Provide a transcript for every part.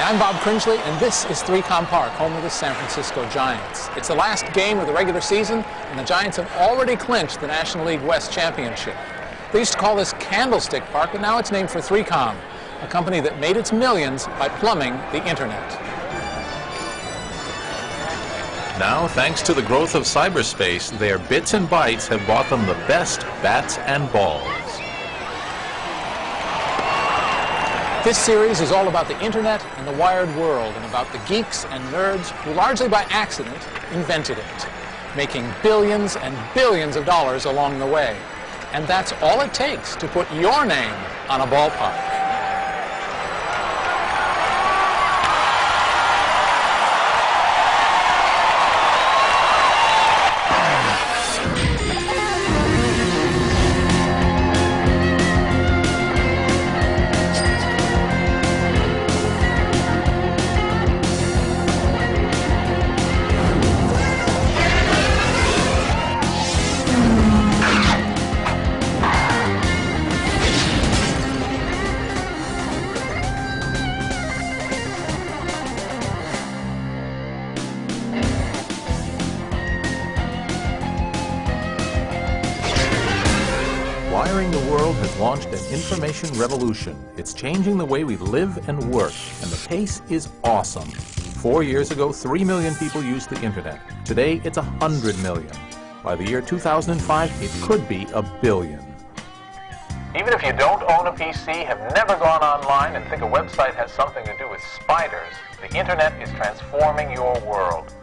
I'm Bob Cringely, and this is 3Com Park, home of the San Francisco Giants. It's the last game of the regular season, and the Giants have already clinched the National League West Championship. They used to call this Candlestick Park, but now it's named for 3Com, a company that made its millions by plumbing the internet. Now, thanks to the growth of cyberspace, their bits and bytes have bought them the best bats and balls. This series is all about the internet and the wired world, and about the geeks and nerds who largely by accident invented it, making billions and billions of dollars along the way. And that's all it takes to put your name on a ballpark. Wiring the World has launched an information revolution. It's changing the way we live and work, and the pace is awesome. 4 years ago, 3 million people used the internet. Today, it's 100 million. By the year 2005, it could be 1 billion. Even if you don't own a PC, have never gone online, and think a website has something to do with spiders, the internet is transforming your world.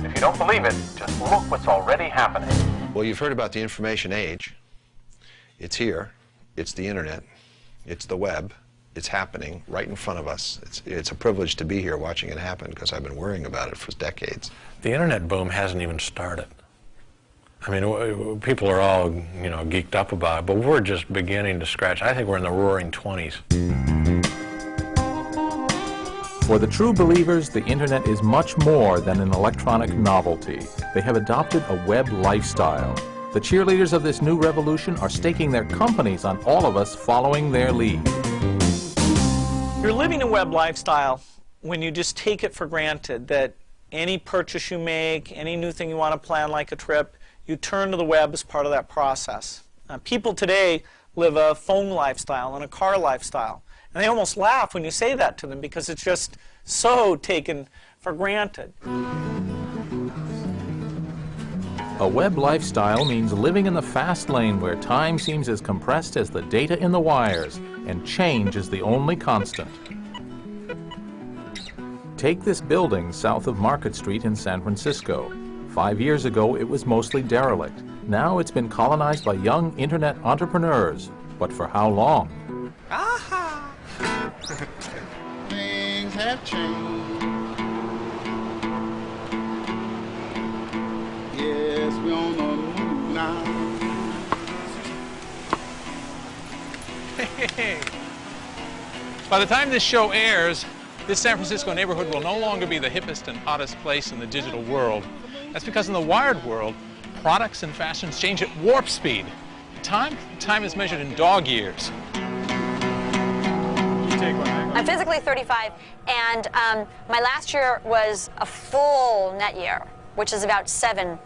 If you don't believe it, just look what's already happening. Well, you've heard about the information age. It's here, it's the internet, it's the web, it's happening right in front of us. It's a privilege to be here watching it happen because I've been worrying about it for decades. The internet boom hasn't even started. I mean, people are all, geeked up about it, but we're just beginning to scratch. I think we're in the roaring 20s. For the true believers, the internet is much more than an electronic novelty. They have adopted a web lifestyle. The cheerleaders of this new revolution are staking their companies on all of us following their lead. You're living a web lifestyle when you just take it for granted that any purchase you make, any new thing you want to plan like a trip, you turn to the web as part of that process. People today live a phone lifestyle and a car lifestyle. And they almost laugh when you say that to them because it's just so taken for granted. A web lifestyle means living in the fast lane where time seems as compressed as the data in the wires, and change is the only constant. Take this building south of Market Street in San Francisco. 5 years ago, it was mostly derelict. Now it's been colonized by young internet entrepreneurs. But for how long? Aha! Things have changed. Yes, we're on the move now. Hey. By the time this show airs, this San Francisco neighborhood will no longer be the hippest and hottest place in the digital world. That's because in the wired world, products and fashions change at warp speed. Time is measured in dog years. I'm physically 35, and my last year was a full net year, which is about 7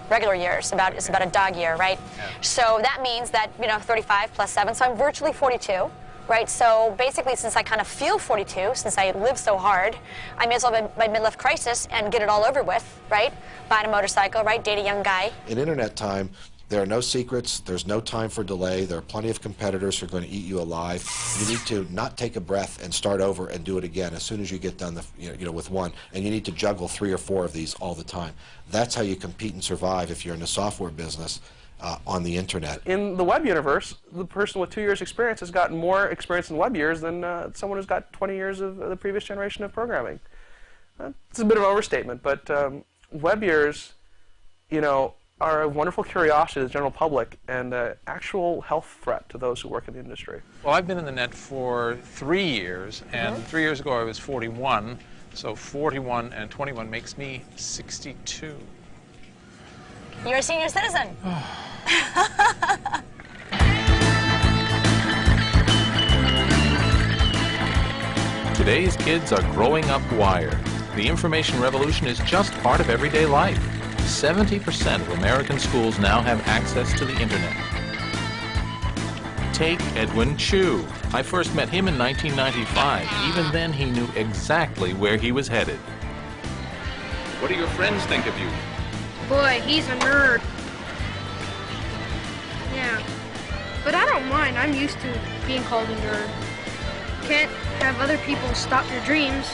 regular years. It's about a dog year, right? Yeah. So that means that, 35 plus 7, so I'm virtually 42, right? So basically, since I kind of feel 42, since I live so hard, I may as well have my midlife crisis and get it all over with, right? Buy a motorcycle, right? Date a young guy. In internet time, there are no secrets, there's no time for delay, there are plenty of competitors who are going to eat you alive. You need to not take a breath and start over and do it again as soon as you get done with one, and you need to juggle 3 or 4 of these all the time. That's how you compete and survive if you're in the software business on the internet. In the web universe, the person with 2 years experience has gotten more experience in web years than someone who's got 20 years of the previous generation of programming. It's a bit of an overstatement, but web years, are a wonderful curiosity to the general public and an actual health threat to those who work in the industry. Well, I've been in the net for 3 years, and 3 years ago I was 41, so 41 and 21 makes me 62. You're a senior citizen. Today's kids are growing up wired. The information revolution is just part of everyday life. 70% of American schools now have access to the internet. Take Edwin Chu. I first met him in 1995. Even then, he knew exactly where he was headed. What do your friends think of you? Boy, he's a nerd. Yeah, but I don't mind. I'm used to being called a nerd. Can't have other people stop your dreams.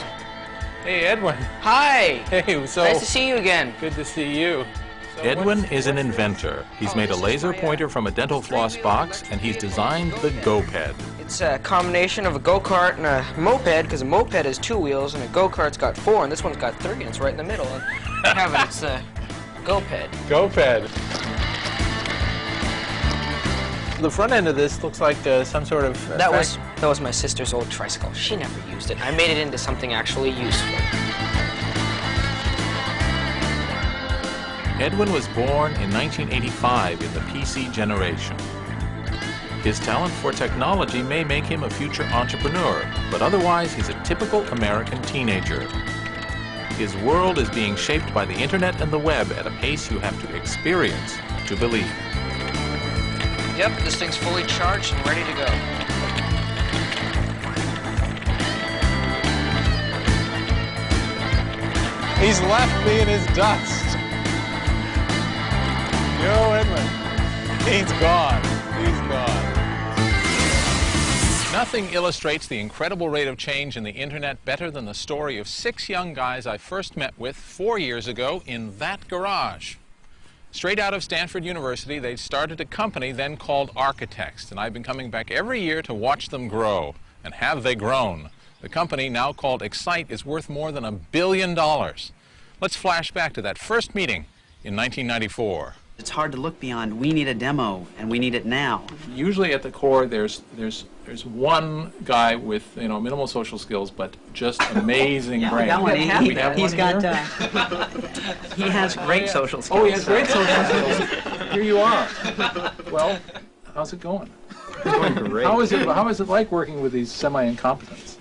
Hey, Edwin. Hi. Hey, so nice to see you again. Good to see you. So Edwin is an inventor. He's made a laser pointer from a dental floss box, and he's designed the GoPed. It's a combination of a go-kart and a moped, because a moped has 2 wheels and a go-kart's got 4, and this one's got 3, and it's right in the middle. And it's a GoPed. GoPed. The front end of this looks like some sort of... That was my sister's old tricycle. She never used it. I made it into something actually useful. Edwin was born in 1985 in the PC generation. His talent for technology may make him a future entrepreneur, but otherwise he's a typical American teenager. His world is being shaped by the internet and the web at a pace you have to experience to believe. Yep, this thing's fully charged and ready to go. He's left me in his dust. Yo, Edwin. He's gone. He's gone. Nothing illustrates the incredible rate of change in the internet better than the story of 6 young guys I first met with 4 years ago in that garage. Straight out of Stanford University, they started a company then called Architects, and I've been coming back every year to watch them grow. And have they grown? The company, now called Excite, is worth more than $1 billion. Let's flash back to that first meeting in 1994. It's hard to look beyond, we need a demo, and we need it now. Usually at the core, there's one guy with minimal social skills, but just amazing brain. Yeah, he's got. He has great social skills. Oh, he has great social skills. Here you are. Well, how's it going? It's going great. How is it like working with these semi-incompetents?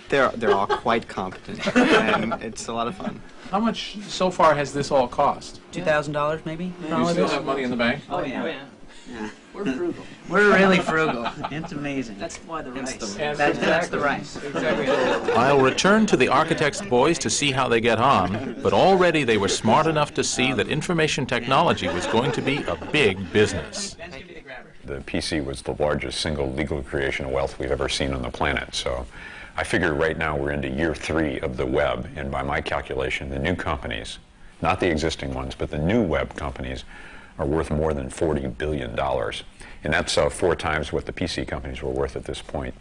They're all quite competent, and it's a lot of fun. How much so far has this all cost? $2,000 maybe? You still have money in the bank? Oh yeah. Yeah. We're frugal. We're really frugal. It's amazing. That's why the rice. That's the rice. Exactly. I'll return to the Architects boys to see how they get on, but already they were smart enough to see that information technology was going to be a big business. The PC was the largest single legal creation of wealth we've ever seen on the planet, so I figure right now we're into year 3 of the web, and by my calculation, the new companies, not the existing ones, but the new web companies, are worth more than $40 billion. And that's 4 times what the PC companies were worth at this point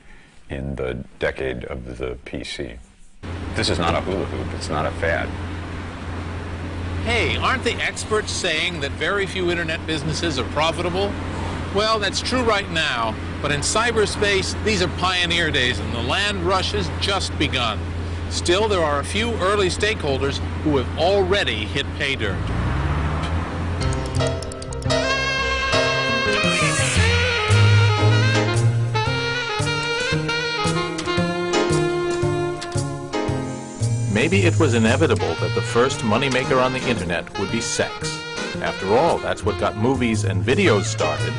in the decade of the PC. This is not a hula hoop, it's not a fad. Hey, aren't the experts saying that very few internet businesses are profitable? Well, that's true right now, but in cyberspace, these are pioneer days and the land rush has just begun. Still, there are a few early stakeholders who have already hit pay dirt. Maybe it was inevitable that the first moneymaker on the internet would be sex. After all, that's what got movies and videos started.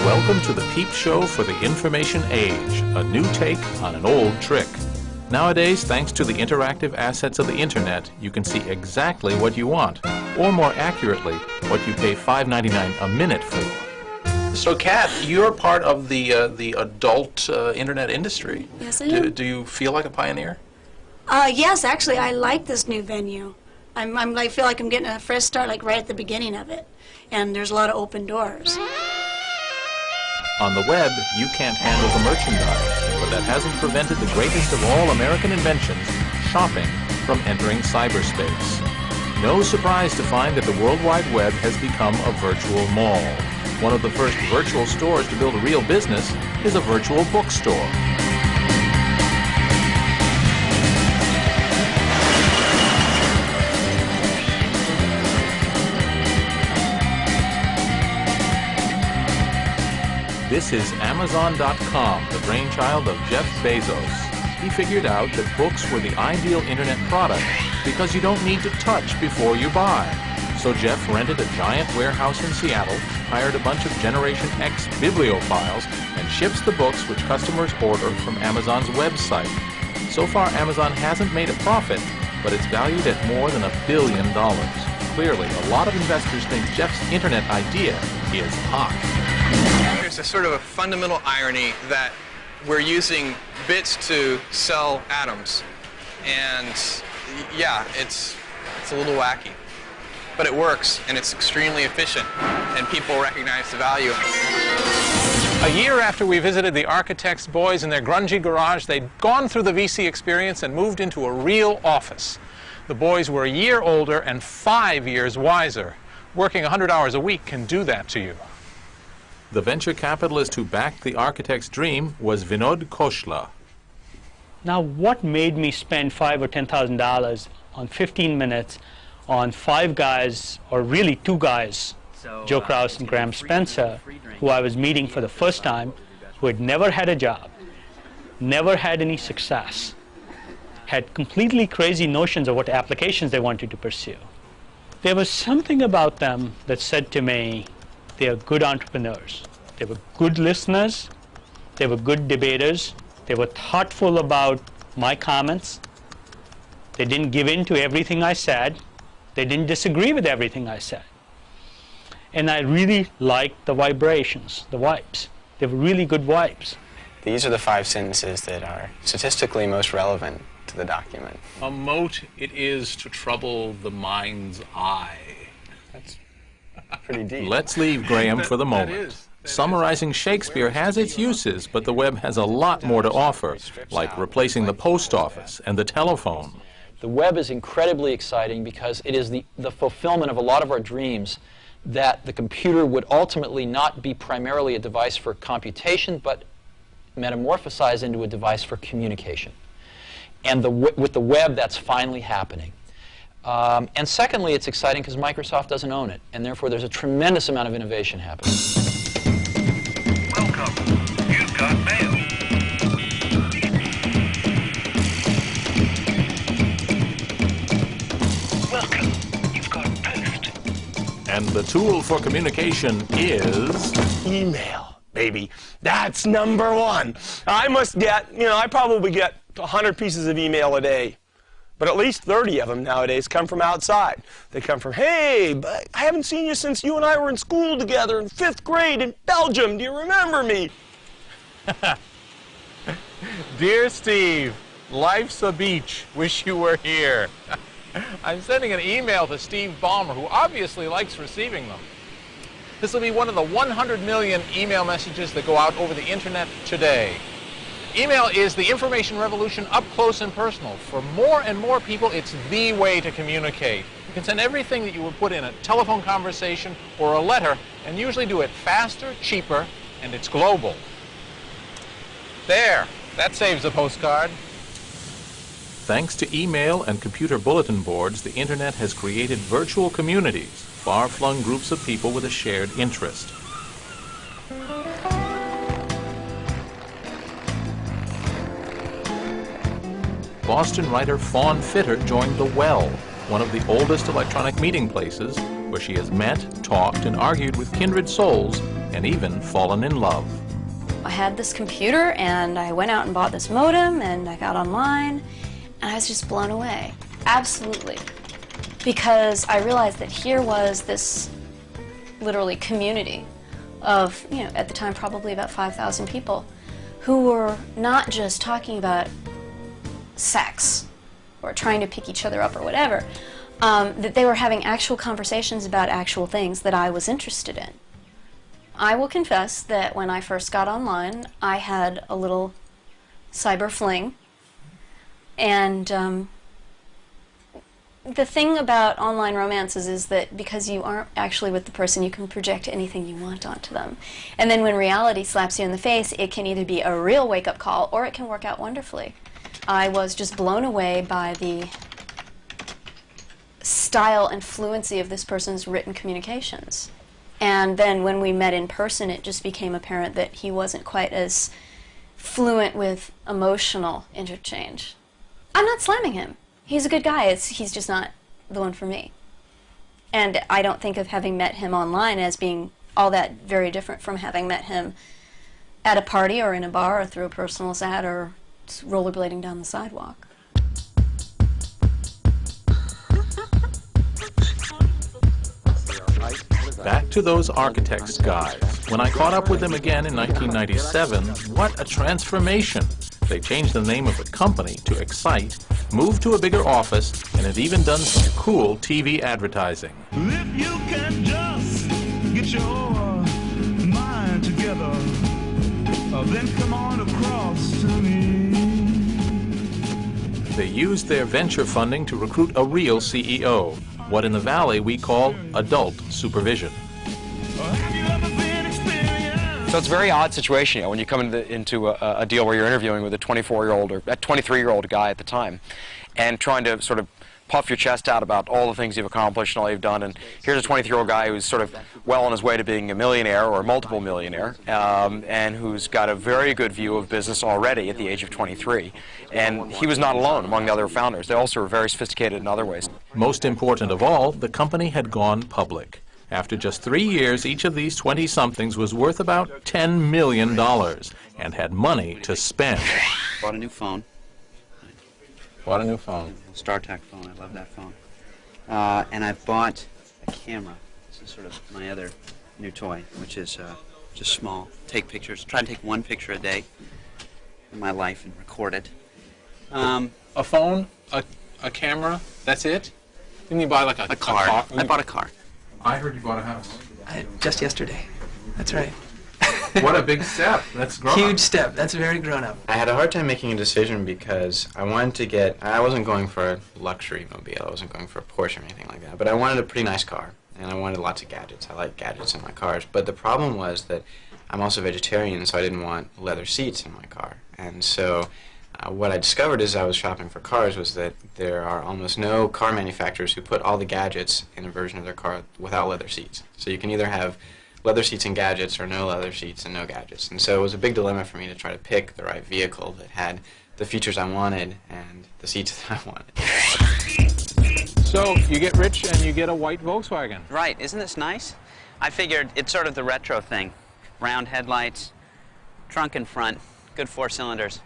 Welcome to the peep show for the information age, a new take on an old trick. Nowadays, thanks to the interactive assets of the internet, you can see exactly what you want, or more accurately, what you pay $5.99 a minute for. So, Kat, you're part of the adult internet industry. Yes, I am. Do you feel like a pioneer? Yes, actually, I like this new venue. I feel like I'm getting a fresh start, like right at the beginning of it, and there's a lot of open doors. On the web, you can't handle the merchandise, but that hasn't prevented the greatest of all American inventions, shopping, from entering cyberspace. No surprise to find that the World Wide Web has become a virtual mall. One of the first virtual stores to build a real business is a virtual bookstore. This is Amazon.com, the brainchild of Jeff Bezos. He figured out that books were the ideal internet product because you don't need to touch before you buy. So Jeff rented a giant warehouse in Seattle, hired a bunch of Generation X bibliophiles, and ships the books which customers order from Amazon's website. So far, Amazon hasn't made a profit, but it's valued at more than $1 billion. Clearly, a lot of investors think Jeff's internet idea is hot. There's a sort of a fundamental irony that we're using bits to sell atoms. And yeah, it's a little wacky. But it works, and it's extremely efficient, and people recognize the value. A year after we visited the architects' boys in their grungy garage, they'd gone through the VC experience and moved into a real office. The boys were a year older and 5 years wiser. Working 100 hours a week can do that to you. The venture capitalist who backed the architect's dream was Vinod Khosla. Now, what made me spend $5,000 or $10,000 on 15 minutes on 5 guys, or really 2 guys, Joe Kraus and Graham Spencer, who I was meeting for the first time, who had never had a job, never had any success, had completely crazy notions of what applications they wanted to pursue. There was something about them that said to me, they are good entrepreneurs. They were good listeners, they were good debaters, they were thoughtful about my comments, they didn't give in to everything I said, they didn't disagree with everything I said. And I really liked the vibrations, the vibes. They were really good vibes. These are the 5 sentences that are statistically most relevant to the document. A mote it is to trouble the mind's eye. That's pretty deep. Let's leave Graham for the moment. Summarizing Shakespeare has its uses, but the web has a lot more to offer, like replacing the post office and the telephone. The web is incredibly exciting because it is the fulfillment of a lot of our dreams that the computer would ultimately not be primarily a device for computation, but metamorphosize into a device for communication. And with the web, that's finally happening. And secondly, it's exciting because Microsoft doesn't own it, and therefore there's a tremendous amount of innovation happening. Welcome. You've got mail. Welcome. You've got post. And the tool for communication is... email, baby. That's number 1. I must get, I probably get 100 pieces of email a day. But at least 30 of them nowadays come from outside. They come from, hey, but I haven't seen you since you and I were in school together in 5th grade in Belgium. Do you remember me? Dear Steve, life's a beach. Wish you were here. I'm sending an email to Steve Ballmer, who obviously likes receiving them. This will be one of the 100 million email messages that go out over the internet today. Email is the information revolution up close and personal. For more and more people, it's the way to communicate. You can send everything that you would put in a telephone conversation or a letter, and usually do it faster, cheaper, and it's global. There, that saves a postcard. Thanks to email and computer bulletin boards, the internet has created virtual communities, far-flung groups of people with a shared interest. Boston writer Fawn Fitter joined The Well, one of the oldest electronic meeting places, where she has met, talked, and argued with kindred souls, and even fallen in love. I had this computer, and I went out and bought this modem, and I got online, and I was just blown away. Absolutely. Because I realized that here was this literally community of, at the time probably about 5,000 people, who were not just talking about sex or trying to pick each other up or whatever, that they were having actual conversations about actual things that I was interested in. I will confess that when I first got online, I had a little cyber fling, and the thing about online romances is that because you aren't actually with the person, you can project anything you want onto them. And then when reality slaps you in the face, it can either be a real wake-up call or it can work out wonderfully. I was just blown away by the style and fluency of this person's written communications. And then when we met in person, it just became apparent that he wasn't quite as fluent with emotional interchange. I'm not slamming him. He's a good guy. He's just not the one for me. And I don't think of having met him online as being all that very different from having met him at a party or in a bar or through a personal ad or rollerblading down the sidewalk. Back to those architects guys. When I caught up with them again in 1997, what a transformation. They changed the name of the company to Excite, moved to a bigger office, and had even done some cool TV advertising. If you can just get your mind together, then come on across to me. They used their venture funding to recruit a real CEO, what in the Valley we call adult supervision. So it's a very odd situation, you know, when you come into a deal where you're interviewing with a 24-year-old or a 23-year-old guy at the time and trying to sort of puff your chest out about all the things you've accomplished and all you've done. And here's a 23-year-old guy who's sort of well on his way to being a millionaire or multiple millionaire and who's got a very good view of business already at the age of 23. And he was not alone among the other founders. They also were very sophisticated in other ways. Most important of all, the company had gone public. After just 3 years, each of these 20-somethings was worth about $10 million and had money to spend. Bought a new phone. Bought a new phone. StarTAC phone. I love that phone. And I've bought a camera. This is sort of my other new toy, which is just small. Take pictures. Try to take one picture a day in my life and record it. A phone, a camera, that's it? Didn't you buy like a car? I bought a car. I heard you bought a house. Just yesterday. That's right. What a big step. That's grown Huge step. That's very grown up. I had a hard time making a decision because I wanted to get, I wasn't going for a luxury mobile, I wasn't going for a Porsche or anything like that, but I wanted a pretty nice car, and I wanted lots of gadgets. I like gadgets in my cars, but the problem was that I'm also vegetarian, so I didn't want leather seats in my car. And so what I discovered as I was shopping for cars was that there are almost no car manufacturers who put all the gadgets in a version of their car without leather seats. So you can either have leather seats and gadgets or no leather seats and no gadgets. And so it was a big dilemma for me to try to pick the right vehicle that had the features I wanted and the seats that I wanted. So you get rich and you get a white Volkswagen. Right. Isn't this nice? I figured it's sort of the retro thing. Round headlights, trunk in front, good 4 cylinders.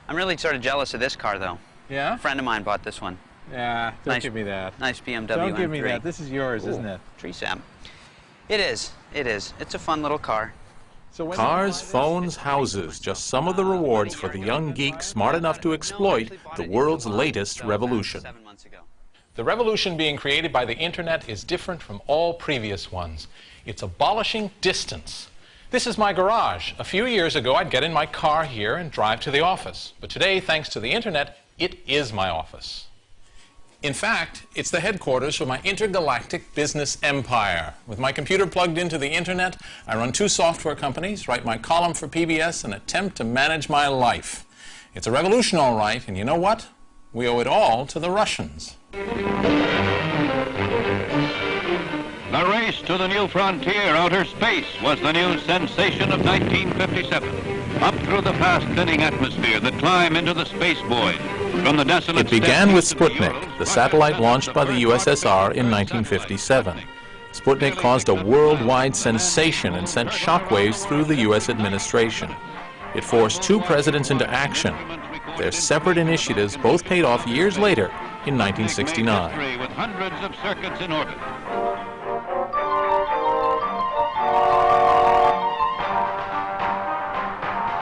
I'm really sort of jealous of this car, though. Yeah? A friend of mine bought this one. Yeah, don't Nice- give me that. Nice BMW Don't give me M3. that. This is yours, isn't it? Tree sap. It is. It is. It's a fun little car. Cars, phones, houses, just some of the rewards for the young geek smart enough to exploit the world's latest revolution. The revolution being created by the internet is different from all previous ones. It's abolishing distance. This is my garage. A few years ago, I'd get in my car here and drive to the office. But today, thanks to the internet, it is my office. In fact, it's the headquarters for my intergalactic business empire. With my computer plugged into the internet, I run 2 software companies, write my column for PBS, and attempt to manage my life. It's a revolution, all right, and you know what? We owe it all to the Russians. The race to the new frontier, outer space, was the new sensation of 1957. Up through the fast-thinning atmosphere, the climb into the space void. From the desolate It began with Sputnik, the satellite launched by the USSR in 1957. Sputnik caused a worldwide sensation and sent shockwaves through the U.S. administration. It forced 2 presidents into action. Their separate initiatives both paid off years later in 1969. with hundreds of circuits in orbit.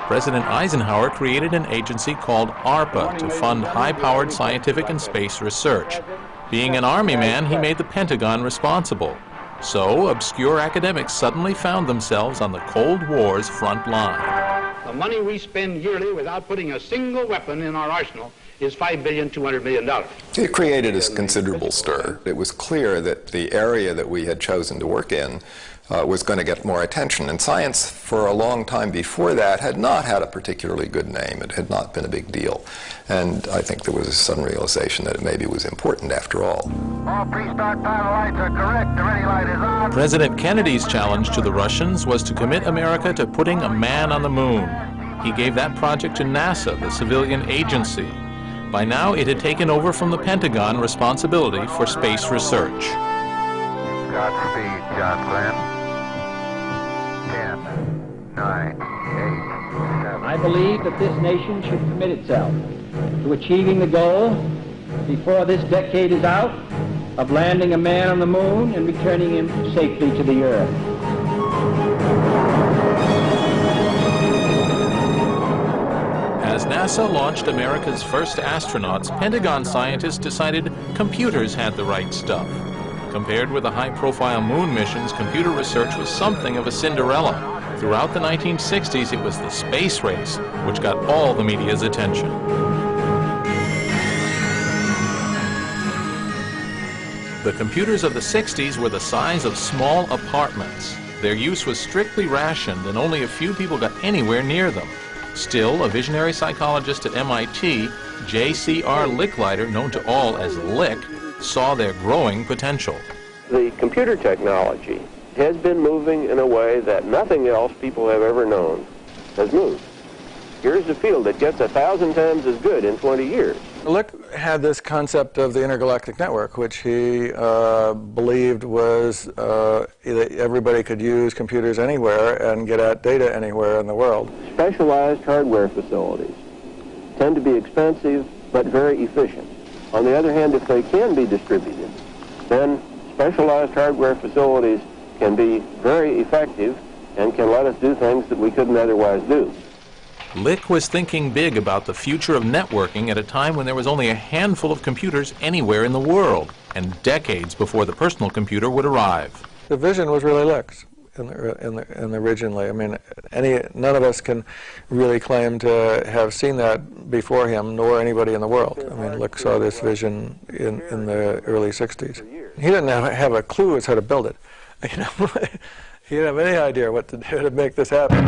President Eisenhower created an agency called ARPA to fund high-powered scientific and space research. Being an Army man, he made the Pentagon responsible. So, obscure academics suddenly found themselves on the Cold War's front line. The money we spend yearly without putting a single weapon in our arsenal is $5.2 billion. It created a considerable stir. It was clear that the area that we had chosen to work in was going to get more attention. And science, for a long time before that, had not had a particularly good name. It had not been a big deal. And I think there was a sudden realization that it maybe was important after all. All pre-start power lights are correct. The ready light is on. President Kennedy's challenge to the Russians was to commit America to putting a man on the moon. He gave that project to NASA, the civilian agency. By now, it had taken over from the Pentagon responsibility for space research. Godspeed, John Glenn. 10, 9, 8, 7. I believe that this nation should commit itself to achieving the goal before this decade is out of landing a man on the moon and returning him safely to the earth. As NASA launched America's first astronauts, Pentagon scientists decided computers had the right stuff. Compared with the high-profile moon missions, computer research was something of a Cinderella. Throughout the 1960s, it was the space race which got all the media's attention. The computers of the 60s were the size of small apartments. Their use was strictly rationed, and only a few people got anywhere near them. Still, a visionary psychologist at MIT, J.C.R. Licklider, known to all as Lick, saw their growing potential. The computer technology has been moving in a way that nothing else people have ever known has moved. Here's a field that gets 1,000 times as good in 20 years. Lick had this concept of the intergalactic network, which he believed was that everybody could use computers anywhere and get at data anywhere in the world. Specialized hardware facilities tend to be expensive but very efficient. On the other hand, if they can be distributed, then specialized hardware facilities can be very effective and can let us do things that we couldn't otherwise do. Lick was thinking big about the future of networking at a time when there was only a handful of computers anywhere in the world, and decades before the personal computer would arrive. The vision was really Lick's originally. I mean, none of us can really claim to have seen that before him, nor anybody in the world. I mean, Lick saw this vision in the early 60s. He didn't have a clue as how to build it. You know, he didn't have any idea what to do to make this happen.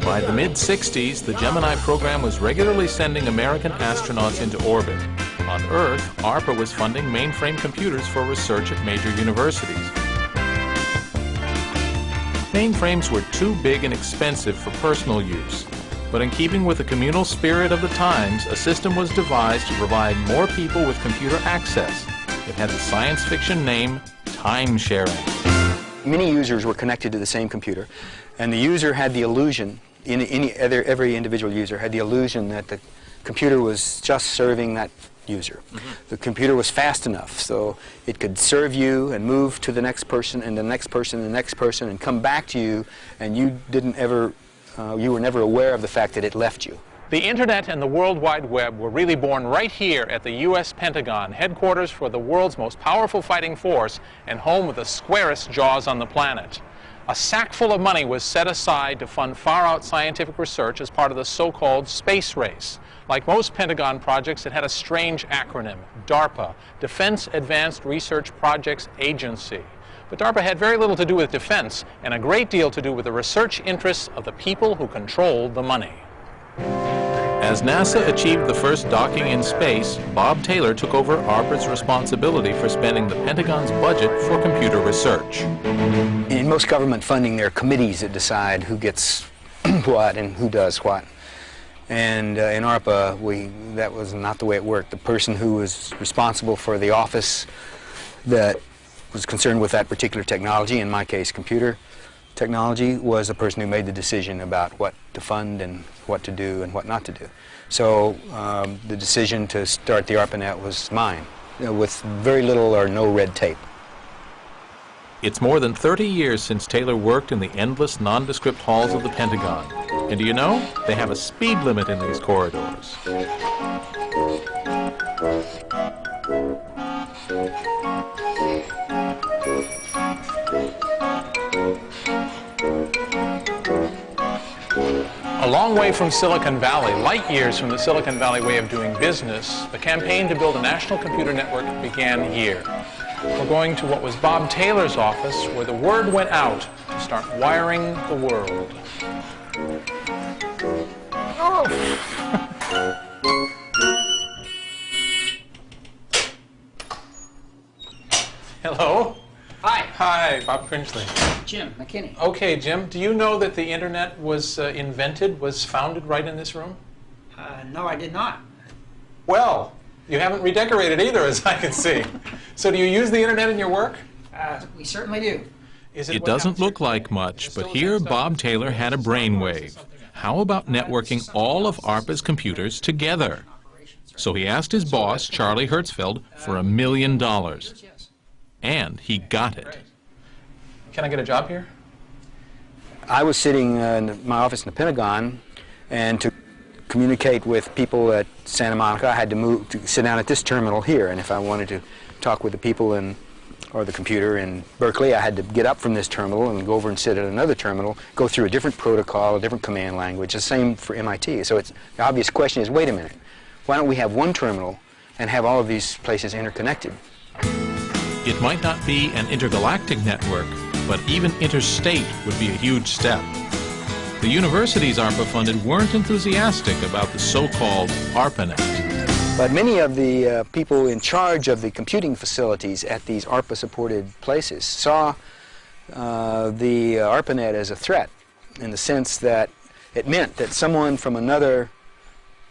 By the mid-60s, the Gemini program was regularly sending American astronauts into orbit. On Earth, ARPA was funding mainframe computers for research at major universities. Mainframes were too big and expensive for personal use. But in keeping with the communal spirit of the times, a system was devised to provide more people with computer access. It had the science fiction name time sharing. Many users were connected to the same computer, and the user had the illusion, every individual user had the illusion that the computer was just serving that user. The computer was fast enough so it could serve you and move to the next person and the next person and the next person and come back to you, and you were never aware of the fact that it left you. The Internet and the World Wide Web were really born right here at the U.S. Pentagon, headquarters for the world's most powerful fighting force and home with the squarest jaws on the planet. A sack full of money was set aside to fund far-out scientific research as part of the so-called space race. Like most Pentagon projects, it had a strange acronym, DARPA, Defense Advanced Research Projects Agency. But DARPA had very little to do with defense and a great deal to do with the research interests of the people who controlled the money. As NASA achieved the first docking in space, Bob Taylor took over ARPA's responsibility for spending the Pentagon's budget for computer research. In most government funding, there are committees that decide who gets what and who does what. And in ARPA, that was not the way it worked. The person who was responsible for the office that was concerned with that particular technology, in my case computer technology, was the person who made the decision about what to fund and what to do and what not to do. So the decision to start the ARPANET was mine, with very little or no red tape. It's more than 30 years since Taylor worked in the endless nondescript halls of the Pentagon. And do you know, they have a speed limit in these corridors. A long way from Silicon Valley, light years from the Silicon Valley way of doing business, the campaign to build a national computer network began here. We're going to what was Bob Taylor's office, where the word went out to start wiring the world. Oh. Hello. Hi. Hi, Bob Cringely. Jim McKinney. Okay, Jim, do you know that the internet was was founded right in this room? No, I did not. Well, you haven't redecorated either, as I can see. So do you use the internet in your work? We certainly do. It doesn't look like much, but here Bob Taylor had a brainwave. How about networking all of ARPA's computers together? So he asked his boss, Charlie Hertzfeld, for $1 million. And he got it. Can I get a job here? I was sitting in my office in the Pentagon, and to communicate with people at Santa Monica, I had to sit down at this terminal here. And if I wanted to talk with the people or the computer in Berkeley, I had to get up from this terminal and go over and sit at another terminal, go through a different protocol, a different command language. The same for MIT. So the obvious question is, wait a minute, why don't we have one terminal and have all of these places interconnected? It might not be an intergalactic network, but even interstate would be a huge step. The universities ARPA funded weren't enthusiastic about the so-called ARPANET. But many of the people in charge of the computing facilities at these ARPA-supported places saw the ARPANET as a threat, in the sense that it meant that someone from another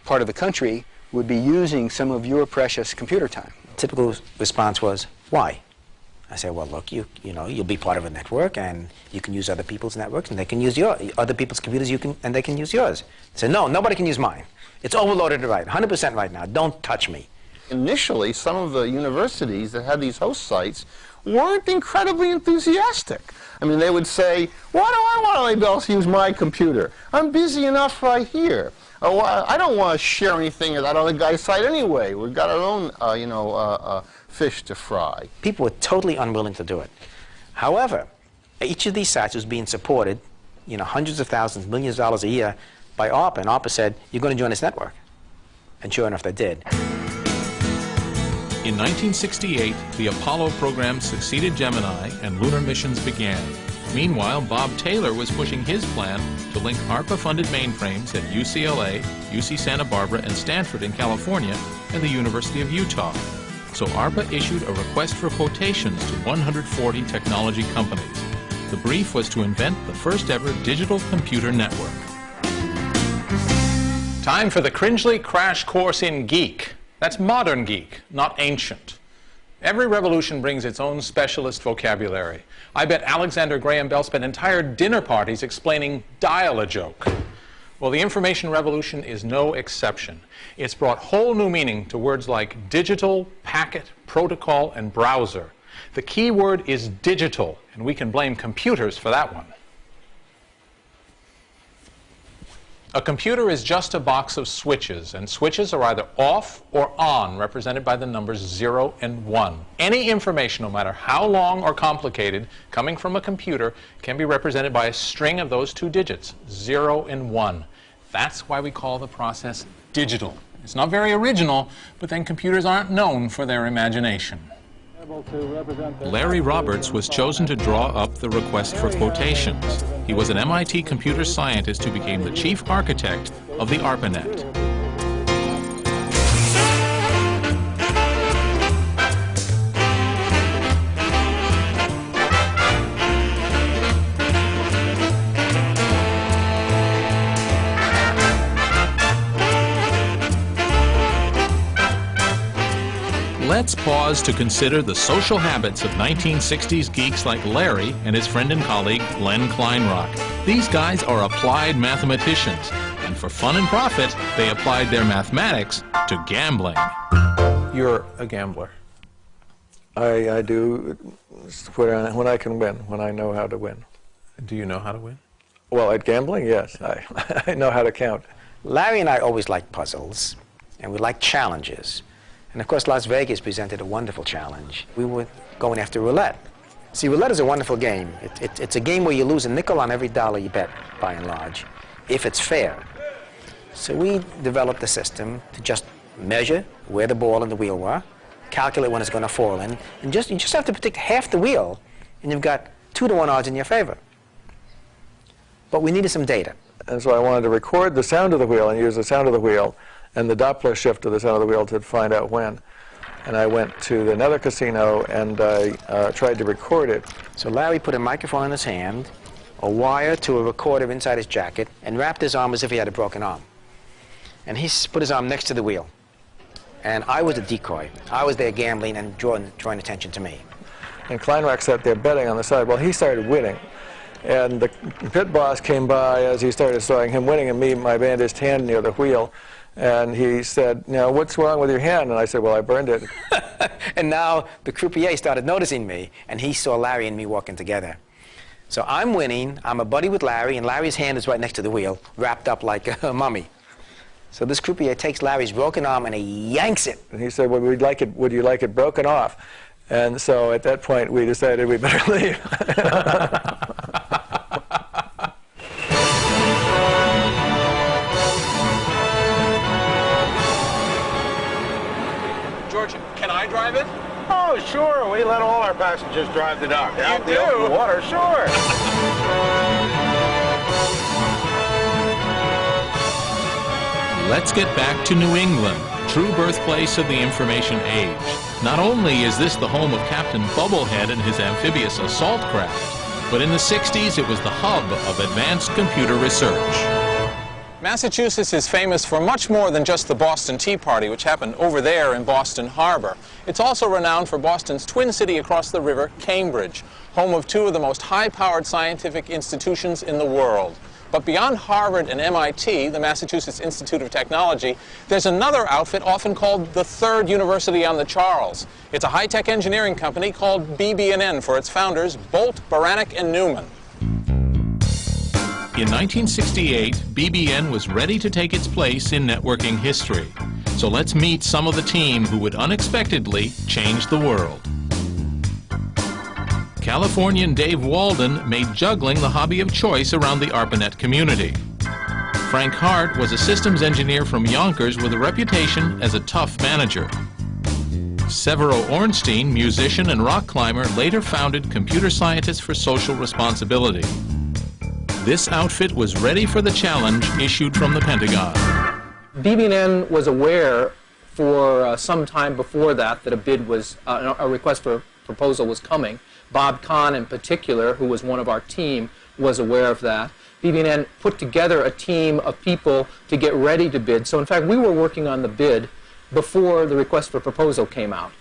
part of the country would be using some of your precious computer time. Typical response was, why? I said, well, look, you'll be part of a network, and you can use other people's networks, and they can use other people's computers, and they can use yours. They said, no, nobody can use mine. It's overloaded right, 100% right now. Don't touch me. Initially, some of the universities that had these host sites weren't incredibly enthusiastic. I mean, they would say, why do I want anybody else to use my computer? I'm busy enough right here. Oh, I don't want to share anything at that other guy's site anyway. We've got our own, fish to fry. People were totally unwilling to do it. However, each of these sites was being supported, hundreds of thousands, millions of dollars a year by ARPA, and ARPA said, you're going to join this network. And sure enough, they did. In 1968, the Apollo program succeeded Gemini and lunar missions began. Meanwhile, Bob Taylor was pushing his plan to link ARPA-funded mainframes at UCLA, UC Santa Barbara, and Stanford in California, and the University of Utah. So ARPA issued a request for quotations to 140 technology companies. The brief was to invent the first ever digital computer network. Time for the Cringely Crash Course in Geek. That's modern geek, not ancient. Every revolution brings its own specialist vocabulary. I bet Alexander Graham Bell spent entire dinner parties explaining dial-a-joke. Well, the information revolution is no exception. It's brought whole new meaning to words like digital, packet, protocol, and browser. The key word is digital, and we can blame computers for that one. A computer is just a box of switches, and switches are either off or on, represented by the numbers 0 and 1. Any information, no matter how long or complicated, coming from a computer can be represented by a string of those two digits, 0 and 1. That's why we call the process digital. It's not very original, but then computers aren't known for their imagination. Larry Roberts was chosen to draw up the request for quotations. He was an MIT computer scientist who became the chief architect of the ARPANET. Let's pause to consider the social habits of 1960s geeks like Larry and his friend and colleague, Len Kleinrock. These guys are applied mathematicians, and for fun and profit, they applied their mathematics to gambling. You're a gambler. I do when I can win, when I know how to win. Do you know how to win? Well, at gambling, yes. I know how to count. Larry and I always liked puzzles, and we liked challenges. And of course, Las Vegas presented a wonderful challenge. We were going after roulette. See, roulette is a wonderful game. It's a game where you lose a nickel on every dollar you bet, by and large, if it's fair. So we developed a system to just measure where the ball and the wheel were, calculate when it's going to fall in, and you just have to predict half the wheel, and you've got 2-to-1 odds in your favor. But we needed some data. And so I wanted to record the sound of the wheel and use the sound of the wheel and the Doppler shift of the sound of the wheel to find out when. And I went to another casino and I tried to record it. So Larry put a microphone in his hand, a wire to a recorder inside his jacket, and wrapped his arm as if he had a broken arm. And he put his arm next to the wheel. And I was a decoy. I was there gambling and drawing attention to me. And Kleinrock sat there betting on the side. Well, he started winning. And the pit boss came by as he started sawing him winning, and me, my bandaged hand near the wheel. And he said, "Now, what's wrong with your hand?" And I said, "Well, I burned it." And now the croupier started noticing me, and he saw Larry and me walking together. So I'm winning. I'm a buddy with Larry, and Larry's hand is right next to the wheel, wrapped up like a mummy. So this croupier takes Larry's broken arm and he yanks it. And he said, "Well, would you like it broken off?" And so at that point, we decided we better leave. George, can I drive it? Oh, sure. We let all our passengers drive the dock. Out in the open water, sure. Let's get back to New England, true birthplace of the information age. Not only is this the home of Captain Bubblehead and his amphibious assault craft, but in the 60s it was the hub of advanced computer research. Massachusetts is famous for much more than just the Boston Tea Party, which happened over there in Boston Harbor. It's also renowned for Boston's twin city across the river, Cambridge, home of two of the most high-powered scientific institutions in the world. But beyond Harvard and MIT, the Massachusetts Institute of Technology, there's another outfit often called the third university on the Charles. It's a high-tech engineering company called BB&N for its founders, Bolt, Baranek, and Newman. In 1968, BBN was ready to take its place in networking history. So let's meet some of the team who would unexpectedly change the world. Californian Dave Walden made juggling the hobby of choice around the ARPANET community. Frank Hart was a systems engineer from Yonkers with a reputation as a tough manager. Severo Ornstein, musician and rock climber, later founded Computer Scientists for Social Responsibility. This outfit was ready for the challenge issued from the Pentagon. BB&N was aware for some time before that a bid was, a request for proposal was coming. Bob Kahn in particular, who was one of our team, was aware of that. BB&N put together a team of people to get ready to bid. So in fact, we were working on the bid before the request for proposal came out.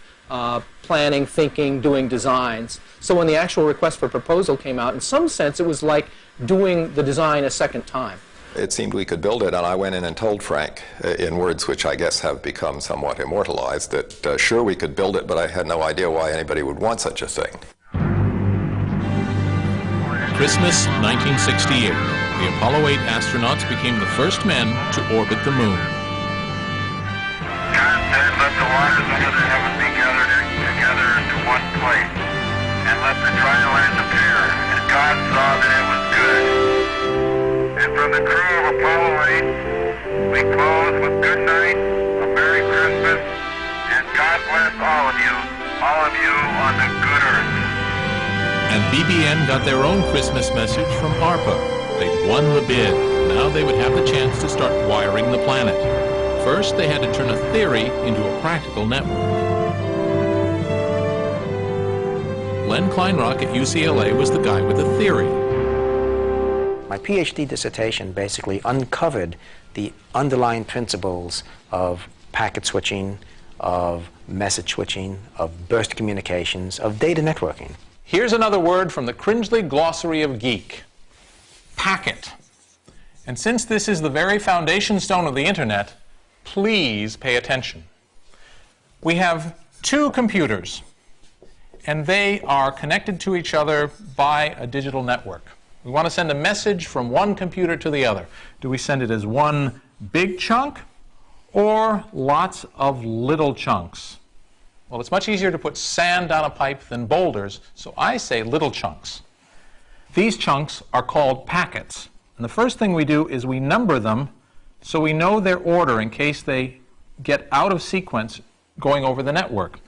Planning, thinking, doing designs. So when the actual request for proposal came out, in some sense, it was like doing the design a second time. It seemed we could build it, and I went in and told Frank, in words which I guess have become somewhat immortalized, that sure, we could build it, but I had no idea why anybody would want such a thing. Christmas 1968. The Apollo 8 astronauts became the first men to orbit the moon. God said, let the waters under the heaven be gathered together into one place, and let the dry land appear. And God saw that it was good. And from the crew of Apollo 8, we close with good night, a Merry Christmas, and God bless all of you on the good earth. And BBN got their own Christmas message from ARPA. They'd won the bid. Now they would have the chance to start wiring the planet. First, they had to turn a theory into a practical network. Len Kleinrock at UCLA was the guy with the theory. My PhD dissertation basically uncovered the underlying principles of packet switching, of message switching, of burst communications, of data networking. Here's another word from the Cringely Glossary of Geek. Packet. And since this is the very foundation stone of the Internet, please pay attention. We have two computers, and they are connected to each other by a digital network. We want to send a message from one computer to the other. Do we send it as one big chunk or lots of little chunks? Well, it's much easier to put sand down a pipe than boulders, so I say little chunks. These chunks are called packets. And the first thing we do is we number them so we know their order in case they get out of sequence going over the network.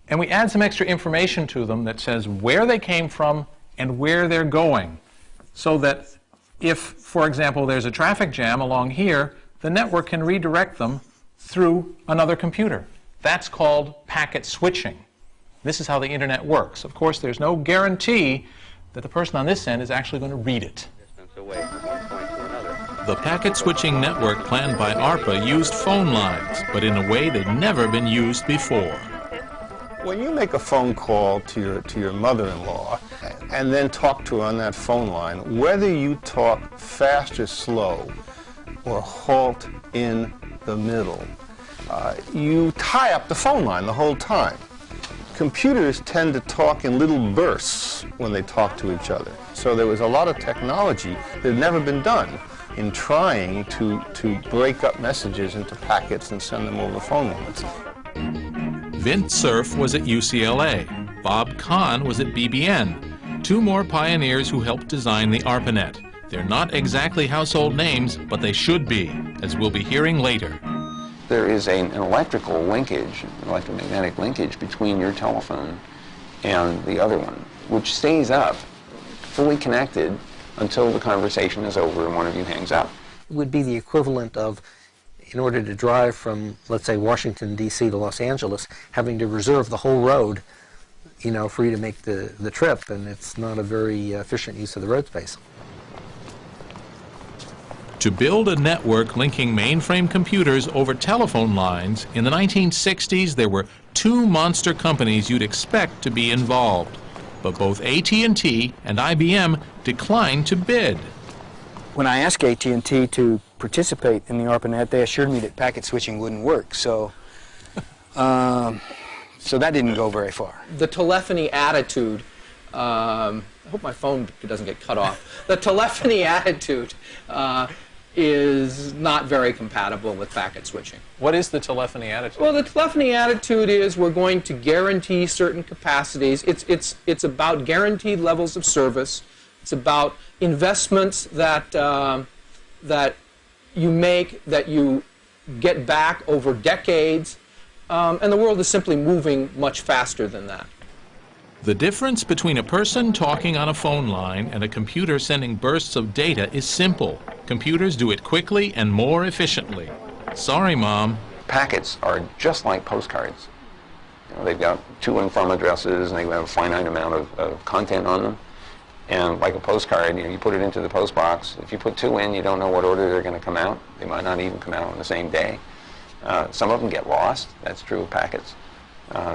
and we add some extra information to them that says where they came from and where they're going, so that if, for example, there's a traffic jam along here, the network can redirect them through another computer. That's called packet switching. This is how the internet works. Of course, there's no guarantee that the person on this end is actually going to read it. The packet switching network planned by ARPA used phone lines, but in a way they'd never been used before. When you make a phone call to your mother-in-law and then talk to her on that phone line, whether you talk fast or slow or halt in the middle, you tie up the phone line the whole time. Computers tend to talk in little bursts when they talk to each other. So there was a lot of technology that had never been done in trying to break up messages into packets and send them over phone lines. Vint Cerf was at UCLA. Bob Kahn was at BBN. Two more pioneers who helped design the ARPANET. They're not exactly household names, but they should be, as we'll be hearing later. There is an electrical linkage, an electromagnetic linkage between your telephone and the other one, which stays up, fully connected, until the conversation is over and one of you hangs up. It would be the equivalent of, in order to drive from, let's say, Washington, D.C. to Los Angeles, having to reserve the whole road, you know, for you to make the trip, and it's not a very efficient use of the road space. To build a network linking mainframe computers over telephone lines, in the 1960s there were two monster companies you'd expect to be involved. But both AT&T and IBM declined to bid. When I asked AT&T to participate in the ARPANET, they assured me that packet switching wouldn't work, so that didn't go very far. The telephony attitude, I hope my phone doesn't get cut off. The telephony attitude is not very compatible with packet switching. What is the telephony attitude? Well, the telephony attitude is we're going to guarantee certain capacities. It's about guaranteed levels of service. It's about investments that that you make, that you get back over decades, and the world is simply moving much faster than that. The difference between a person talking on a phone line and a computer sending bursts of data is simple. Computers do it quickly and more efficiently. Sorry, Mom. Packets are just like postcards. You know, they've got to and from addresses, and they have a finite amount of content on them. And like a postcard, you know, you put it into the post box. If you put two in, you don't know what order they're going to come out. They might not even come out on the same day. Some of them get lost. That's true of packets.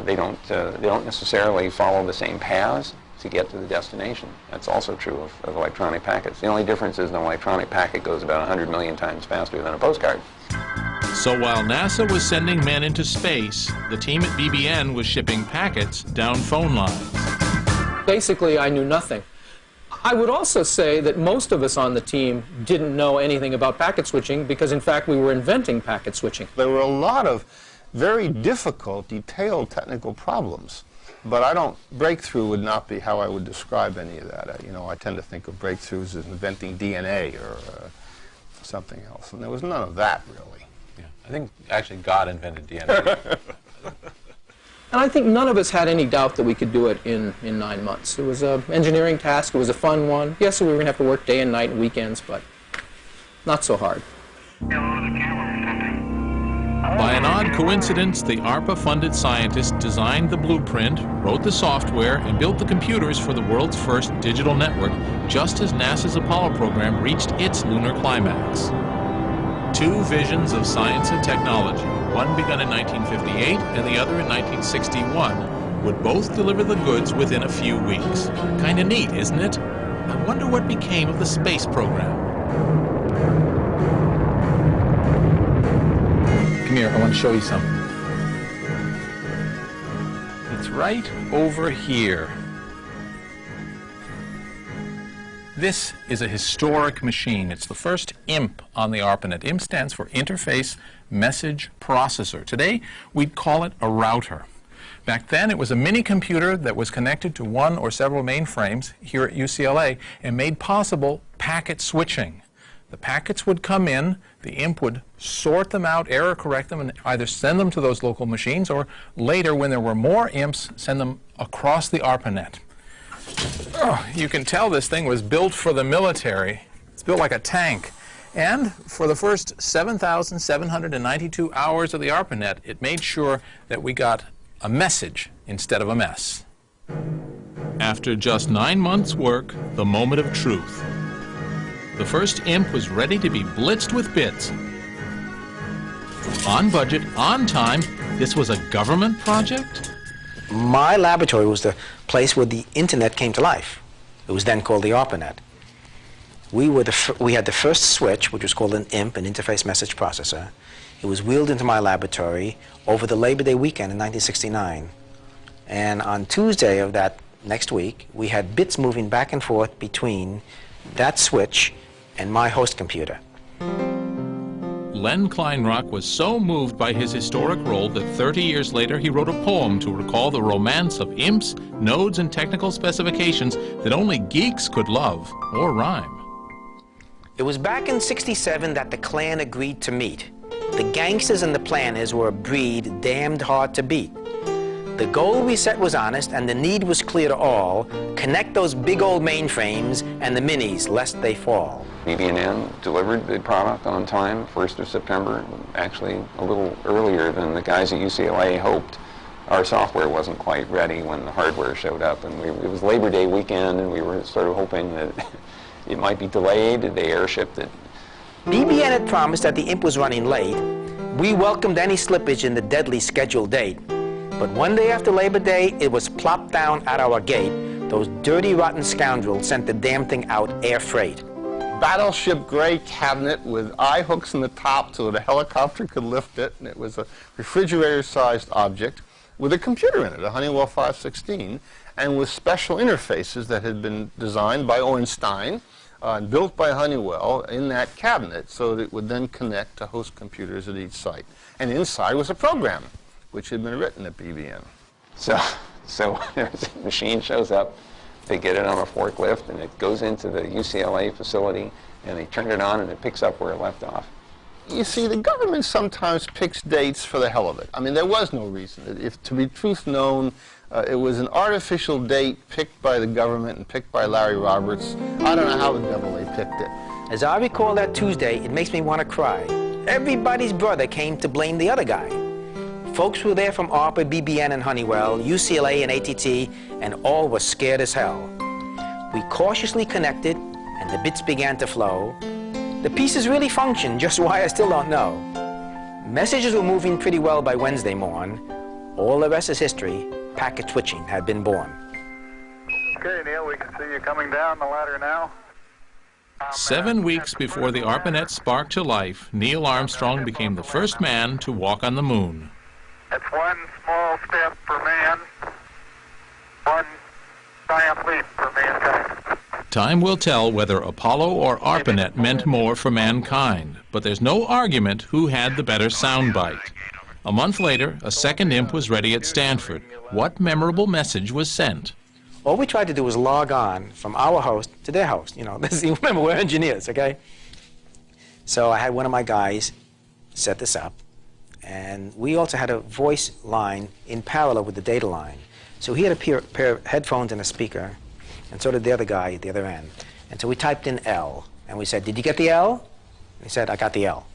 They don't necessarily follow the same paths to get to the destination. That's also true of electronic packets. The only difference is an electronic packet goes about 100 million times faster than a postcard. So while NASA was sending men into space, the team at BBN was shipping packets down phone lines. Basically, I knew nothing. I would also say that most of us on the team didn't know anything about packet switching because, in fact, we were inventing packet switching. There were a lot of very difficult, detailed technical problems. But breakthrough would not be how I would describe any of that. You know, I tend to think of breakthroughs as inventing DNA or something else. And there was none of that, really. Yeah, I think actually God invented DNA. And I think none of us had any doubt that we could do it in 9 months. It was an engineering task. It was a fun one. Yes, we were going to have to work day and night and weekends, but not so hard. By an odd coincidence, the ARPA-funded scientists designed the blueprint, wrote the software, and built the computers for the world's first digital network, just as NASA's Apollo program reached its lunar climax. Two visions of science and technology, one begun in 1958 and the other in 1961, would both deliver the goods within a few weeks. Kinda neat, isn't it? I wonder what became of the space program. Come here, I want to show you something. It's right over here. This is a historic machine. It's the first IMP on the ARPANET. IMP stands for Interface Message Processor. Today, we'd call it a router. Back then, it was a mini computer that was connected to one or several mainframes here at UCLA and made possible packet switching. The packets would come in, the imp would sort them out, error correct them, and either send them to those local machines, or later, when there were more imps, send them across the ARPANET. Oh, you can tell this thing was built for the military. It's built like a tank. And for the first 7,792 hours of the ARPANET, it made sure that we got a message instead of a mess. After just 9 months' work, the moment of truth. The first imp was ready to be blitzed with bits. On budget, on time. This was a government project? My laboratory was the place where the internet came to life. It was then called the ARPANET. We had the first switch, which was called an IMP, an Interface Message Processor. It was wheeled into my laboratory over the Labor Day weekend in 1969. And on Tuesday of that next week, we had bits moving back and forth between that switch and my host computer. Len Kleinrock was so moved by his historic role that 30 years later he wrote a poem to recall the romance of imps, nodes, and technical specifications that only geeks could love or rhyme. It was back in '67 that the Klan agreed to meet. The gangsters and the planners were a breed damned hard to beat. The goal we set was honest, and the need was clear to all. Connect those big old mainframes and the minis, lest they fall. BB&N delivered the product on time, 1st of September, actually a little earlier than the guys at UCLA hoped. Our software wasn't quite ready when the hardware showed up, and it was Labor Day weekend, and we were sort of hoping that it might be delayed. They airshipped it. BB&N had promised that the imp was running late. We welcomed any slippage in the deadly scheduled date. But one day after Labor Day, it was plopped down at our gate. Those dirty, rotten scoundrels sent the damn thing out air freight. Battleship gray cabinet with eye hooks in the top so that a helicopter could lift it, and it was a refrigerator-sized object with a computer in it, a Honeywell 516, and with special interfaces that had been designed by Ornstein and built by Honeywell in that cabinet so that it would then connect to host computers at each site. And inside was a program which had been written at BB&N. So the machine shows up, they get it on a forklift, and it goes into the UCLA facility, and they turn it on, and it picks up where it left off. You see, the government sometimes picks dates for the hell of it. I mean, there was no reason. If to be truth known, it was an artificial date picked by the government and picked by Larry Roberts. I don't know how the devil they picked it. As I recall that Tuesday, it makes me want to cry. Everybody's brother came to blame the other guy. Folks were there from ARPA, BB&N, and Honeywell, UCLA and ATT, and all were scared as hell. We cautiously connected, and the bits began to flow. The pieces really functioned, just why I still don't know. Messages were moving pretty well by Wednesday morn. All the rest is history. Packet switching had been born. Okay, Neil, we can see you coming down the ladder now. 7 weeks before the ARPANET sparked to life, Neil Armstrong became the first man to walk on the moon. It's one small step for man, one giant leap for mankind. Time will tell whether Apollo or ARPANET meant more for mankind, but there's no argument who had the better soundbite. A month later, a second imp was ready at Stanford. What memorable message was sent? All we tried to do was log on from our host to their host. You know, remember, we're engineers, okay? So I had one of my guys set this up, and we also had a voice line in parallel with the data line. So he had a pair of headphones and a speaker, and so did the other guy at the other end. And so we typed in L, and we said, "Did you get the L?" And he said, "I got the L."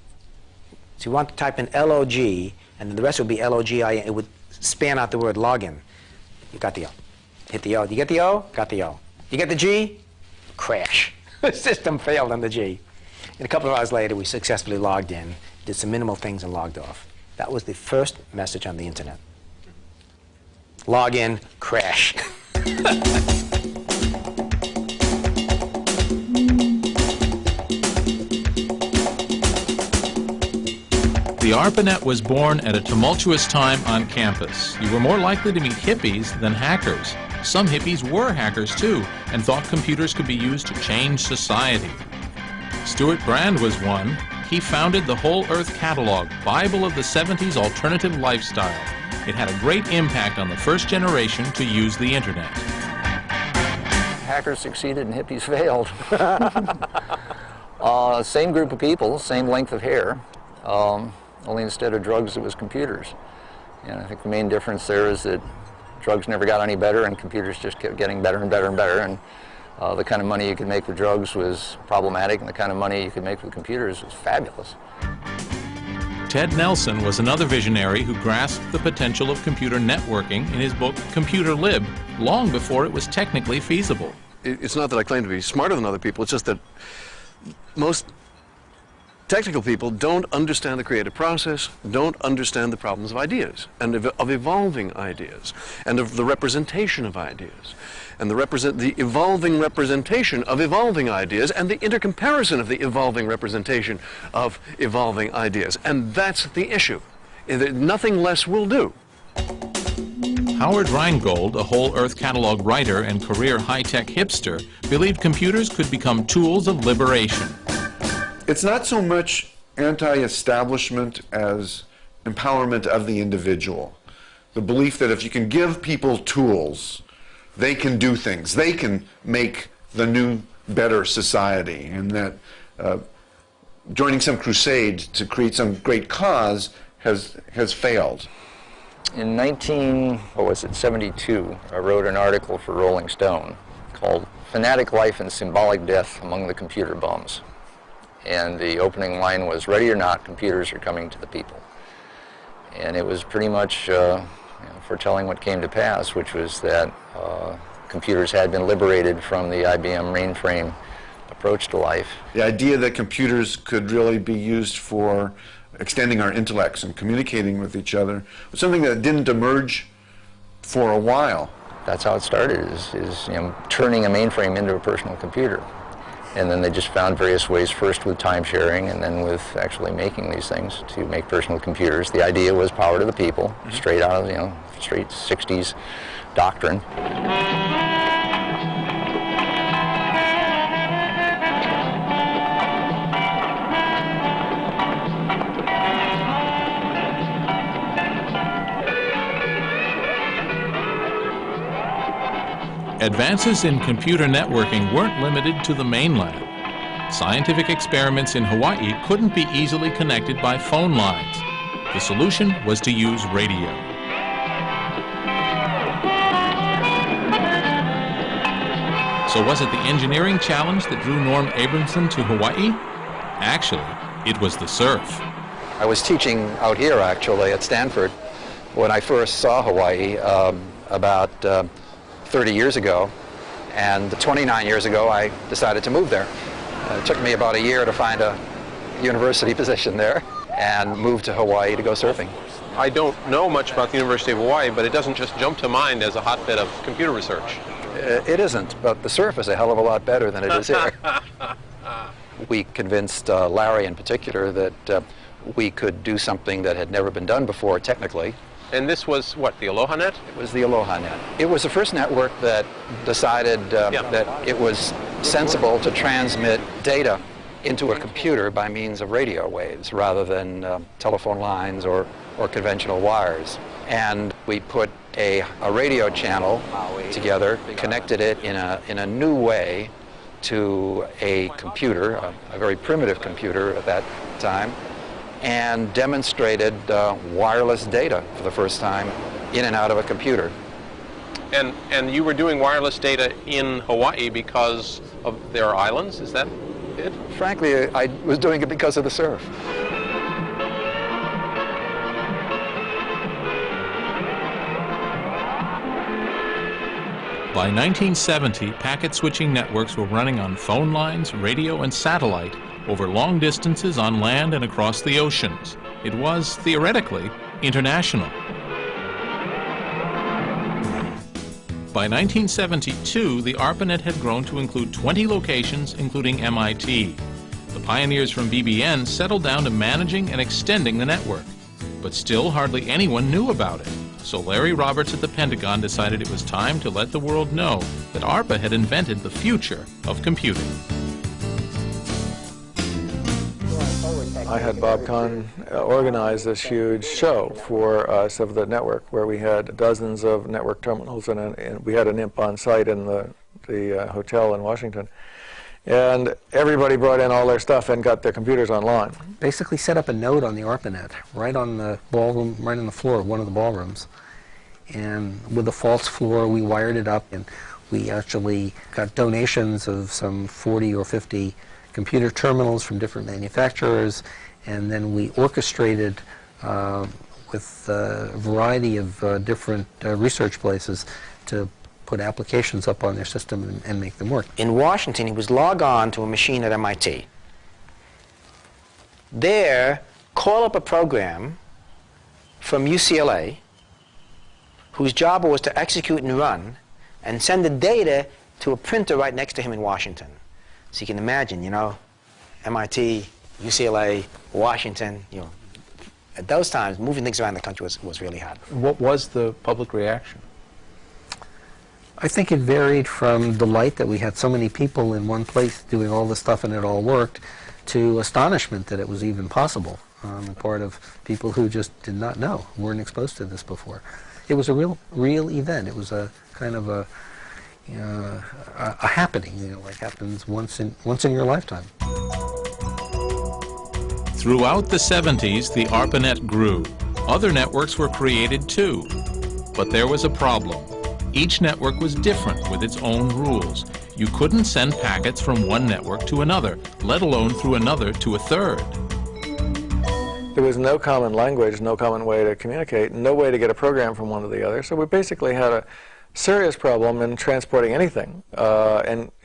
So we want to type in L-O-G, and then the rest would be L-O-G-I-N. It would span out the word login. You got the L. Hit the O. You get the O? Got the O. You get the G? Crash. The system failed on the G. And a couple of hours later, we successfully logged in, did some minimal things, and logged off. That was the first message on the internet. Log in, crash. The ARPANET was born at a tumultuous time on campus. You were more likely to meet hippies than hackers. Some hippies were hackers too, and thought computers could be used to change society. Stuart Brand was one. He founded the Whole Earth Catalog, Bible of the 70s alternative lifestyle. It had a great impact on the first generation to use the internet. Hackers succeeded and hippies failed. Same group of people, same length of hair, only instead of drugs it was computers. And I think the main difference there is that drugs never got any better and computers just kept getting better and better and better. And the kind of money you could make with drugs was problematic, and the kind of money you could make with computers was fabulous. Ted Nelson was another visionary who grasped the potential of computer networking in his book Computer Lib long before it was technically feasible. It's not that I claim to be smarter than other people, it's just that most technical people don't understand the creative process, don't understand the problems of ideas, and of evolving ideas, and of the representation of ideas, and the evolving representation of evolving ideas, and the intercomparison of the evolving representation of evolving ideas. And that's the issue. Nothing less will do. Howard Rheingold, a whole Earth catalog writer and career high-tech hipster, believed computers could become tools of liberation. It's not so much anti-establishment as empowerment of the individual. The belief that if you can give people tools, they can do things. They can make the new, better society. And that joining some crusade to create some great cause has failed. In 1972, I wrote an article for Rolling Stone called Fanatic Life and Symbolic Death Among the Computer Bums. And the opening line was, "Ready or not, computers are coming to the people." And it was pretty much foretelling what came to pass, which was that computers had been liberated from the IBM mainframe approach to life. The idea that computers could really be used for extending our intellects and communicating with each other was something that didn't emerge for a while. That's how it started, is turning a mainframe into a personal computer. And then they just found various ways, first with time sharing and then with actually making these things to make personal computers. The idea was power to the people, straight out of, straight 60s doctrine. Advances in computer networking weren't limited to the mainland. Scientific experiments in Hawaii couldn't be easily connected by phone lines. The solution was to use radio. So was it the engineering challenge that drew Norm Abramson to Hawaii? Actually, it was the surf. I was teaching out here, actually, at Stanford, when I first saw Hawaii about 30 years ago, and 29 years ago I decided to move there. It took me about a year to find a university position there and moved to Hawaii to go surfing. I don't know much about the University of Hawaii, but it doesn't just jump to mind as a hotbed of computer research. It isn't, but the surf is a hell of a lot better than it is here. We convinced Larry in particular that we could do something that had never been done before technically. And this was, what, the AlohaNet? It was the AlohaNet. It was the first network that decided that it was sensible to transmit data into a computer by means of radio waves rather than telephone lines or conventional wires. And we put a radio channel together, connected it in a new way to a computer, a very primitive computer at that time, and demonstrated wireless data for the first time in and out of a computer. And you were doing wireless data in Hawaii because of their islands, is that it? Frankly, I was doing it because of the surf. By 1970, packet switching networks were running on phone lines, radio, and satellite over long distances on land and across the oceans. It was, theoretically, international. By 1972, the ARPANET had grown to include 20 locations, including MIT. The pioneers from BBN settled down to managing and extending the network. But still, hardly anyone knew about it. So Larry Roberts at the Pentagon decided it was time to let the world know that ARPA had invented the future of computing. I had Bob Kahn organize this huge show for us of the network, where we had dozens of network terminals, and we had an imp on site in the hotel in Washington. and everybody brought in all their stuff and got their computers online. Basically set up a node on the ARPANET right on the ballroom, right on the floor of one of the ballrooms. And with a false floor, we wired it up, and we actually got donations of some 40 or 50 computer terminals from different manufacturers, and then we orchestrated with a variety of different research places to put applications up on their system and make them work. In Washington, he was log on to a machine at MIT. There, call up a program from UCLA whose job was to execute and run and send the data to a printer right next to him in Washington. So you can imagine, you know, MIT, UCLA, Washington, you know, at those times, moving things around the country was really hard. What was the public reaction? I think it varied from delight that we had so many people in one place doing all this stuff and it all worked, to astonishment that it was even possible on the part of people who just did not know, weren't exposed to this before. It was a real event. It was a kind of a happening, you know, like happens once in your lifetime. Throughout the 70s, the ARPANET grew. Other networks were created too. But there was a problem. Each network was different with its own rules. You couldn't send packets from one network to another, let alone through another to a third. There was no common language, no common way to communicate, no way to get a program from one to the other. So we basically had a serious problem in transporting anything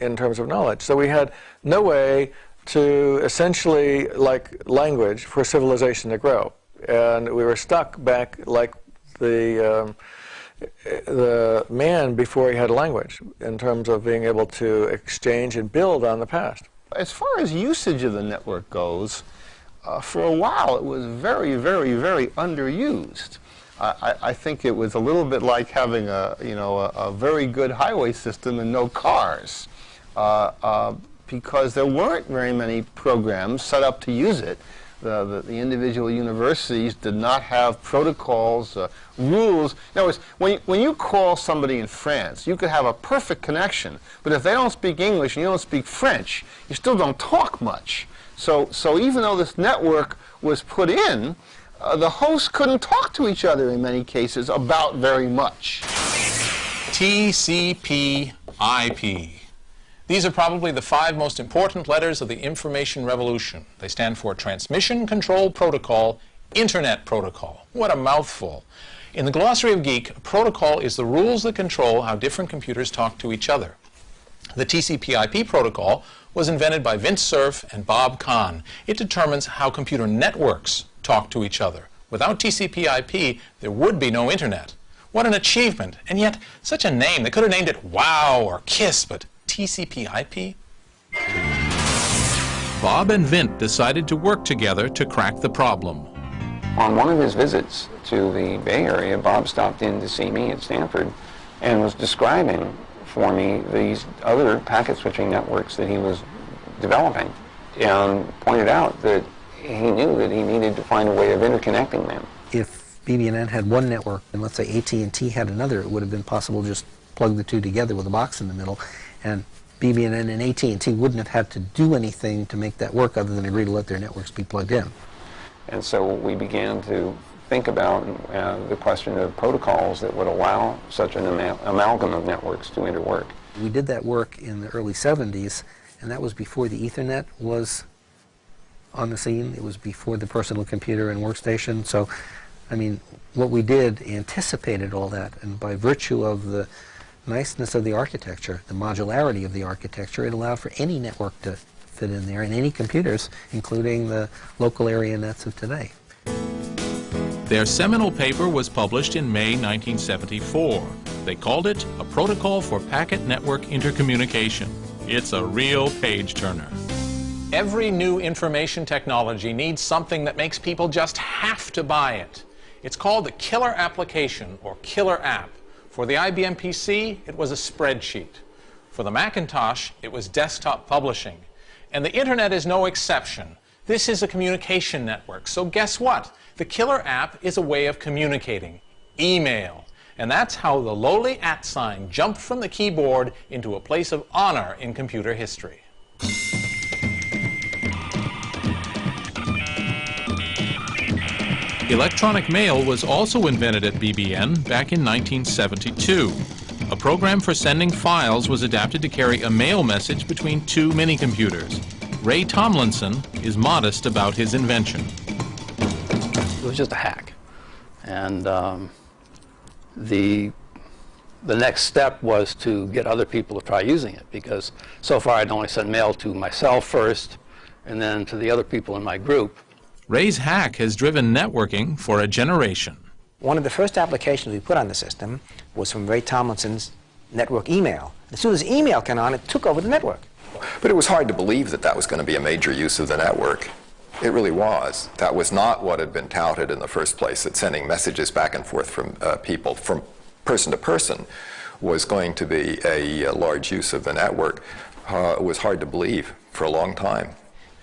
in terms of knowledge. So we had no way to essentially, like language, for civilization to grow. And we were stuck back like the man before he had a language in terms of being able to exchange and build on the past. As far as usage of the network goes, for a while it was very, very, very underused. I think it was a little bit like having a very good highway system and no cars, because there weren't very many programs set up to use it. The individual universities did not have protocols, rules. In other words, when you call somebody in France, you could have a perfect connection, but if they don't speak English and you don't speak French, you still don't talk much. So even though this network was put in, the hosts couldn't talk to each other in many cases about very much. TCP/IP. These are probably the 5 most important letters of the information revolution. They stand for Transmission Control Protocol, Internet Protocol. What a mouthful. In the Glossary of Geek, a protocol is the rules that control how different computers talk to each other. The TCP/IP protocol was invented by Vint Cerf and Bob Kahn. It determines how computer networks talk to each other. Without TCP/IP, there would be no Internet. What an achievement, and yet such a name. They could have named it WOW or KISS, but TCP/IP? Bob and Vint decided to work together to crack the problem. On one of his visits to the Bay Area, Bob stopped in to see me at Stanford and was describing for me these other packet switching networks that he was developing, and pointed out that he knew that he needed to find a way of interconnecting them. If BB&N had one network and let's say AT&T had another, it would have been possible to just plug the two together with a box in the middle, and BB&N and AT&T wouldn't have had to do anything to make that work other than agree to let their networks be plugged in. And so we began to think about the question of protocols that would allow such an amalgam of networks to interwork. We did that work in the early 70s, and that was before the Ethernet was on the scene. It was before the personal computer and workstation. So, I mean, what we did anticipated all that, and by virtue of the niceness of the architecture, the modularity of the architecture, it allowed for any network to fit in there, and any computers, including the local area nets of today. Their seminal paper was published in May 1974. They called it A Protocol for Packet Network Intercommunication. It's a real page-turner. Every new information technology needs something that makes people just have to buy it. It's called the killer application or killer app. For the IBM PC, it was a spreadsheet. For the Macintosh, it was desktop publishing. And the Internet is no exception. This is a communication network. So guess what? The killer app is a way of communicating. Email. And that's how the lowly @ sign jumped from the keyboard into a place of honor in computer history. Electronic mail was also invented at BBN back in 1972. A program for sending files was adapted to carry a mail message between two mini-computers. Ray Tomlinson is modest about his invention. It was just a hack. And the next step was to get other people to try using it, because so far I'd only sent mail to myself first and then to the other people in my group. Ray's hack has driven networking for a generation. One of the first applications we put on the system was from Ray Tomlinson's network email. As soon as email came on, it took over the network. But it was hard to believe that that was going to be a major use of the network. It really was. That was not what had been touted in the first place, that sending messages back and forth from people, from person to person, was going to be a large use of the network. It was hard to believe for a long time.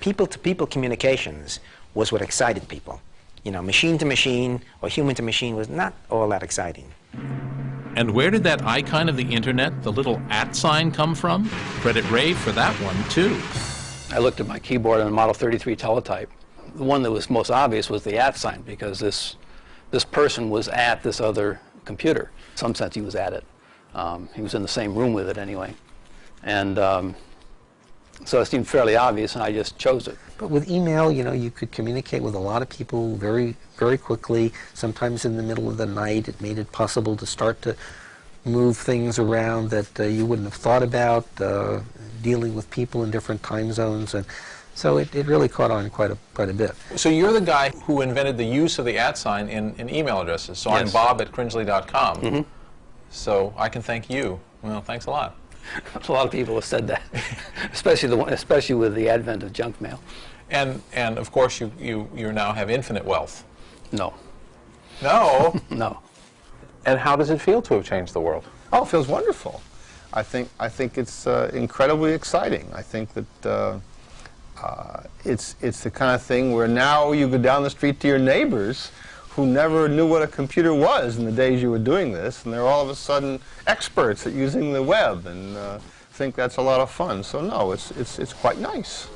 People-to-people communications was what excited people. You know, machine to machine or human to machine was not all that exciting. And where did that icon of the internet, the little @ sign, come from? Credit Ray for that one, too. I looked at my keyboard on a Model 33 teletype. The one that was most obvious was the @ sign, because this person was at this other computer. In some sense, he was at it. He was in the same room with it anyway. And so it seemed fairly obvious, and I just chose it. But with email, you know, you could communicate with a lot of people very, very quickly. Sometimes in the middle of the night, it made it possible to start to move things around that you wouldn't have thought about, dealing with people in different time zones. And so it really caught on quite a bit. So you're the guy who invented the use of the @ sign in email addresses. So Yes. I'm bob@cringely.com. Mm-hmm. So I can thank you. Well, thanks a lot. A lot of people have said that, especially with the advent of junk mail. And of course you now have infinite wealth. No. No? No. And how does it feel to have changed the world? Oh, it feels wonderful. I think it's incredibly exciting. I think that it's the kind of thing where now you go down the street to your neighbors who never knew what a computer was in the days you were doing this, and they're all of a sudden experts at using the web, and I think that's a lot of fun. So no, it's quite nice.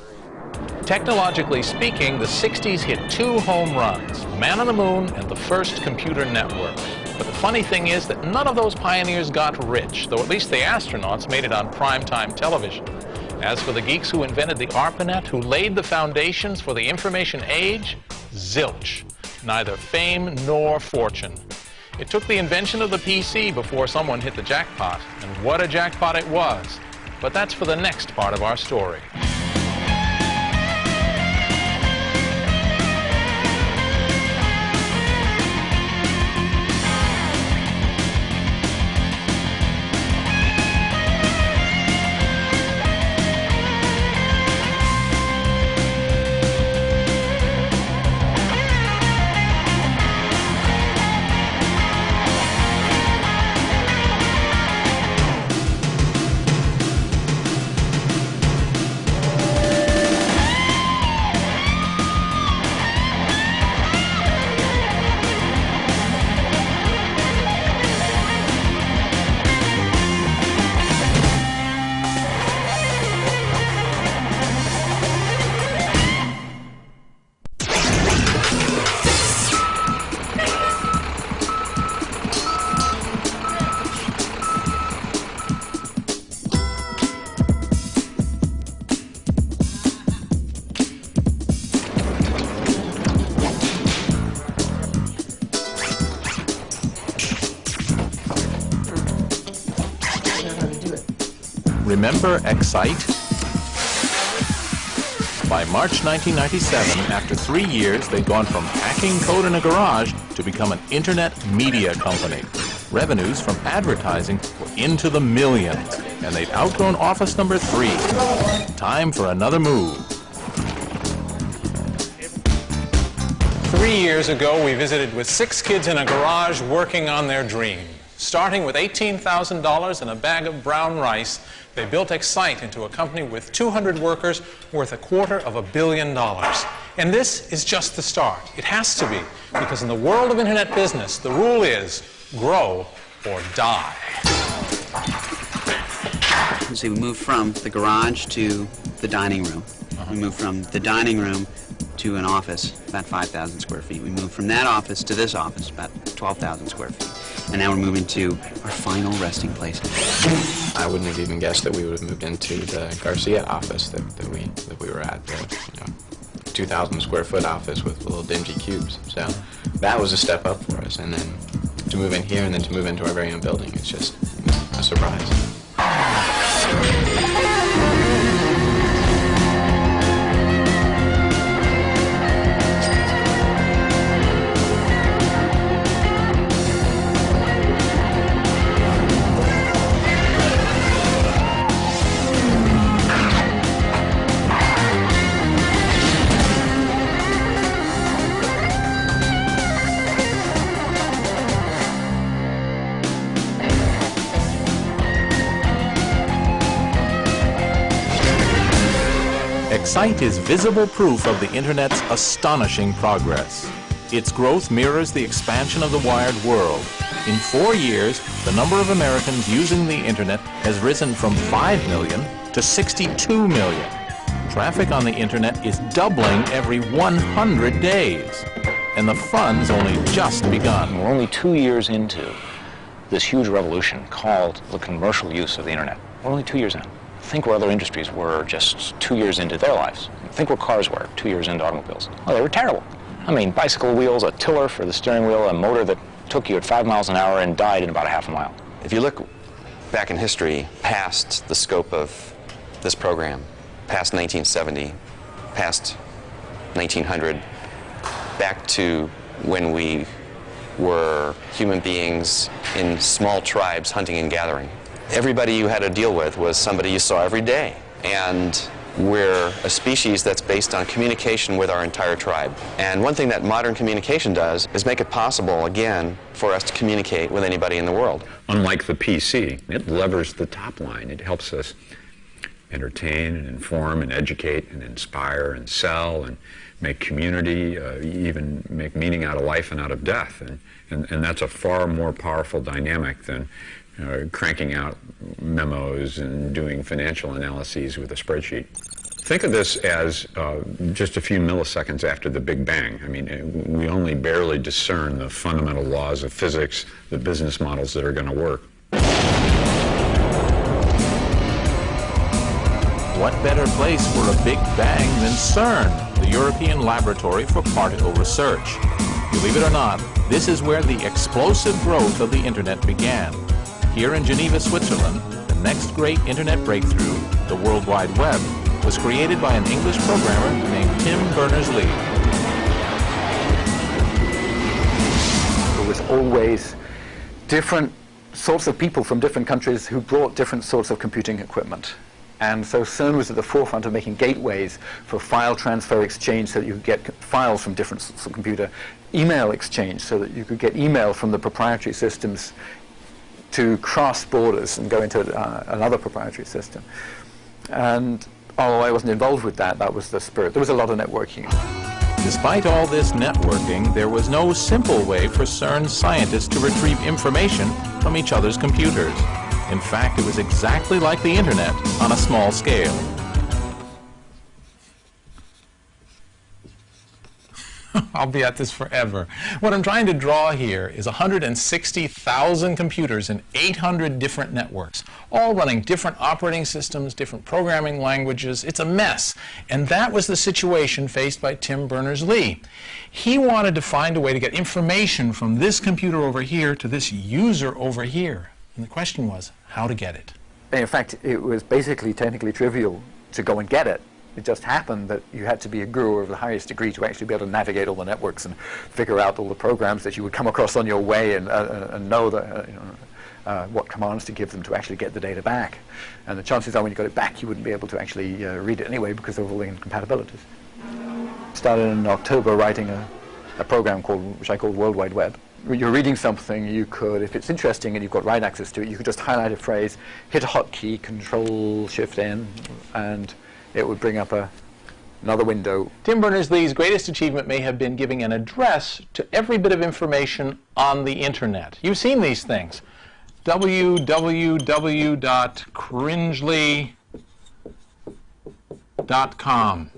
Technologically speaking, the 60s hit 2 home runs, Man on the Moon and the first computer network. But the funny thing is that none of those pioneers got rich, though at least the astronauts made it on primetime television. As for the geeks who invented the ARPANET, who laid the foundations for the information age, zilch. Neither fame nor fortune. It took the invention of the PC before someone hit the jackpot, and what a jackpot it was. But that's for the next part of our story. Remember Excite? By March 1997, after 3 years, they'd gone from hacking code in a garage to become an internet media company. Revenues from advertising were into the millions, and they'd outgrown office number 3. Time for another move. 3 years ago, we visited with 6 kids in a garage working on their dream. Starting with $18,000 and a bag of brown rice, they built Excite into a company with 200 workers worth $250 million. And this is just the start. It has to be, because in the world of internet business, the rule is grow or die. see, we moved from the garage to the dining room. We moved from the dining room to an office, about 5,000 square feet. We moved from that office to this office, about 12,000 square feet. And now we're moving to our final resting place. I wouldn't have even guessed that we would have moved into the Garcia office that we were at, the 2,000 square foot office with little dingy cubes. So that was a step up for us. And then to move in here and then to move into our very own building, it's just a surprise. Excite is visible proof of the Internet's astonishing progress. Its growth mirrors the expansion of the wired world. In 4 years, the number of Americans using the Internet has risen from 5 million to 62 million. Traffic on the Internet is doubling every 100 days. And the fun's only just begun. We're only 2 years into this huge revolution called the commercial use of the Internet. We're only 2 years in. Think where other industries were just 2 years into their lives. Think where cars were 2 years into automobiles. Oh, they were terrible. I mean, bicycle wheels, a tiller for the steering wheel, a motor that took you at 5 miles an hour and died in about a half a mile. If you look back in history, past the scope of this program, past 1970, past 1900, back to when we were human beings in small tribes hunting and gathering, everybody you had to deal with was somebody you saw every day. And we're a species that's based on communication with our entire tribe. And one thing that modern communication does is make it possible, again, for us to communicate with anybody in the world. Unlike the PC, it levers the top line. It helps us entertain and inform and educate and inspire and sell and make community, even make meaning out of life and out of death. And that's a far more powerful dynamic than cranking out memos and doing financial analyses with a spreadsheet. Think of this as just a few milliseconds after the Big Bang. I mean, we only barely discern the fundamental laws of physics, the business models that are going to work. What better place for a Big Bang than CERN, the European Laboratory for Particle Research? Believe it or not, this is where the explosive growth of the Internet began. Here in Geneva, Switzerland, the next great Internet breakthrough, the World Wide Web, was created by an English programmer named Tim Berners-Lee. There was always different sorts of people from different countries who brought different sorts of computing equipment. And so CERN was at the forefront of making gateways for file transfer exchange so that you could get files from different sorts of computer, email exchange so that you could get email from the proprietary systems to cross borders and go into another proprietary system. And although I wasn't involved with that, that was the spirit. There was a lot of networking. Despite all this networking, there was no simple way for CERN scientists to retrieve information from each other's computers. In fact, it was exactly like the Internet on a small scale. I'll be at this forever. What I'm trying to draw here is 160,000 computers in 800 different networks, all running different operating systems, different programming languages. It's a mess. And that was the situation faced by Tim Berners-Lee. He wanted to find a way to get information from this computer over here to this user over here. And the question was, how to get it? In fact, it was basically technically trivial to go and get it. It just happened that you had to be a guru of the highest degree to actually be able to navigate all the networks and figure out all the programs that you would come across on your way and know that, what commands to give them to actually get the data back. And the chances are when you got it back, you wouldn't be able to actually read it anyway because of all the incompatibilities. Started in October writing a program which I called World Wide Web. When you're reading something, you could, if it's interesting and you've got write access to it, you could just highlight a phrase, hit a hotkey, Control-Shift-N, and it would bring up another window. Tim Berners-Lee's greatest achievement may have been giving an address to every bit of information on the Internet. You've seen these things. www.cringely.com.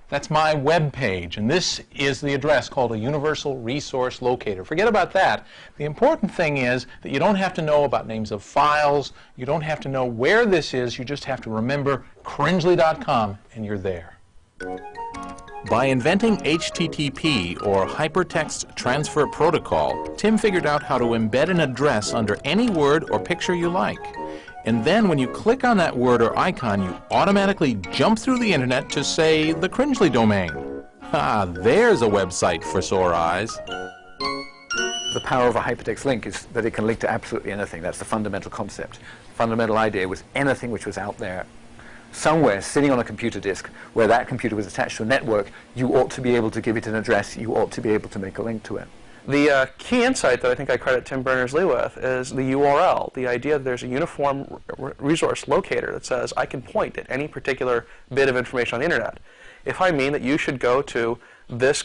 That's my web page, and this is the address called a Universal Resource Locator. Forget about that. The important thing is that you don't have to know about names of files, you don't have to know where this is, you just have to remember cringely.com, and you're there. By inventing HTTP, or Hypertext Transfer Protocol, Tim figured out how to embed an address under any word or picture you like. And then when you click on that word or icon, you automatically jump through the internet to, say, the Cringely domain. Ah, there's a website for sore eyes. The power of a hypertext link is that it can link to absolutely anything. That's the fundamental concept. The fundamental idea was anything which was out there, somewhere sitting on a computer disk, where that computer was attached to a network, you ought to be able to give it an address, you ought to be able to make a link to it. The key insight that I think I credit Tim Berners-Lee with is the URL, the idea that there's a uniform resource locator that says I can point at any particular bit of information on the internet. If I mean that you should go to this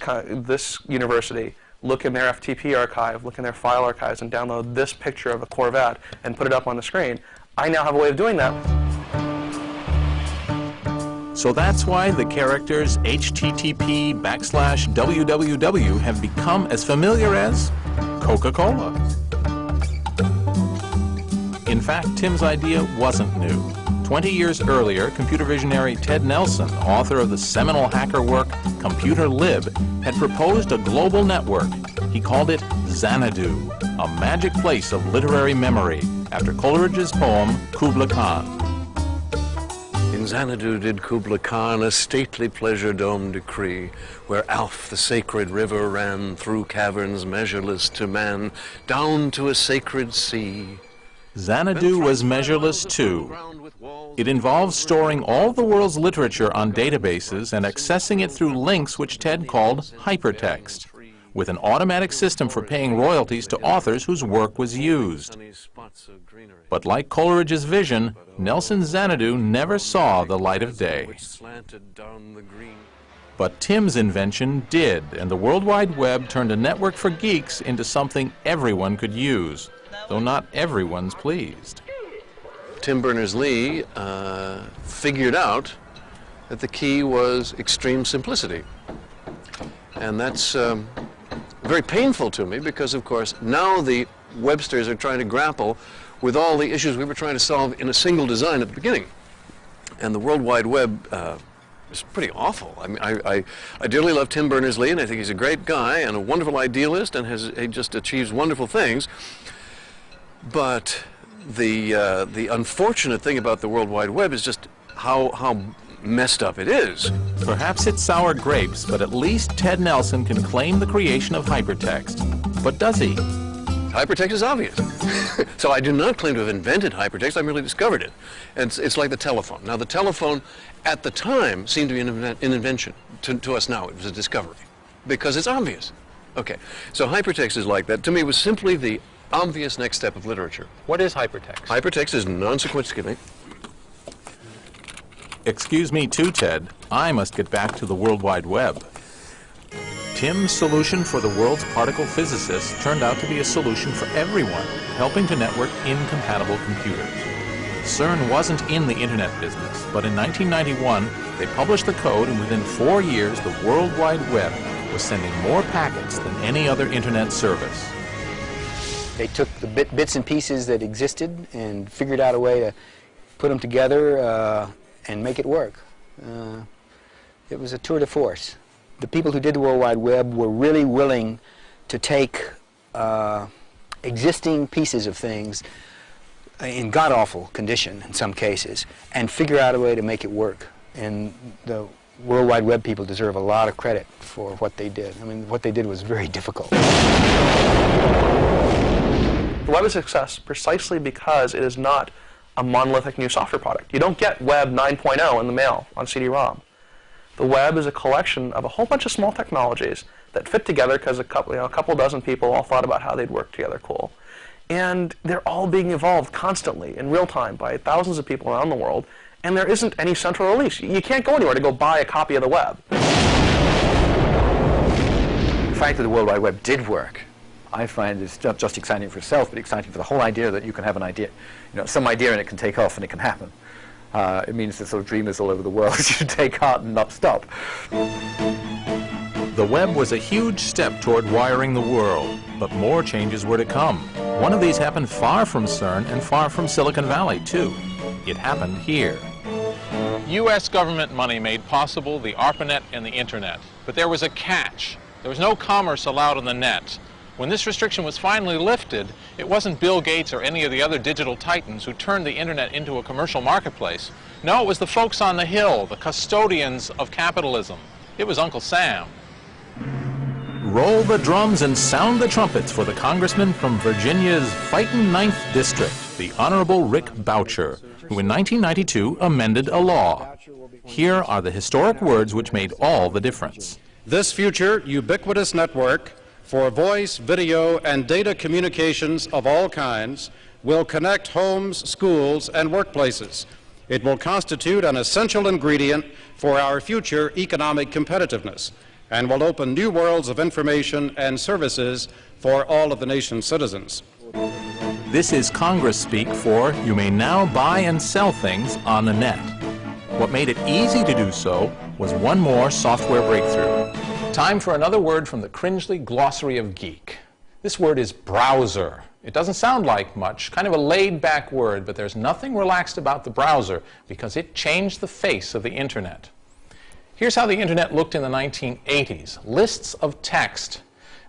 university, look in their FTP archive, look in their file archives, and download this picture of a Corvette and put it up on the screen, I now have a way of doing that. So that's why the characters HTTP/www have become as familiar as Coca-Cola. In fact, Tim's idea wasn't new. 20 years earlier, computer visionary Ted Nelson, author of the seminal hacker work Computer Lib, had proposed a global network. He called it Xanadu, a magic place of literary memory, after Coleridge's poem Kubla Khan. In Xanadu did Kubla Khan a stately pleasure dome decree, where Alph the sacred river ran through caverns measureless to man, down to a sacred sea. Xanadu was measureless too. It involved storing all the world's literature on databases and accessing it through links which Ted called hypertext, with an automatic system for paying royalties to authors whose work was used. But like Coleridge's vision, Nelson's Xanadu never saw the light of day. But Tim's invention did, and the World Wide Web turned a network for geeks into something everyone could use, though not everyone's pleased. Tim Berners-Lee figured out that the key was extreme simplicity. And that's very painful to me because, of course, now the Websters are trying to grapple with all the issues we were trying to solve in a single design at the beginning. And the World Wide Web is pretty awful. I mean, I dearly love Tim Berners-Lee, and I think he's a great guy and a wonderful idealist, and he just achieves wonderful things. But the unfortunate thing about the World Wide Web is just how messed up it is. Perhaps it's sour grapes, but at least Ted Nelson can claim the creation of hypertext. But does he? Hypertext is obvious. So I do not claim to have invented hypertext, I merely discovered it. And it's like the telephone. Now the telephone at the time seemed to be an invention. To us now it was a discovery because it's obvious. Okay, so hypertext is like that. To me it was simply the obvious next step of literature. What is hypertext? Hypertext is non-sequential. Excuse me too, Ted. I must get back to the World Wide Web. Tim's solution for the world's particle physicists turned out to be a solution for everyone, helping to network incompatible computers. CERN wasn't in the internet business, but in 1991, they published the code, and within 4 years, the World Wide Web was sending more packets than any other internet service. They took the bits and pieces that existed and figured out a way to put them together and make it work. It was a tour de force. The people who did the World Wide Web were really willing to take existing pieces of things in god-awful condition in some cases and figure out a way to make it work. And the World Wide Web people deserve a lot of credit for what they did. I mean, what they did was very difficult. The web is a success precisely because it is not a monolithic new software product. You don't get Web 9.0 in the mail on CD-ROM. The web is a collection of a whole bunch of small technologies that fit together because a couple dozen people all thought about how they'd work together cool. And they're all being evolved constantly in real time by thousands of people around the world, and there isn't any central release. You can't go anywhere to go buy a copy of the web. The fact that the World Wide Web did work, I find is not just exciting for itself, but exciting for the whole idea that you can have an idea, some idea, and it can take off and it can happen. It means that sort of dreamers all over the world should take heart and not stop. The web was a huge step toward wiring the world, but more changes were to come. One of these happened far from CERN and far from Silicon Valley, too. It happened here. U.S. government money made possible the ARPANET and the Internet. But there was a catch. There was no commerce allowed on the net. When this restriction was finally lifted, it wasn't Bill Gates or any of the other digital titans who turned the Internet into a commercial marketplace. No, it was the folks on the Hill, the custodians of capitalism. It was Uncle Sam. Roll the drums and sound the trumpets for the congressman from Virginia's fightin' 9th District, the Honorable Rick Boucher, who in 1992 amended a law. Here are the historic words which made all the difference. This future ubiquitous network for voice, video, and data communications of all kinds will connect homes, schools, and workplaces. It will constitute an essential ingredient for our future economic competitiveness and will open new worlds of information and services for all of the nation's citizens. This is Congress speak for you may now buy and sell things on the net. What made it easy to do so was one more software breakthrough. Time for another word from the Cringely Glossary of Geek. This word is browser. It doesn't sound like much, kind of a laid-back word, but there's nothing relaxed about the browser because it changed the face of the Internet. Here's how the Internet looked in the 1980s. Lists of text.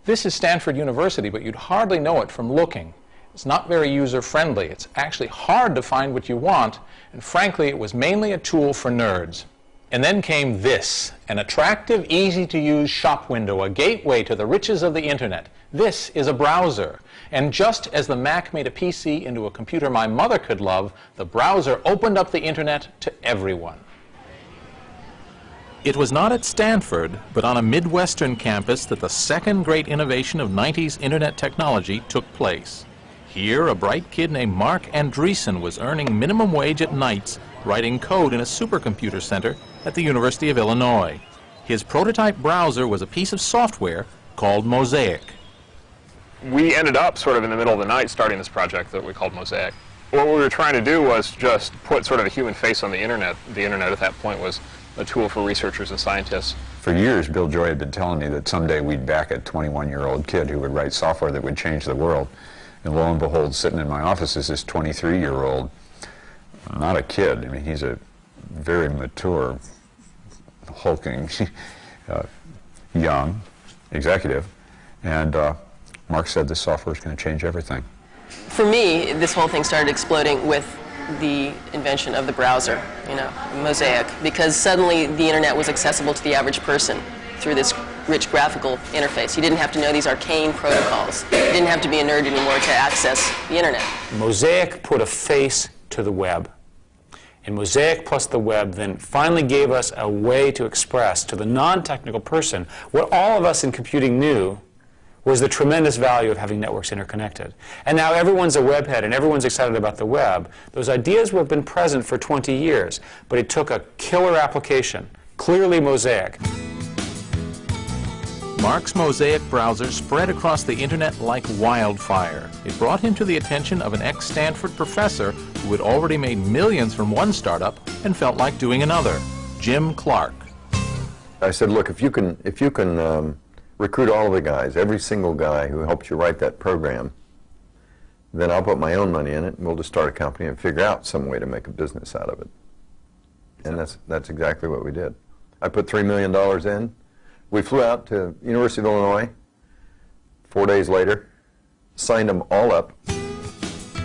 This is Stanford University, but you'd hardly know it from looking. It's not very user-friendly. It's actually hard to find what you want, and frankly, it was mainly a tool for nerds. And then came this, an attractive, easy-to-use shop window, a gateway to the riches of the Internet. This is a browser. And just as the Mac made a PC into a computer my mother could love, the browser opened up the Internet to everyone. It was not at Stanford, but on a Midwestern campus that the second great innovation of 90s Internet technology took place. Here, a bright kid named Mark Andreessen was earning minimum wage at nights, writing code in a supercomputer center at the University of Illinois. His prototype browser was a piece of software called Mosaic. We ended up sort of in the middle of the night starting this project that we called Mosaic. What we were trying to do was just put sort of a human face on the Internet. The Internet at that point was a tool for researchers and scientists. For years, Bill Joy had been telling me that someday we'd back a 21-year-old kid who would write software that would change the world. And lo and behold, sitting in my office is this 23-year-old, not a kid. I mean, he's a very mature, hulking, young executive. And Mark said this software is going to change everything. For me, this whole thing started exploding with the invention of the browser, Mosaic, because suddenly the Internet was accessible to the average person through this rich graphical interface. You didn't have to know these arcane protocols. You didn't have to be a nerd anymore to access the Internet. Mosaic put a face to the web. And Mosaic plus the web then finally gave us a way to express to the non-technical person what all of us in computing knew was the tremendous value of having networks interconnected. And now everyone's a webhead and everyone's excited about the web. Those ideas have been present for 20 years, but it took a killer application, clearly Mosaic. Mark's Mosaic browser spread across the Internet like wildfire. It brought him to the attention of an ex-Stanford professor who had already made millions from one startup and felt like doing another, Jim Clark. I said, look, if you can recruit all of the guys, every single guy who helped you write that program, then I'll put my own money in it and we'll just start a company and figure out some way to make a business out of it. And that's exactly what we did. I put $3 million in. We flew out to University of Illinois 4 days later, signed them all up.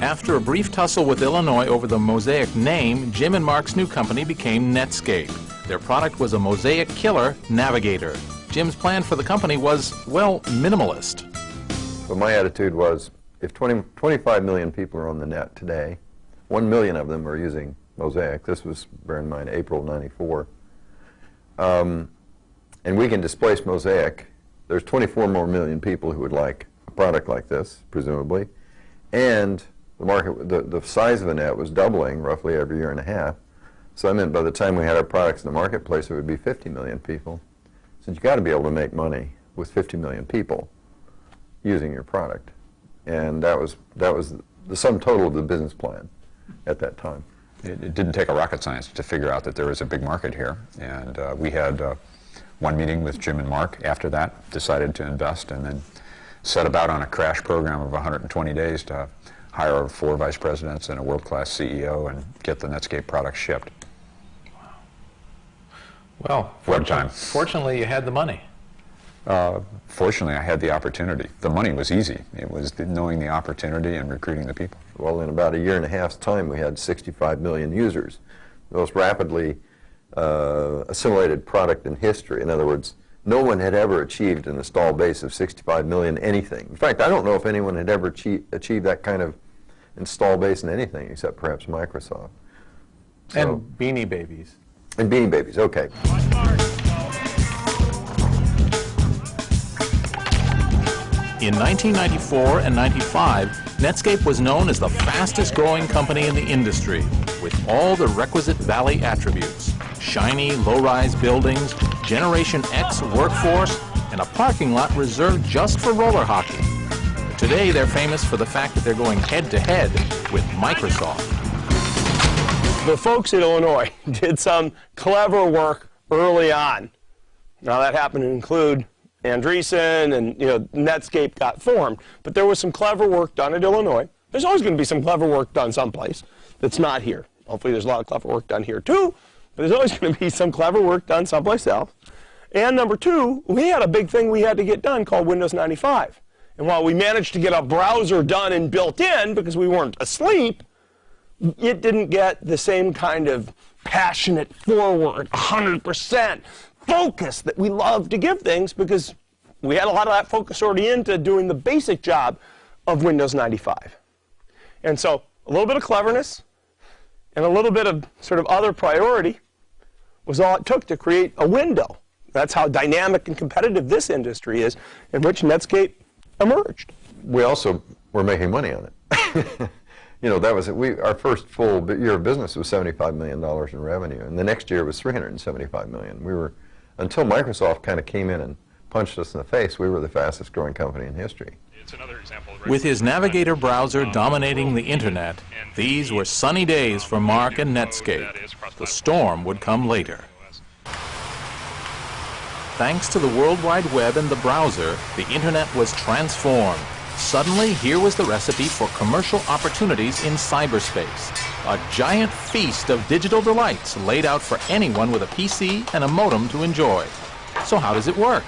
After a brief tussle with Illinois over the Mosaic name, Jim and Mark's new company became Netscape. Their product was a Mosaic killer Navigator. Jim's plan for the company was, well, minimalist. But my attitude was, if 25 million people are on the net today, 1 million of them are using Mosaic. This was, bear in mind, April '94. And we can displace Mosaic. There's 24 more million people who would like a product like this, presumably. And the market, the size of the net was doubling roughly every year and a half. So I meant by the time we had our products in the marketplace, it would be 50 million people. So you've got to be able to make money with 50 million people. using your product. And that was the sum total of the business plan at that time. It didn't take a rocket science to figure out that there was a big market here. And we had one meeting with Jim and Mark after that, decided to invest, and then set about on a crash program of 120 days to hire 4 vice presidents and a world-class CEO and get the Netscape product shipped. Well, fortunately you had the money. Fortunately, I had the opportunity. The money was easy. It was knowing the opportunity and recruiting the people. Well, in about a year and a half's time, we had 65 million users. The most rapidly assimilated product in history. In other words, no one had ever achieved an install base of 65 million anything. In fact, I don't know if anyone had ever achieved that kind of install base in anything except perhaps Microsoft. So, and Beanie Babies. And Beanie Babies, okay. In 1994 and 95, Netscape was known as the fastest growing company in the industry, with all the requisite Valley attributes: shiny, low-rise buildings, Generation X workforce, and a parking lot reserved just for roller hockey. Today, they're famous for the fact that they're going head-to-head with Microsoft. The folks in Illinois did some clever work early on. Now, that happened to include Andreessen, and Netscape got formed. But there was some clever work done at Illinois. There's always going to be some clever work done someplace that's not here. Hopefully there's a lot of clever work done here too, but there's always going to be some clever work done someplace else. And number two, we had a big thing we had to get done called Windows 95. And while we managed to get a browser done and built in because we weren't asleep, it didn't get the same kind of passionate forward, 100% focus that we love to give things, because we had a lot of that focus already into doing the basic job of Windows 95. And so a little bit of cleverness and a little bit of sort of other priority was all it took to create a window. That's how dynamic and competitive this industry is, in which Netscape emerged. We also were making money on it. That was it. Our first full year of business was $75 million in revenue, and the next year was $375 million. We were, until Microsoft kind of came in and punched us in the face, we were the fastest growing company in history. With his Navigator browser dominating the internet, these were sunny days for Mark and Netscape. The storm would come later. Thanks to the World Wide Web and the browser, the internet was transformed. Suddenly, here was the recipe for commercial opportunities in cyberspace. A giant feast of digital delights laid out for anyone with a PC and a modem to enjoy. So how does it work?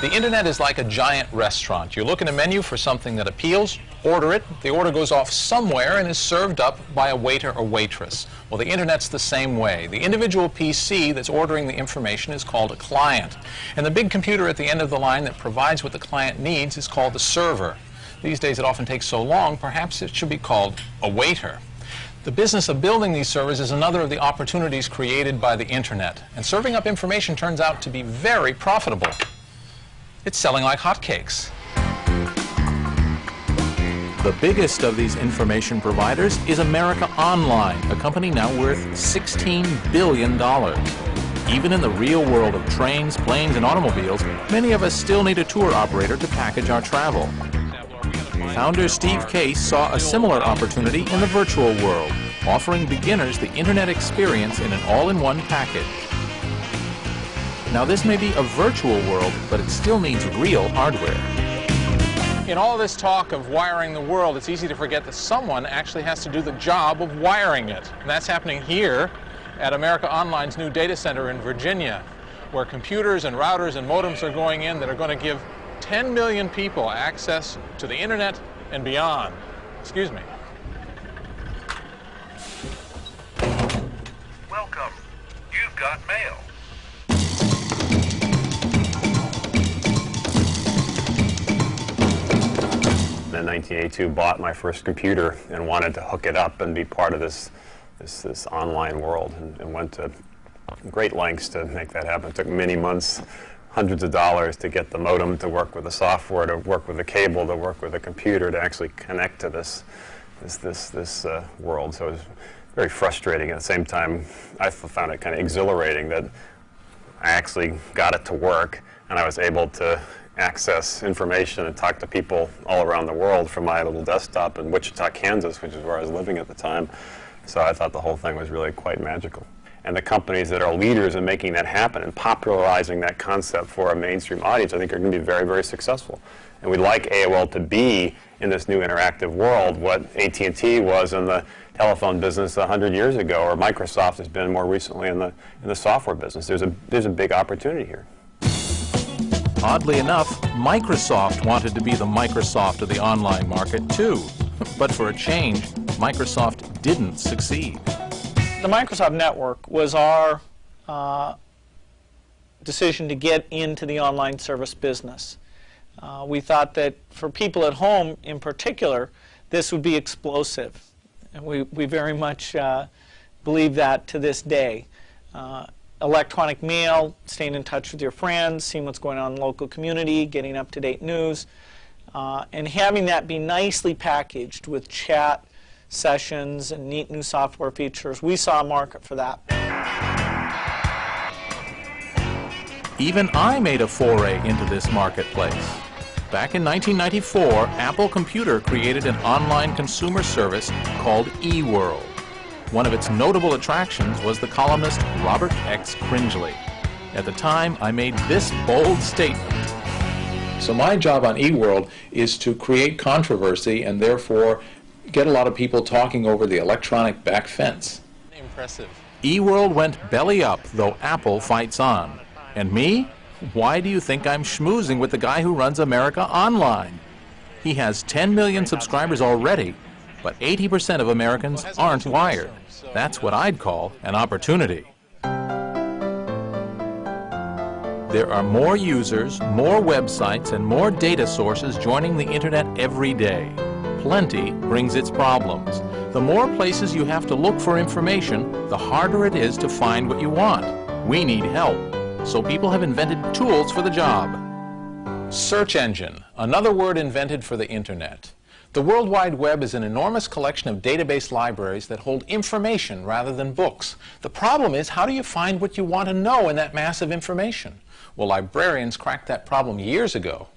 The internet is like a giant restaurant. You look in a menu for something that appeals, order it, the order goes off somewhere and is served up by a waiter or waitress. Well, the internet's the same way. The individual PC that's ordering the information is called a client. And the big computer at the end of the line that provides what the client needs is called the server. These days it often takes so long, perhaps it should be called a waiter. The business of building these servers is another of the opportunities created by the internet. And serving up information turns out to be very profitable. It's selling like hotcakes. The biggest of these information providers is America Online, a company now worth $16 billion. Even in the real world of trains, planes, and automobiles, many of us still need a tour operator to package our travel. Founder Steve Case saw a similar opportunity in the virtual world, offering beginners the internet experience in an all-in-one package. Now, this may be a virtual world, but it still needs real hardware. In all this talk of wiring the world, it's easy to forget that someone actually has to do the job of wiring it. And that's happening here at America Online's new data center in Virginia, where computers and routers and modems are going in that are going to give 10 million people access to the internet and beyond. Excuse me. Welcome. You've got mail. In 1982, bought my first computer and wanted to hook it up and be part of this online world, and went to great lengths to make that happen. It took many months, hundreds of dollars to get the modem to work with the software, to work with the cable, to work with the computer, to actually connect to this world. So it was very frustrating. At the same time, I found it kind of exhilarating that I actually got it to work, and I was able to access information and talk to people all around the world from my little desktop in Wichita, Kansas, which is where I was living at the time. So I thought the whole thing was really quite magical. And the companies that are leaders in making that happen and popularizing that concept for a mainstream audience, I think are going to be very, very successful. And we'd like AOL to be, in this new interactive world, what AT&T was in the telephone business 100 years ago, or Microsoft has been more recently in the software business. There's a big opportunity here. Oddly enough, Microsoft wanted to be the Microsoft of the online market too. But for a change, Microsoft didn't succeed. The Microsoft network was our decision to get into the online service business. We thought that for people at home in particular, this would be explosive. And we very much believe that to this day. Electronic mail, staying in touch with your friends, seeing what's going on in the local community, getting up-to-date news, and having that be nicely packaged with chat sessions and neat new software features. We saw a market for that. Even I made a foray into this marketplace. Back in 1994, Apple Computer created an online consumer service called eWorld. One of its notable attractions was the columnist Robert X Cringely. At the time, I made this bold statement. So my job on eWorld is to create controversy and therefore get a lot of people talking over the electronic back fence. Impressive. eWorld went belly up, though Apple fights on. And me? Why do you think I'm schmoozing with the guy who runs America Online? He has 10 million subscribers already, but 80% of Americans aren't wired. That's what I'd call an opportunity. There are more users, more websites, and more data sources joining the internet every day. Plenty brings its problems. The more places you have to look for information, the harder it is to find what you want. We need help. So people have invented tools for the job. Search engine, another word invented for the internet. The World Wide Web is an enormous collection of database libraries that hold information rather than books. The problem is, how do you find what you want to know in that mass of information? Well, librarians cracked that problem years ago.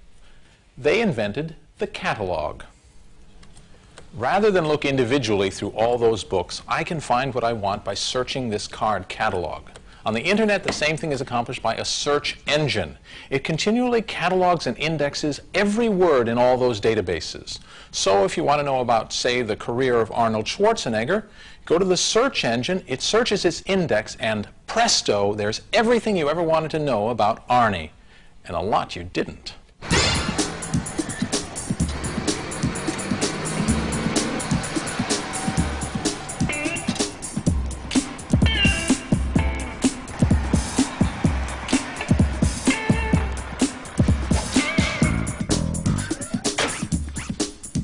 They invented the catalog. Rather than look individually through all those books, I can find what I want by searching this card catalog. On the internet, the same thing is accomplished by a search engine. It continually catalogs and indexes every word in all those databases. So if you want to know about, say, the career of Arnold Schwarzenegger, go to the search engine, it searches its index, and presto, there's everything you ever wanted to know about Arnie, and a lot you didn't.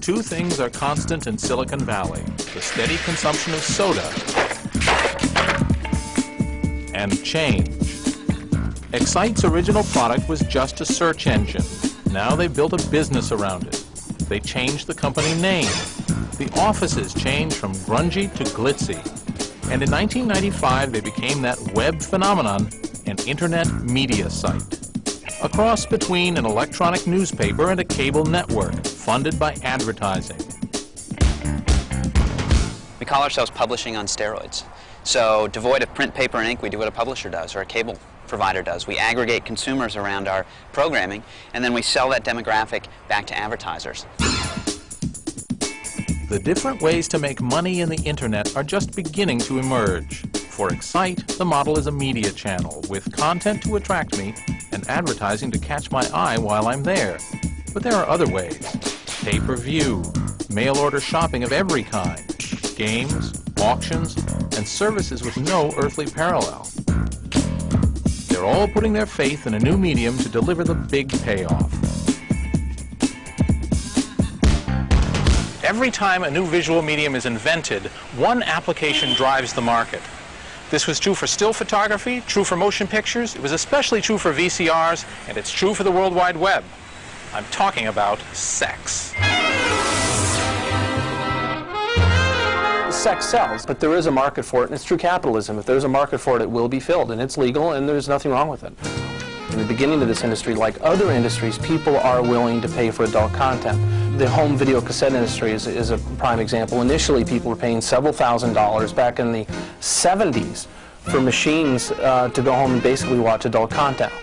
Two things are constant in Silicon Valley: the steady consumption of soda and change. Excite's original product was just a search engine. Now they've built a business around it. They changed the company name. The offices changed from grungy to glitzy. And in 1995, they became that web phenomenon, an internet media site. A cross between an electronic newspaper and a cable network, funded by advertising. We call ourselves publishing on steroids. So devoid of print, paper, and ink, we do what a publisher does or a cable provider does. We aggregate consumers around our programming, and then we sell that demographic back to advertisers. The different ways to make money in the internet are just beginning to emerge. For Excite, the model is a media channel with content to attract me and advertising to catch my eye while I'm there. But there are other ways. Pay-per-view, mail-order shopping of every kind, games, auctions, and services with no earthly parallel. They're all putting their faith in a new medium to deliver the big payoff. Every time a new visual medium is invented, one application drives the market. This was true for still photography, true for motion pictures, it was especially true for VCRs, and it's true for the World Wide Web. I'm talking about sex. Sex sells, but there is a market for it, and it's true capitalism. If there's a market for it, it will be filled, and it's legal, and there's nothing wrong with it. In the beginning of this industry, like other industries, people are willing to pay for adult content. The home video cassette industry is a prime example. Initially, people were paying several $1,000s back in the 70s for machines to go home and basically watch adult content.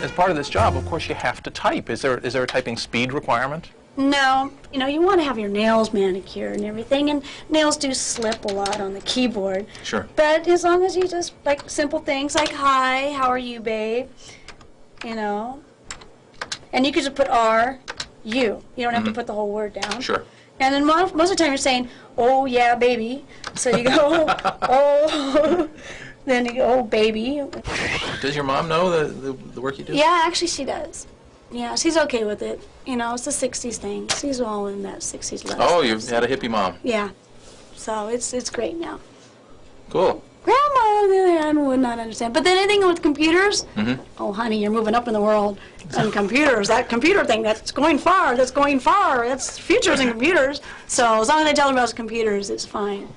As part of this job, of course, you have to type. Is there a typing speed requirement? No. You know, you want to have your nails manicured and everything, and nails do slip a lot on the keyboard. Sure. But as long as you just, like, simple things like, hi, how are you, babe? You know. And you could just put R, you. You don't have to put the whole word down. Sure. And then most of the time you're saying, oh, yeah, baby. So you go, oh, then you go, oh, baby. Does your mom know the work you do? Yeah, actually she does. Yeah, she's okay with it. You know, it's a 60s thing. She's all in that 60s lifestyle. Oh, you've had a hippie mom. Yeah. So it's great now. Cool. Grandma, on the other hand, would not understand. But then anything with computers, oh, honey, you're moving up in the world. And computers, that computer thing, that's going far, that's futures in computers. So as long as they tell them about computers, it's fine.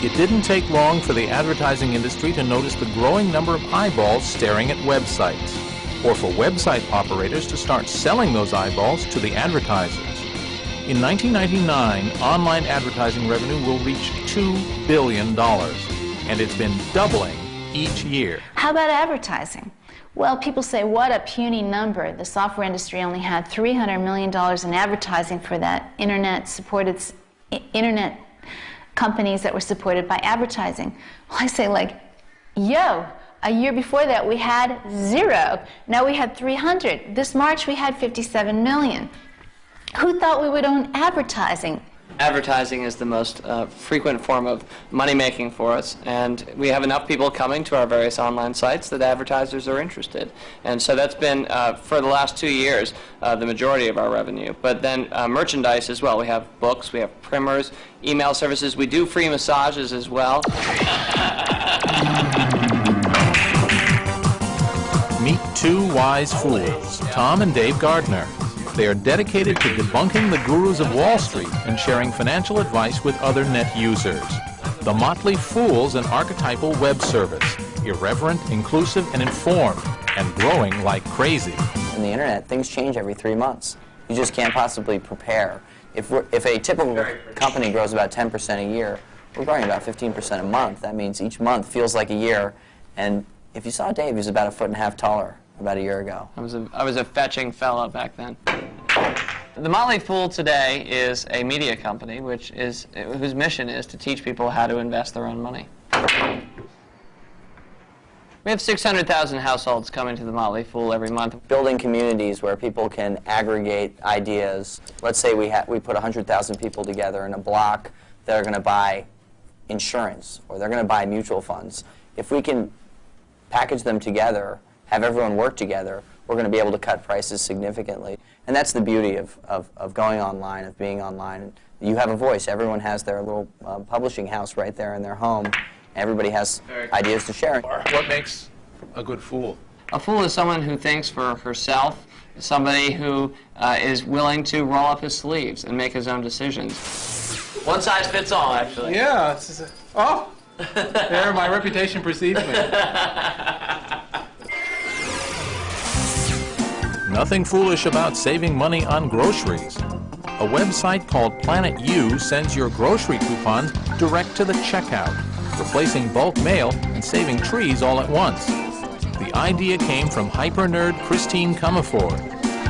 It didn't take long for the advertising industry to notice the growing number of eyeballs staring at websites, or for website operators to start selling those eyeballs to the advertisers. In 1999, online advertising revenue will reach $2 billion, and it's been doubling each year. How about advertising? Well, people say, what a puny number. The software industry only had $300 million in advertising for that internet-supported internet companies that were supported by advertising. Well, I say, like, yo, a year before that we had 0. Now we had 300. This March we had 57 million. Who thought we would own advertising? Advertising is the most frequent form of money-making for us, and we have enough people coming to our various online sites that advertisers are interested. And so that's been, for the last 2 years, the majority of our revenue. But then merchandise as well. We have books, we have primers, email services. We do free massages as well. Meet two wise fools, Tom and Dave Gardner. They are dedicated to debunking the gurus of Wall Street and sharing financial advice with other net users. The Motley Fool's an archetypal web service, irreverent, inclusive, and informed, and growing like crazy. In the internet, things change every 3 months. You just can't possibly prepare. If a typical company grows about 10% a year, we're growing about 15% a month. That means each month feels like a year. And if you saw Dave, he was about 1.5 feet taller about a year ago. I was a fetching fella back then. The Motley Fool today is a media company whose mission is to teach people how to invest their own money. We have 600,000 households coming to the Motley Fool every month. Building communities where people can aggregate ideas. Let's say we put 100,000 people together in a block that are going to buy insurance or they're going to buy mutual funds. If we can package them together, have everyone work together, we're going to be able to cut prices significantly. And that's the beauty of going online, of being online. You have a voice. Everyone has their little publishing house right there in their home. Everybody has ideas to share. What makes a good fool? A fool is someone who thinks for herself, somebody who is willing to roll up his sleeves and make his own decisions. One size fits all, actually. Yeah. Oh, there, my reputation precedes me. Nothing foolish about saving money on groceries. A website called Planet U sends your grocery coupons direct to the checkout, replacing bulk mail and saving trees all at once. The idea came from hyper-nerd Christine Comerford.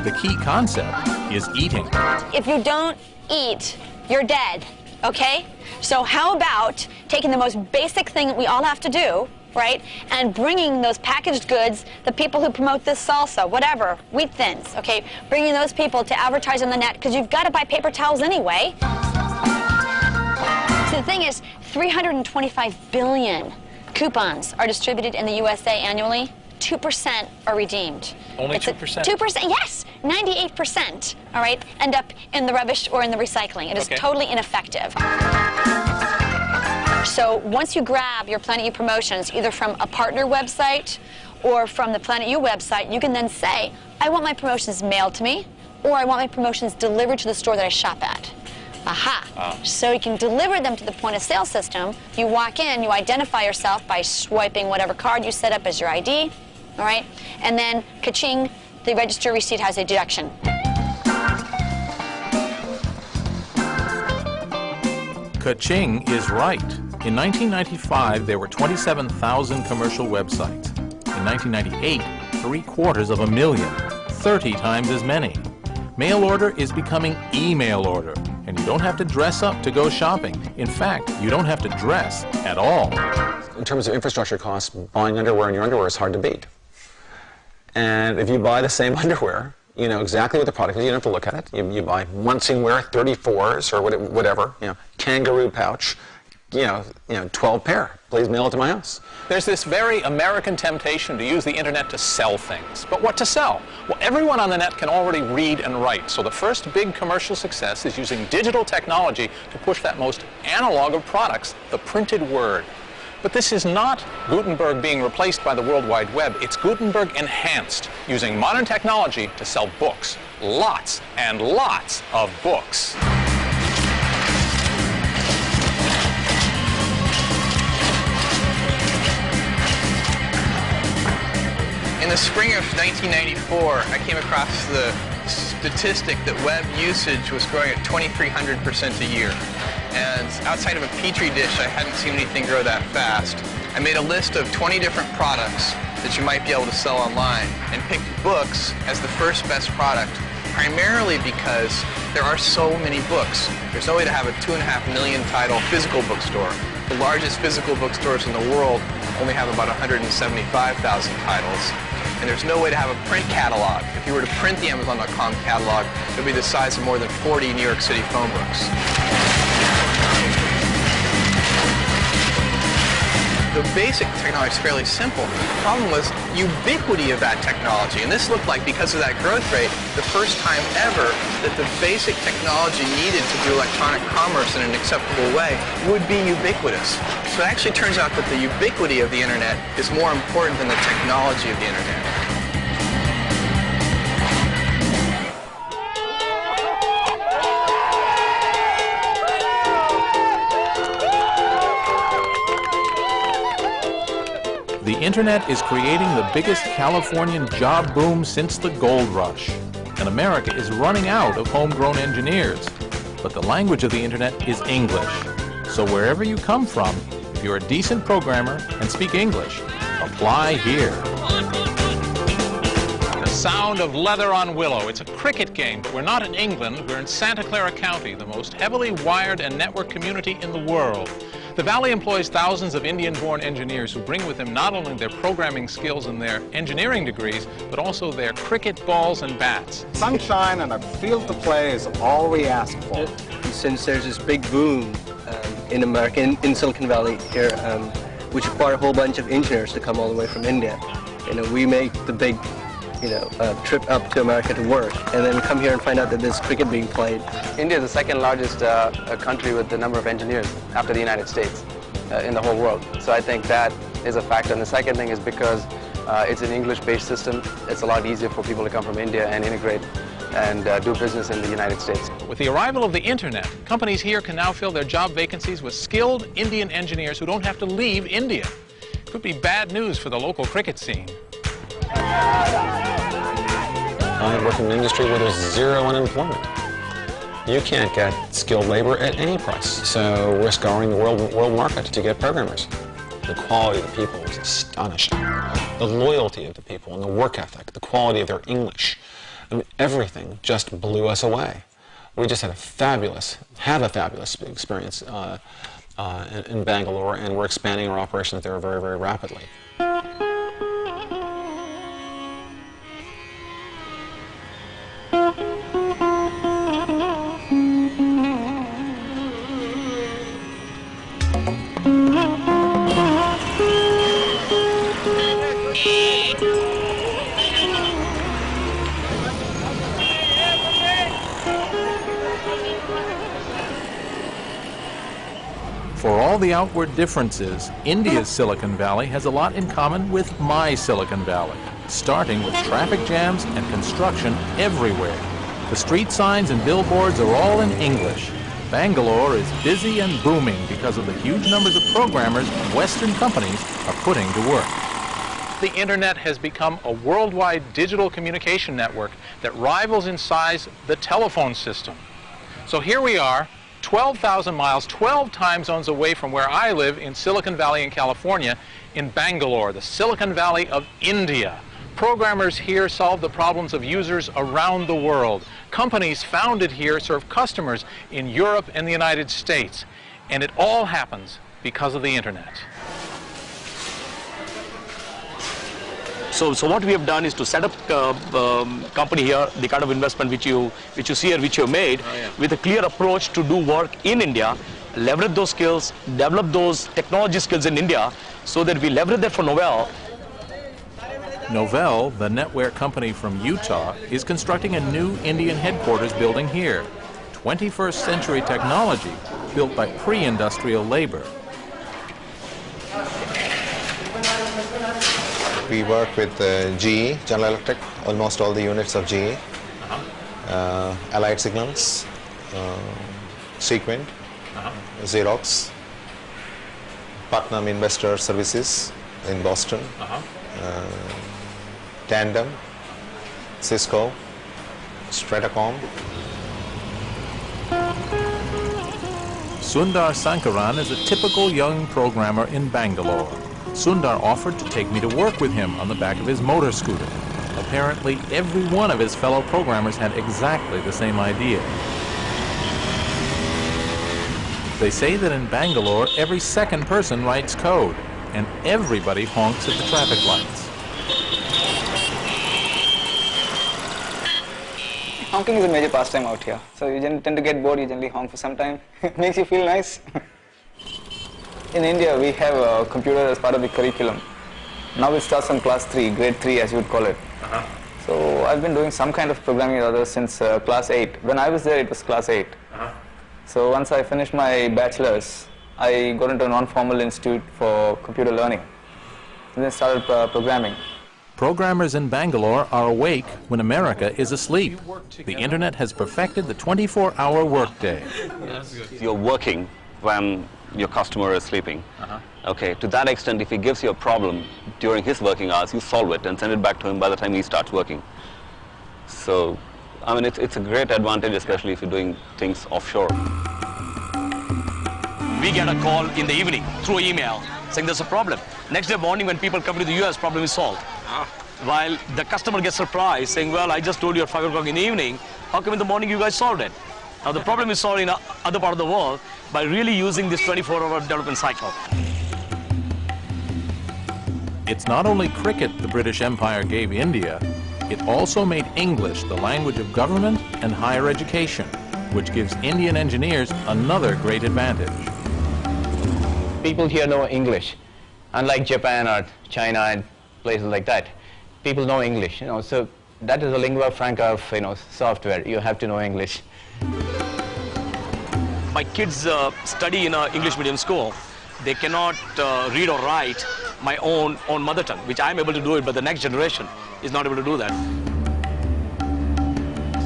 The key concept is eating. If you don't eat, you're dead, okay? So how about taking the most basic thing that we all have to do, right, and bringing those packaged goods, the people who promote this salsa, whatever, wheat thins, okay, bringing those people to advertise on the net, because you've got to buy paper towels anyway. So the thing is, 325 billion coupons are distributed in the USA annually. 2% are redeemed. Only 2%? 2%, yes. 98%, all right, end up in the rubbish or in the recycling. It is totally ineffective. So once you grab your Planet U promotions, either from a partner website or from the Planet U website, you can then say, I want my promotions mailed to me, or I want my promotions delivered to the store that I shop at. Aha. Oh. So you can deliver them to the point of sale system. You walk in, you identify yourself by swiping whatever card you set up as your ID, all right? And then, ka-ching, the register receipt has a deduction. Ka-ching is right. In 1995, there were 27,000 commercial websites. In 1998, 750,000, 30 times as many. Mail order is becoming email order, and you don't have to dress up to go shopping. In fact, you don't have to dress at all. In terms of infrastructure costs, buying underwear in your underwear is hard to beat. And if you buy the same underwear, you know exactly what the product is. You don't have to look at it. You buy Munsingwear 34s or whatever, kangaroo pouch, 12 pair. Please mail it to my house. There's this very American temptation to use the internet to sell things. But what to sell? Well, everyone on the net can already read and write, so the first big commercial success is using digital technology to push that most analog of products, the printed word. But this is not Gutenberg being replaced by the World Wide Web. It's Gutenberg enhanced, using modern technology to sell books. Lots and lots of books. In the spring of 1994, I came across the statistic that web usage was growing at 2,300% a year. And outside of a petri dish, I hadn't seen anything grow that fast. I made a list of 20 different products that you might be able to sell online and picked books as the first best product, primarily because there are so many books. There's no way to have a 2.5 million title physical bookstore. The largest physical bookstores in the world only have about 175,000 titles. And there's no way to have a print catalog. If you were to print the Amazon.com catalog, it would be the size of more than 40 New York City phone books. The basic technology is fairly simple. The problem was ubiquity of that technology. And this looked like, because of that growth rate, the first time ever that the basic technology needed to do electronic commerce in an acceptable way would be ubiquitous. So it actually turns out that the ubiquity of the internet is more important than the technology of the internet. The internet is creating the biggest Californian job boom since the gold rush. And America is running out of homegrown engineers. But the language of the internet is English. So wherever you come from, if you're a decent programmer and speak English, apply here. The sound of leather on willow. It's a cricket game, but we're not in England. We're in Santa Clara County, the most heavily wired and networked community in the world. The Valley employs thousands of Indian-born engineers who bring with them not only their programming skills and their engineering degrees, but also their cricket balls and bats. Sunshine and a field to play is all we ask for. Since there's this big boom in America, in Silicon Valley here, which require a whole bunch of engineers to come all the way from India, we make the big trip up to America to work, and then we come here and find out that there's cricket being played. India is the second largest country with the number of engineers after the United States in the whole world. So I think that is a factor. And the second thing is because it's an English-based system, it's a lot easier for people to come from India and integrate and do business in the United States. With the arrival of the internet, companies here can now fill their job vacancies with skilled Indian engineers who don't have to leave India. Could be bad news for the local cricket scene. I work in an industry where there's zero unemployment. You can't get skilled labor at any price. So we're scouring the world market to get programmers. The quality of the people is astonishing. The loyalty of the people and the work ethic, the quality of their English. I mean, everything just blew us away. We just had a fabulous experience in Bangalore, and we're expanding our operations there very, very rapidly. For all the outward differences, India's Silicon Valley has a lot in common with my Silicon Valley, starting with traffic jams and construction everywhere. The street signs and billboards are all in English. Bangalore is busy and booming because of the huge numbers of programmers Western companies are putting to work. the Internet has become a worldwide digital communication network that rivals in size the telephone system. So here we are, 12,000 miles, 12 time zones away from where I live in Silicon Valley in California, in Bangalore, the Silicon Valley of India. Programmers here solve the problems of users around the world. Companies founded here serve customers in Europe and the United States. And it all happens because of the Internet. So what we have done is to set up company here, the kind of investment which you see here, which you have made, with a clear approach to do work in India, leverage those skills, develop those technology skills in India, so that we leverage that for Novell. Novell, the netware company from Utah, is constructing a new Indian headquarters building here. 21st century technology built by pre-industrial labor. We work with GE, General Electric, almost all the units of GE, Allied Signals, Sequent, Xerox, Putnam Investor Services in Boston, Tandem, Cisco, Stratacom. Sundar Sankaran is a typical young programmer in Bangalore. Sundar offered to take me to work with him on the back of his motor scooter. Apparently, every one of his fellow programmers had exactly the same idea. They say that in Bangalore, every second person writes code, and everybody honks at the traffic lights. Honking is a major pastime out here. So you tend to get bored, you generally honk for some time. It makes you feel nice. In India, we have a computer as part of the curriculum. Now it starts from class 3, grade 3 as you would call it. So I've been doing some kind of programming or other since class 8. When I was there, it was class 8. So once I finished my bachelor's, I got into a non-formal institute for computer learning. And then started programming. Programmers in Bangalore are awake when America is asleep. The Internet has perfected the 24-hour workday. You're working when your customer is sleeping. Okay, to that extent, if he gives you a problem during his working hours, you solve it and send it back to him by the time he starts working. So, I mean, it's a great advantage, especially if you're doing things offshore. We get a call in the evening through email saying there's a problem. Next day morning when people come to the US, problem is solved. While the customer gets surprised saying, well, I just told you at 5 o'clock in the evening, how come in the morning you guys solved it? Now the problem is solved in other part of the world by really using this 24-hour development cycle. It's not only cricket the British Empire gave India, it also made English the language of government and higher education, which gives Indian engineers another great advantage. People here know English, unlike Japan or China and places like that. People know English, so that is a lingua franca of, software. You have to know English. My kids study in an English medium school. They cannot read or write my own mother tongue, which I'm able to do it, but the next generation is not able to do that.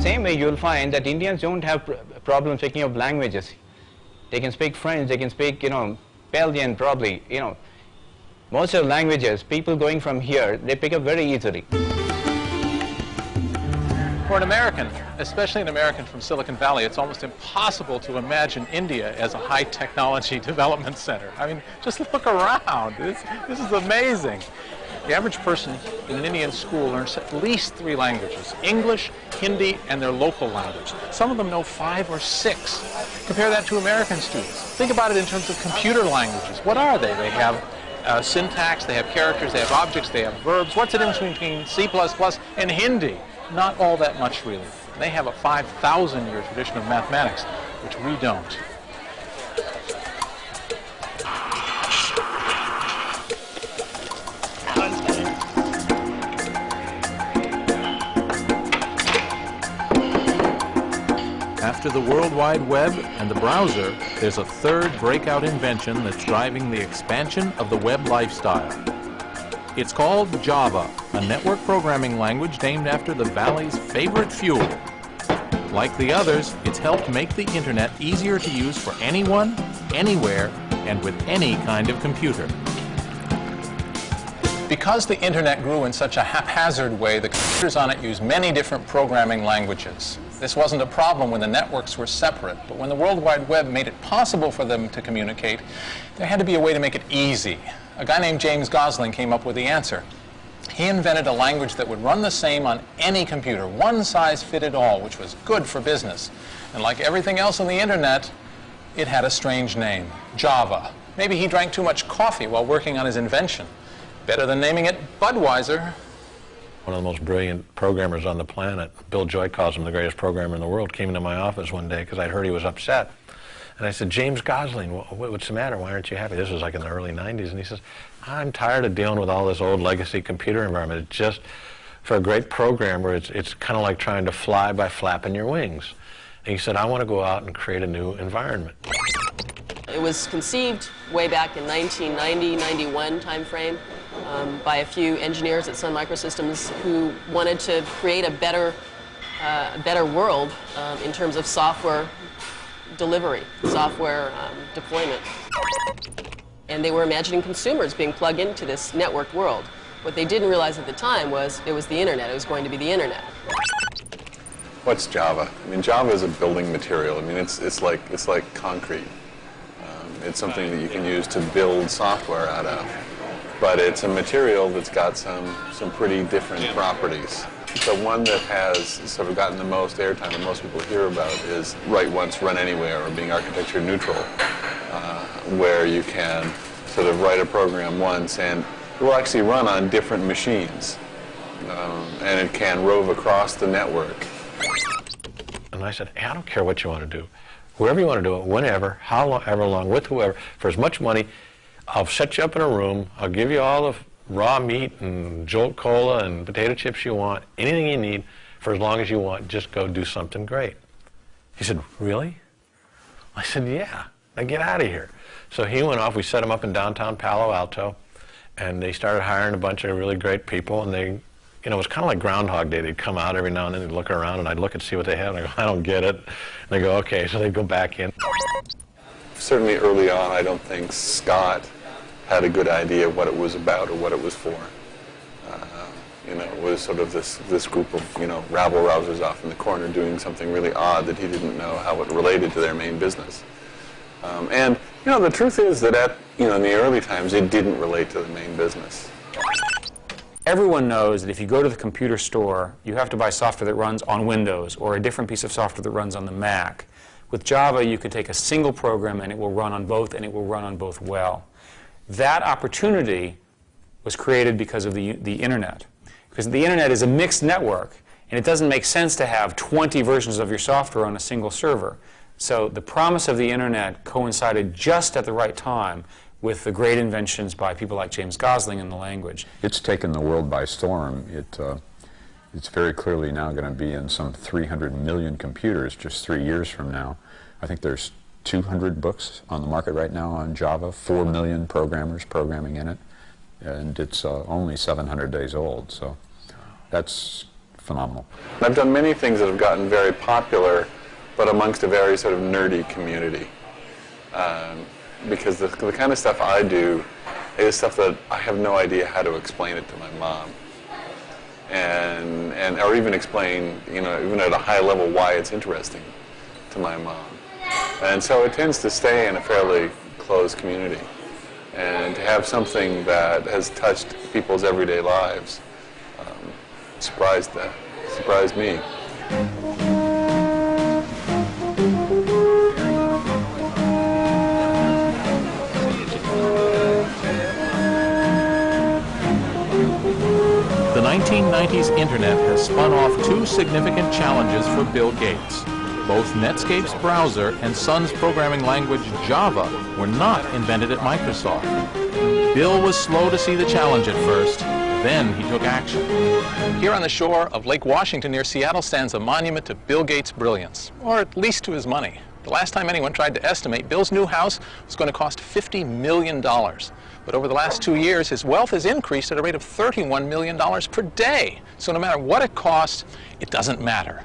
Same way you'll find that Indians don't have problems picking up languages. They can speak French, they can speak, Belgian probably, Most of the languages, people going from here, they pick up very easily. For an American, especially an American from Silicon Valley, it's almost impossible to imagine India as a high-technology development center. I mean, just look around. This is amazing. The average person in an Indian school learns at least 3 languages: English, Hindi, and their local language. Some of them know 5 or 6. Compare that to American students. Think about it in terms of computer languages. What are they? They have syntax, they have characters, they have objects, they have verbs. What's the difference between C++ and Hindi? Not all that much, really. They have a 5,000-year tradition of mathematics, which we don't. After the World Wide Web and the browser, there's a third breakout invention that's driving the expansion of the web lifestyle. It's called Java, a network programming language named after the Valley's favorite fuel. Like the others, it's helped make the Internet easier to use for anyone, anywhere, and with any kind of computer. Because the internet grew in such a haphazard way, the computers on it used many different programming languages. This wasn't a problem when the networks were separate, but when the World Wide Web made it possible for them to communicate, there had to be a way to make it easy. A guy named James Gosling came up with the answer. He invented a language that would run the same on any computer, one size fitted all, which was good for business. And like everything else on the internet, it had a strange name, Java. Maybe he drank too much coffee while working on his invention. Better than naming it Budweiser. One of the most brilliant programmers on the planet, Bill Joy calls him the greatest programmer in the world, came into my office one day because I'd heard he was upset. And I said, James Gosling, what's the matter? Why aren't you happy? This was like in the early 90s. And he says, I'm tired of dealing with all this old legacy computer environment. It's just, for a great programmer, it's kind of like trying to fly by flapping your wings. And he said, I want to go out and create a new environment. It was conceived way back in 1990-91 timeframe by a few engineers at Sun Microsystems who wanted to create a better world in terms of software delivery, software deployment. And they were imagining consumers being plugged into this networked world. What they didn't realize at the time was it was the internet. It was going to be the internet. What's Java? I mean, Java is a building material. I mean, it's like concrete. It's something that you can use to build software out of. But it's a material that's got some pretty different properties. The one that has sort of gotten the most airtime and most people hear about is write once, run anywhere, or being architecture neutral, where you can sort of write a program once and it will actually run on different machines. And it can rove across the network. And I said, hey, I don't care what you want to do. Wherever you want to do it, whenever, however long, with whoever, for as much money, I'll set you up in a room, I'll give you all the raw meat and Jolt Cola and potato chips you want, anything you need, for as long as you want, just go do something great. He said, really? I said, yeah, now get out of here. So he went off, we set him up in downtown Palo Alto, and they started hiring a bunch of really great people, and they, you know, it was kind of like Groundhog Day. They'd come out every now and then, they'd look around, and I'd look and see what they had, and I go, I don't get it. And they go, okay, so they'd go back in. Certainly early on, I don't think Scott had a good idea what it was about or what it was for. You know, it was sort of this group of, you know, rabble-rousers off in the corner doing something really odd that he didn't know how it related to their main business. And, you know, the truth is that in the early times, it didn't relate to the main business. Everyone knows that if you go to the computer store, you have to buy software that runs on Windows or a different piece of software that runs on the Mac. With Java, you can take a single program and it will run on both, and it will run on both well. That opportunity was created because of the internet. Because the internet is a mixed network, and it doesn't make sense to have 20 versions of your software on a single server. So the promise of the internet coincided just at the right time with the great inventions by people like James Gosling in the language. It's taken the world by storm. It's very clearly now going to be in some 300 million computers just 3 years from now. I think there's 200 books on the market right now on Java, 4 million programmers programming in it, and it's only 700 days old, so that's phenomenal. I've done many things that have gotten very popular, but amongst a very sort of nerdy community. Because the kind of stuff I do is stuff that I have no idea how to explain it to my mom. Or even explain, you know, even at a high level why it's interesting to my mom. And so it tends to stay in a fairly closed community. And to have something that has touched people's everyday lives surprised me. The 1990s Internet has spun off two significant challenges for Bill Gates. Both Netscape's browser and Sun's programming language Java were not invented at Microsoft. Bill was slow to see the challenge at first, then he took action. Here on the shore of Lake Washington near Seattle stands a monument to Bill Gates' brilliance, or at least to his money. The last time anyone tried to estimate, Bill's new house was going to cost $50 million. But over the last 2 years, his wealth has increased at a rate of $31 million per day. So no matter what it costs, it doesn't matter.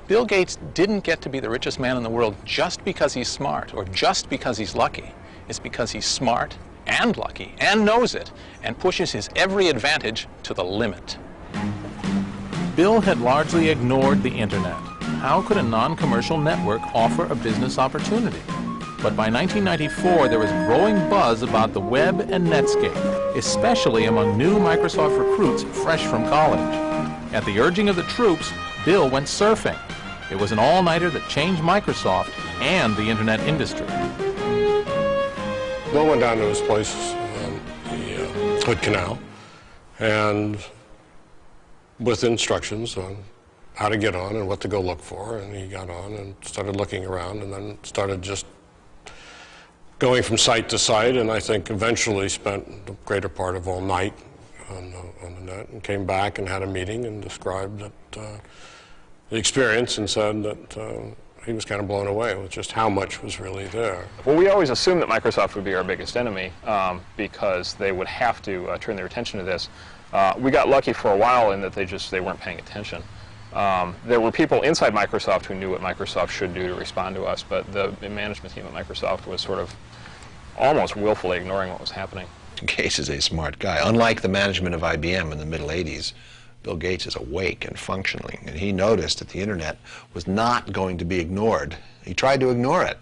Bill Gates didn't get to be the richest man in the world just because he's smart or just because he's lucky. It's because he's smart and lucky and knows it and pushes his every advantage to the limit. Bill had largely ignored the internet. How could a non-commercial network offer a business opportunity? But by 1994, there was growing buzz about the web and Netscape, especially among new Microsoft recruits fresh from college. At the urging of the troops, Bill went surfing. It was an all-nighter that changed Microsoft and the internet industry. Bill went down to his place on the Hood Canal, and with instructions on how to get on and what to go look for, and he got on and started looking around, and then started just going from site to site, and I think eventually spent the greater part of all night on the net, and came back and had a meeting and described the experience and said that he was kind of blown away with just how much was really there. Well, we always assumed that Microsoft would be our biggest enemy because they would have to turn their attention to this. We got lucky for a while in that they weren't paying attention. There were people inside Microsoft who knew what Microsoft should do to respond to us, but the management team at Microsoft was sort of almost willfully ignoring what was happening. Gates is a smart guy. Unlike the management of IBM in the middle 80s, Bill Gates is awake and functioning, and he noticed that the internet was not going to be ignored. He tried to ignore it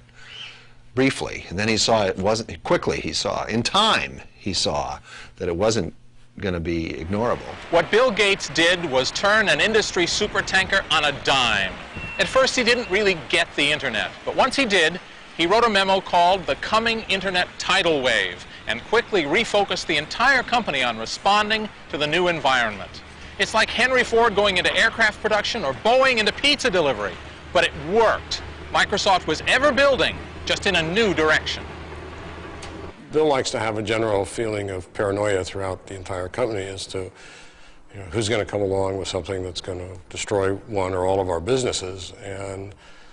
briefly, and then he saw it wasn't, quickly he saw, in time he saw that it wasn't going to be ignorable. What Bill Gates did was turn an industry supertanker on a dime. At first he didn't really get the internet, but once he did, he wrote a memo called The Coming Internet Tidal Wave and quickly refocused the entire company on responding to the new environment. It's like Henry Ford going into aircraft production or Boeing into pizza delivery, but it worked. Microsoft was ever building, just in a new direction. Bill likes to have a general feeling of paranoia throughout the entire company as to who's going to come along with something that's going to destroy one or all of our businesses. And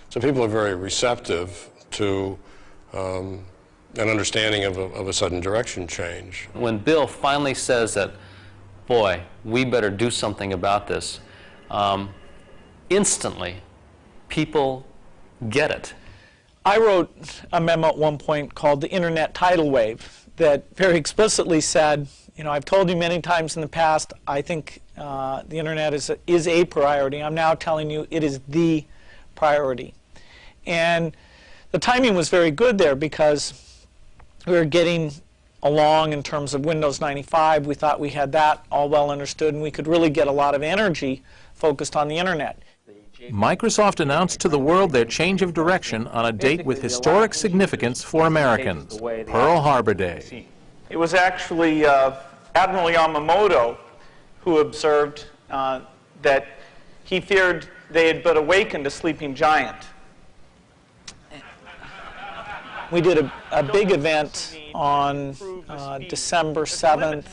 so people are very receptive to an understanding of a sudden direction change. When Bill finally says that, boy, we better do something about this, instantly people get it. I wrote a memo at one point called the Internet Tidal Wave that very explicitly said, I've told you many times in the past, I think the Internet is a priority. I'm now telling you it is the priority. And the timing was very good there because we were getting along in terms of Windows 95. We thought we had that all well understood, and we could really get a lot of energy focused on the Internet. Microsoft announced to the world their change of direction on a date with historic significance for Americans, Pearl Harbor Day. It was actually Admiral Yamamoto who observed that he feared they had but awakened a sleeping giant. We did a big event on December 7th,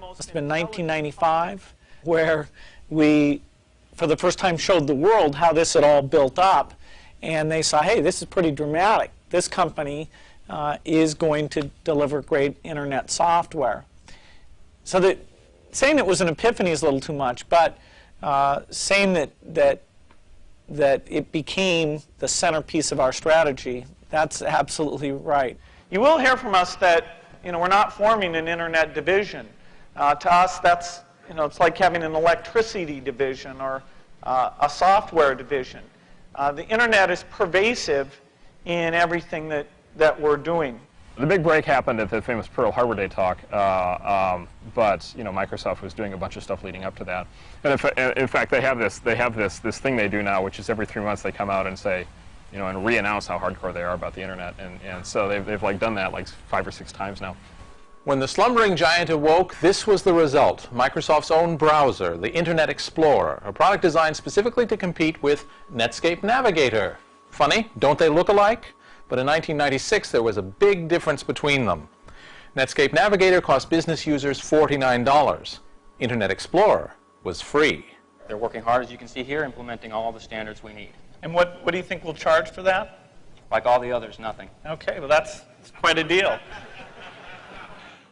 must have been 1995, where we, for the first time, showed the world how this had all built up. And they saw, hey, this is pretty dramatic. This company is going to deliver great internet software. So saying it was an epiphany is a little too much, but saying that it became the centerpiece of our strategy, that's absolutely right. You will hear from us that we're not forming an internet division. To us, that's it's like having an electricity division or a software division. The internet is pervasive in everything that we're doing. The big break happened at the famous Pearl Harbor Day talk, but Microsoft was doing a bunch of stuff leading up to that. And in fact, they have this thing they do now, which is every 3 months they come out and say, and re-announce how hardcore they are about the internet, and so they've like done that like 5 or 6 times now. When the slumbering giant awoke, this was the result. Microsoft's own browser, the Internet Explorer, a product designed specifically to compete with Netscape Navigator. Funny, don't they look alike? But in 1996, there was a big difference between them. Netscape Navigator cost business users $49. Internet Explorer was free. They're working hard, as you can see here, implementing all the standards we need. And what do you think we'll charge for that? Like all the others, nothing. Okay, well that's quite a deal.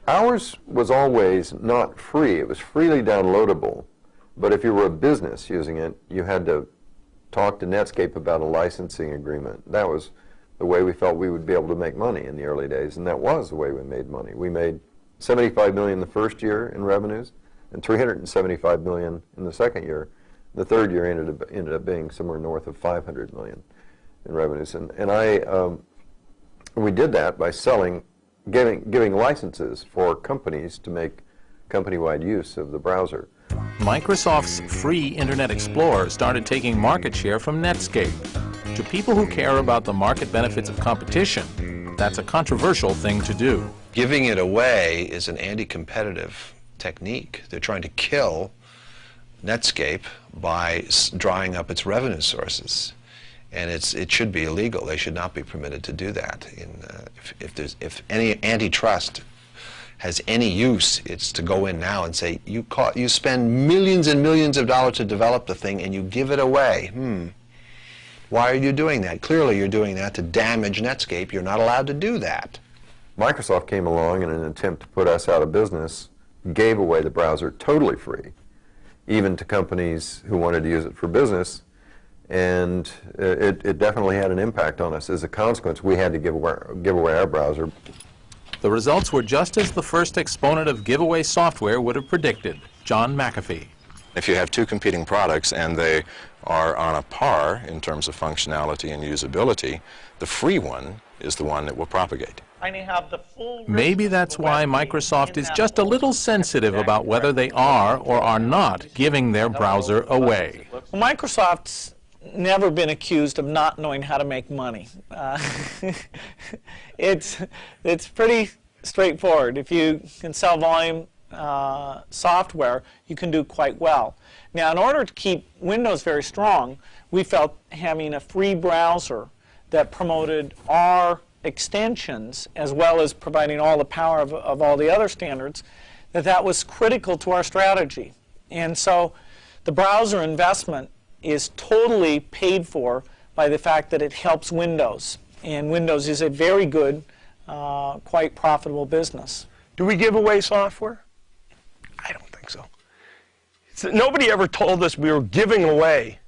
Ours was always not free. It was freely downloadable. But if you were a business using it, you had to talk to Netscape about a licensing agreement. That was the way we felt we would be able to make money in the early days, and that was the way we made money. We made $75 million the first year in revenues and $375 million in the second year. The third year ended up being somewhere north of $500 million in revenues. We did that by giving licenses for companies to make company-wide use of the browser. Microsoft's free Internet Explorer started taking market share from Netscape. To people who care about the market benefits of competition, that's a controversial thing to do. Giving it away is an anti-competitive technique. They're trying to kill Netscape by drying up its revenue sources. And it should be illegal. They should not be permitted to do that. If any antitrust has any use, it's to go in now and say, you spend millions and millions of dollars to develop the thing and you give it away. Why are you doing that? Clearly you're doing that to damage Netscape. You're not allowed to do that. Microsoft came along in an attempt to put us out of business, gave away the browser totally free, even to companies who wanted to use it for business. And it definitely had an impact on us. As a consequence, we had to give away our browser. The results were just as the first exponent of giveaway software would have predicted, John McAfee. If you have two competing products and they are on a par in terms of functionality and usability, the free one is the one that will propagate. Maybe that's why Microsoft is just a little sensitive about whether they are or are not giving their browser away. Well, Microsoft's never been accused of not knowing how to make money. It's pretty straightforward. If you can sell volume software, you can do quite well. Now, in order to keep Windows very strong, we felt having a free browser that promoted our extensions, as well as providing all the power of all the other standards, that was critical to our strategy. And so the browser investment is totally paid for by the fact that it helps Windows. And Windows is a very good, quite profitable business. Do we give away software? I don't think so. Nobody ever told us we were giving away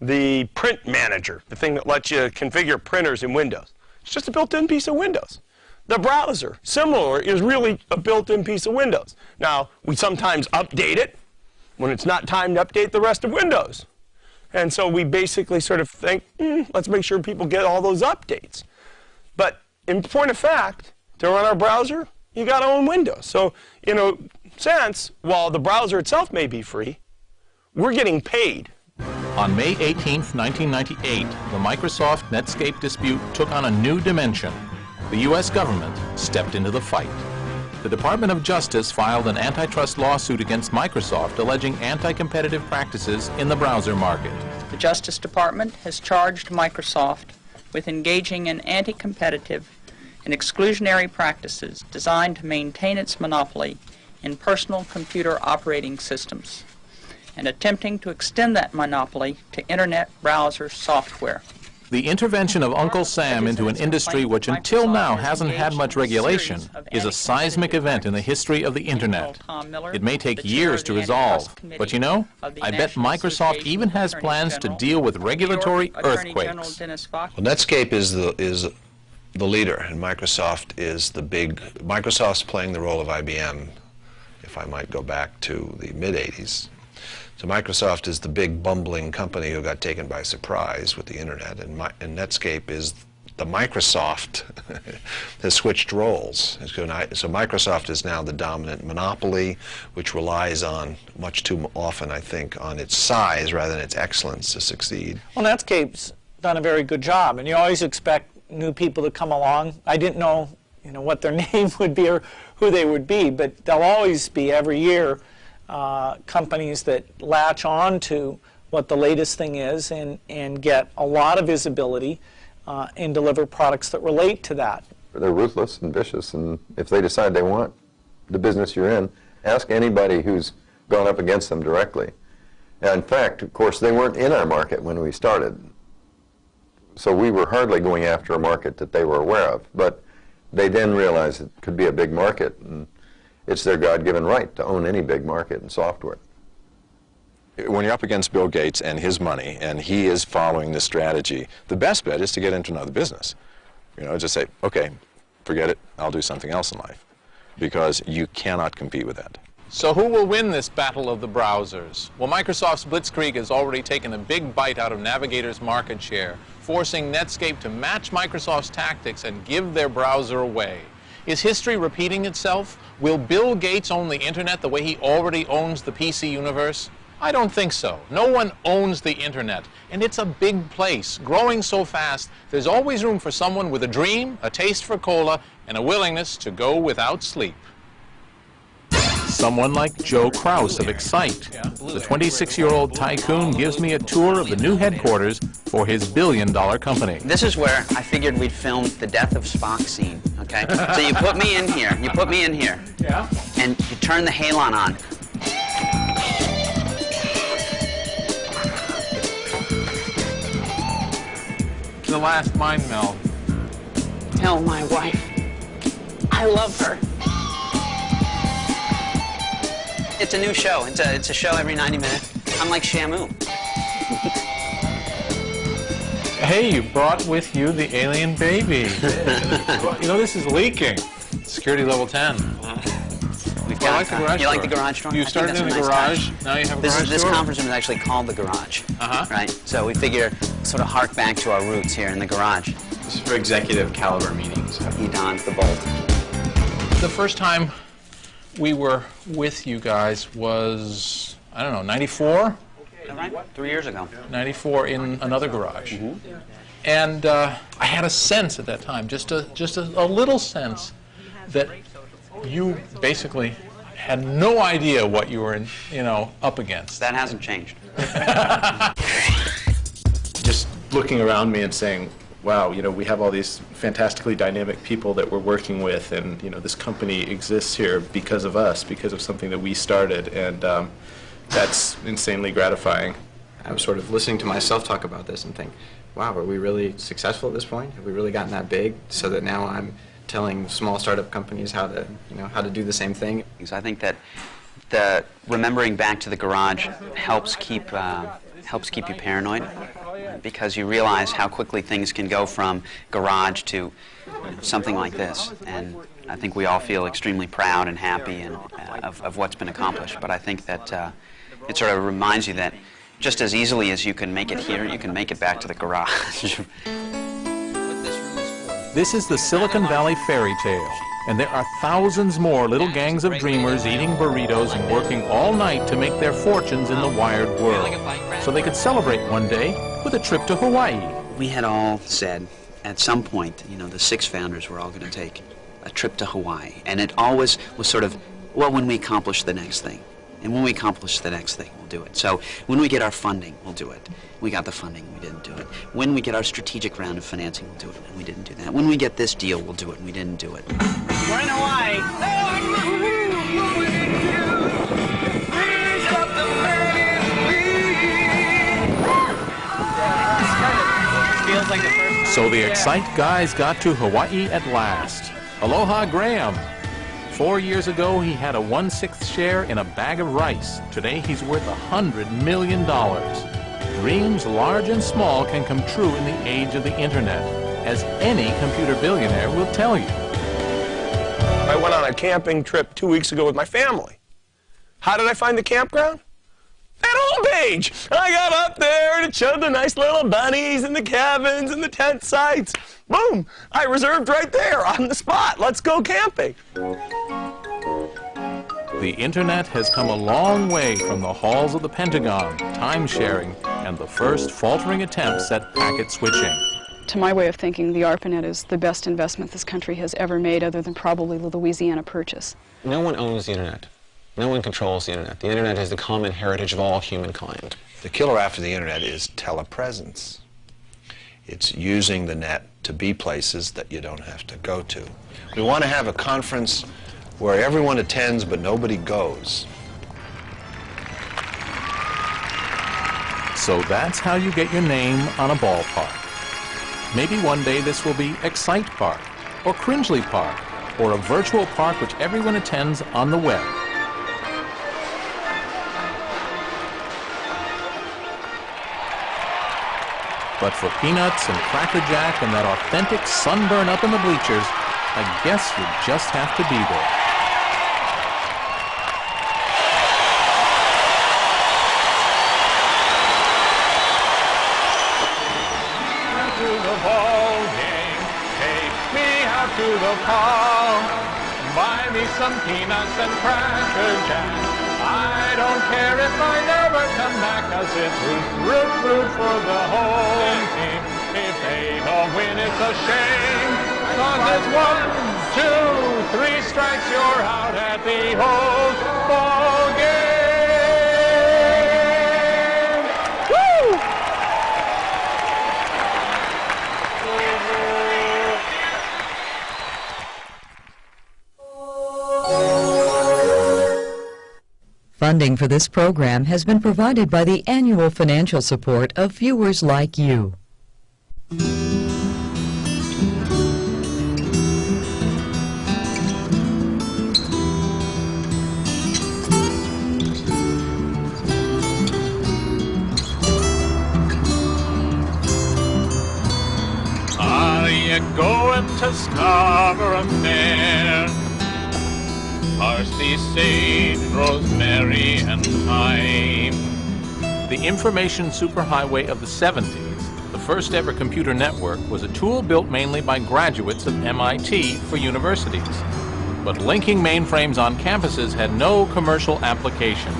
the print manager, the thing that lets you configure printers in Windows. It's just a built-in piece of Windows. The browser, similar, is really a built-in piece of Windows. Now, we sometimes update it when it's not time to update the rest of Windows. And so we basically sort of think, let's make sure people get all those updates. But in point of fact, to run our browser, you got to own Windows. So, in a sense, while the browser itself may be free, we're getting paid. On May 18, 1998, the Microsoft Netscape dispute took on a new dimension. The U.S. government stepped into the fight. The Department of Justice filed an antitrust lawsuit against Microsoft alleging anti-competitive practices in the browser market. The Justice Department has charged Microsoft with engaging in anti-competitive and exclusionary practices designed to maintain its monopoly in personal computer operating systems and attempting to extend that monopoly to Internet browser software. The intervention of Uncle Sam into an industry which until now hasn't had much regulation is a seismic event in the history of the Internet. It may take years to resolve, but you know, I bet Microsoft even has plans to deal with regulatory earthquakes. Well, Netscape is the leader, and Microsoft is the big. Microsoft's playing the role of IBM, if I might go back to the mid-'80s. So Microsoft is the big bumbling company who got taken by surprise with the Internet, and Netscape is the Microsoft has switched roles. So Microsoft is now the dominant monopoly, which relies on, much too often, I think, on its size rather than its excellence to succeed. Well, Netscape's done a very good job, and you always expect new people to come along. I didn't know, what their name would be or who they would be, but there'll always be, every year, companies that latch on to what the latest thing is and get a lot of visibility and deliver products that relate to that. They're ruthless and vicious, and if they decide they want the business you're in, ask anybody who's gone up against them directly. And in fact, of course, they weren't in our market when we started, so we were hardly going after a market that they were aware of, but they then realized it could be a big market, and it's their God-given right to own any big market in software. When you're up against Bill Gates and his money, and he is following this strategy, the best bet is to get into another business. You know, just say, okay, forget it, I'll do something else in life, because you cannot compete with that. So who will win this battle of the browsers? Well, Microsoft's blitzkrieg has already taken a big bite out of Navigator's market share, forcing Netscape to match Microsoft's tactics and give their browser away. Is history repeating itself? Will Bill Gates own the internet the way he already owns the PC universe? I don't think so. No one owns the internet, and it's a big place, growing so fast, there's always room for someone with a dream, a taste for cola, and a willingness to go without sleep. Someone like Joe Kraus of Excite. The 26-year-old tycoon gives me a tour of the new headquarters for his billion-dollar company. This is where I figured we'd film the death of Spock scene, okay? So you put me in here, Yeah. and you turn the halon on. The last mind meld. Tell my wife I love her. It's a new show. It's a show every 90 minutes. I'm like Shamu. Hey, you brought with you the alien baby. You know, this is leaking. Security level 10. We've got, you like the garage door? You started in the garage, now you have a garage door? This conference room is actually called the garage, right? So we figure sort of hark back to our roots here in the garage. This is for executive caliber meetings. He dons the bolt. The first time we were with you guys was, I don't know, 94? Right? 3 years ago. 94 in another garage. And I had a sense at that time, just a little sense, that you basically had no idea what you were, up against. That hasn't changed. Just looking around me and saying, wow, we have all these fantastically dynamic people that we're working with, and this company exists here because of us, because of something that we started, and that's insanely gratifying. I was sort of listening to myself talk about this and think, wow, are we really successful at this point? Have we really gotten that big so that now I'm telling small startup companies how to, how to do the same thing? Because I think that remembering back to the garage helps keep you paranoid, because you realize how quickly things can go from garage to something like this. And I think we all feel extremely proud and happy and of what's been accomplished. But I think that it sort of reminds you that just as easily as you can make it here, you can make it back to the garage. This is the Silicon Valley fairy tale, and there are thousands more little gangs of dreamers eating burritos and working all night to make their fortunes in the wired world, so they could celebrate one day with a trip to Hawaii. We had all said at some point, the 6 founders were all going to take a trip to Hawaii, and it always was sort of, well, when we accomplish the next thing. And when we accomplish the next thing, we'll do it. So when we get our funding, we'll do it. We got the funding, we didn't do it. When we get our strategic round of financing, we'll do it, and we didn't do that. When we get this deal, we'll do it, and we didn't do it. We're in Hawaii. Feels like the first. So the Excite guys got to Hawaii at last. Aloha, Graham. 4 years ago, he had a 1/6 share in a bag of rice. Today, he's worth $100 million. Dreams large and small can come true in the age of the internet, as any computer billionaire will tell you. I went on a camping trip 2 weeks ago with my family. How did I find the campground? That homepage! I got up there and it showed the nice little bunnies and the cabins and the tent sites. Boom! I reserved right there on the spot. Let's go camping. The internet has come a long way from the halls of the Pentagon, time-sharing, and the first faltering attempts at packet switching. To my way of thinking, the ARPANET is the best investment this country has ever made, other than probably the Louisiana Purchase. No one owns the internet. No one controls the internet. The internet is the common heritage of all humankind. The killer after the internet is telepresence. It's using the net to be places that you don't have to go to. We want to have a conference where everyone attends but nobody goes. So that's how you get your name on a ballpark. Maybe one day this will be Excite Park, or Cringely Park, or a virtual park which everyone attends on the web. But for peanuts and Cracker Jack and that authentic sunburn up in the bleachers, I guess you just have to be there. To the ball game, take me out to the park. Buy me some peanuts and Cracker Jack. I don't care if I never come back, 'cause it's root for the home team. If they don't win, it's a shame, 'cause it's 1, 2, 3 strikes, you're out at the old ball game. Woo! Funding for this program has been provided by the annual financial support of viewers like you. Are you going to Scarborough Fair? Parsley, sage, rosemary, and thyme. The information superhighway of the 70s, the first ever computer network, was a tool built mainly by graduates of MIT for universities. But linking mainframes on campuses had no commercial application.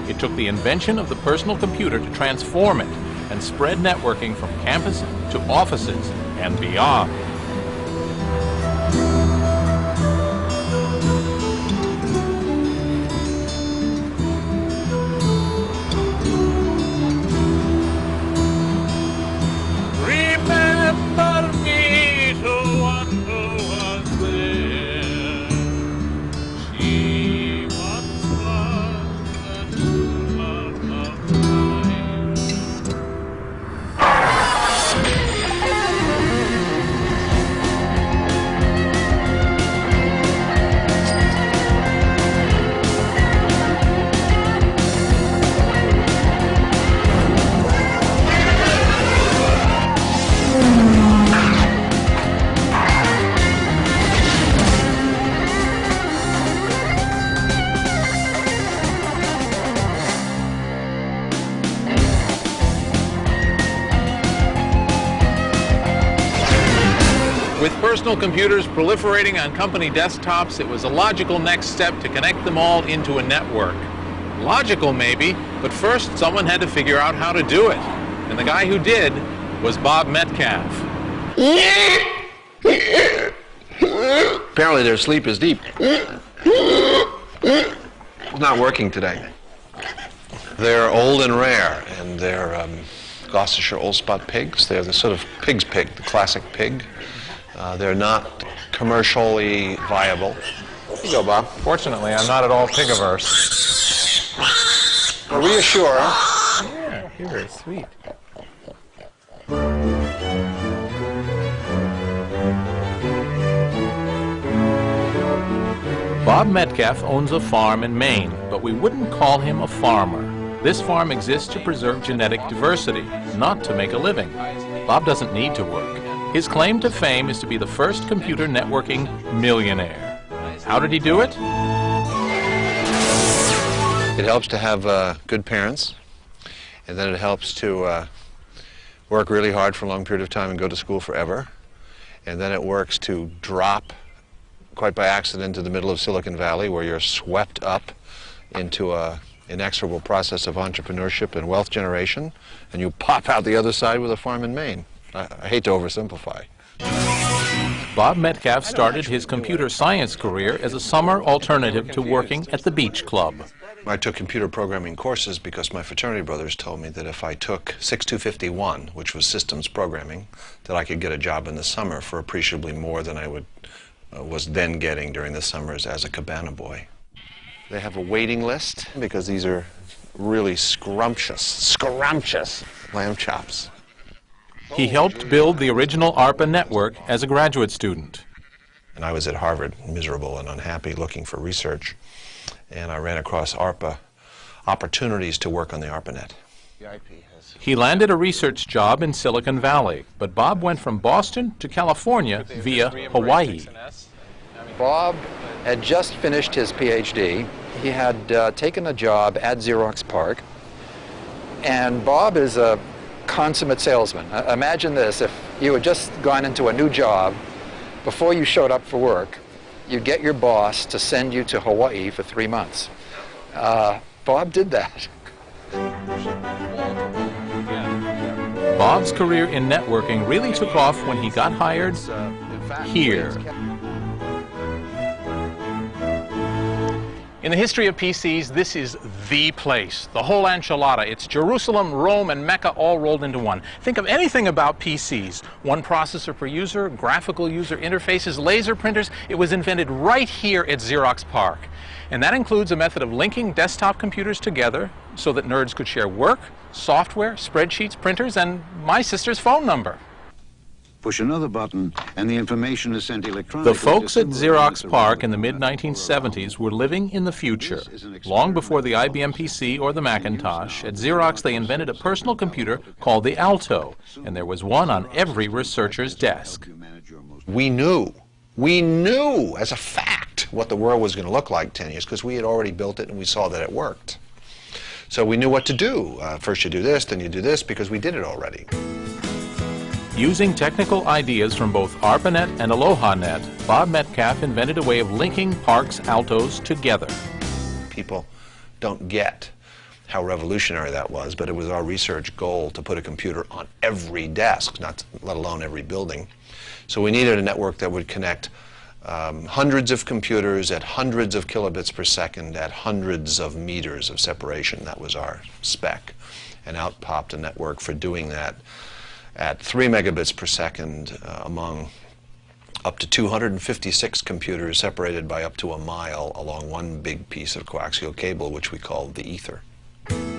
It took the invention of the personal computer to transform it and spread networking from campus to offices and beyond. With personal computers proliferating on company desktops, it was a logical next step to connect them all into a network. Logical, maybe, but first someone had to figure out how to do it. And the guy who did was Bob Metcalf. Apparently their sleep is deep. It's not working today. They're old and rare, and they're Gloucestershire Old Spot pigs. They're the sort of pig's pig, the classic pig. They're not commercially viable. Here you go, Bob. Fortunately, I'm not at all pig-averse. Well, reassure. Yeah, you're very sweet. Bob Metcalf owns a farm in Maine, but we wouldn't call him a farmer. This farm exists to preserve genetic diversity, not to make a living. Bob doesn't need to work. His claim to fame is to be the first computer networking millionaire. How did he do it? It helps to have good parents, and then it helps to work really hard for a long period of time and go to school forever. And then it works to drop, quite by accident, into the middle of Silicon Valley, where you're swept up into an inexorable process of entrepreneurship and wealth generation, and you pop out the other side with a farm in Maine. I hate to oversimplify. Bob Metcalf started his computer science career as a summer alternative to working at the beach club. I took computer programming courses because my fraternity brothers told me that if I took 6251, which was systems programming, that I could get a job in the summer for appreciably more than I was then getting during the summers as a cabana boy. They have a waiting list because these are really scrumptious lamb chops. He helped build the original ARPA network as a graduate student. And I was at Harvard, miserable and unhappy, looking for research, and I ran across ARPA opportunities to work on the ARPANET. He landed a research job in Silicon Valley, but Bob went from Boston to California via Hawaii. Bob had just finished his PhD. He had taken a job at Xerox PARC, and Bob is a consummate salesman. Imagine this, if you had just gone into a new job, before you showed up for work, you'd get your boss to send you to Hawaii for 3 months. Bob did that. Bob's career in networking really took off when he got hired here. In the history of PCs, this is the place, the whole enchilada. It's Jerusalem, Rome, and Mecca all rolled into one. Think of anything about PCs. One processor per user, graphical user interfaces, laser printers. It was invented right here at Xerox PARC. And that includes a method of linking desktop computers together so that nerds could share work, software, spreadsheets, printers, and my sister's phone number. Push another button, and the information is sent electronically. The folks at Xerox PARC in the mid-1970s were living in the future. Long before the IBM PC or the Macintosh, at Xerox they invented a personal computer called the Alto, and there was one on every researcher's desk. We knew as a fact what the world was going to look like 10 years because we had already built it and we saw that it worked. So we knew what to do. First you do this, then you do this, because we did it already. Using technical ideas from both ARPANET and AlohaNet, Bob Metcalf invented a way of linking PARC's Altos together. People don't get how revolutionary that was, but it was our research goal to put a computer on every desk, let alone every building. So we needed a network that would connect hundreds of computers at hundreds of kilobits per second at hundreds of meters of separation. That was our spec. And out popped a network for doing that at 3 megabits per second among up to 256 computers separated by up to a mile along one big piece of coaxial cable, which we called the ether.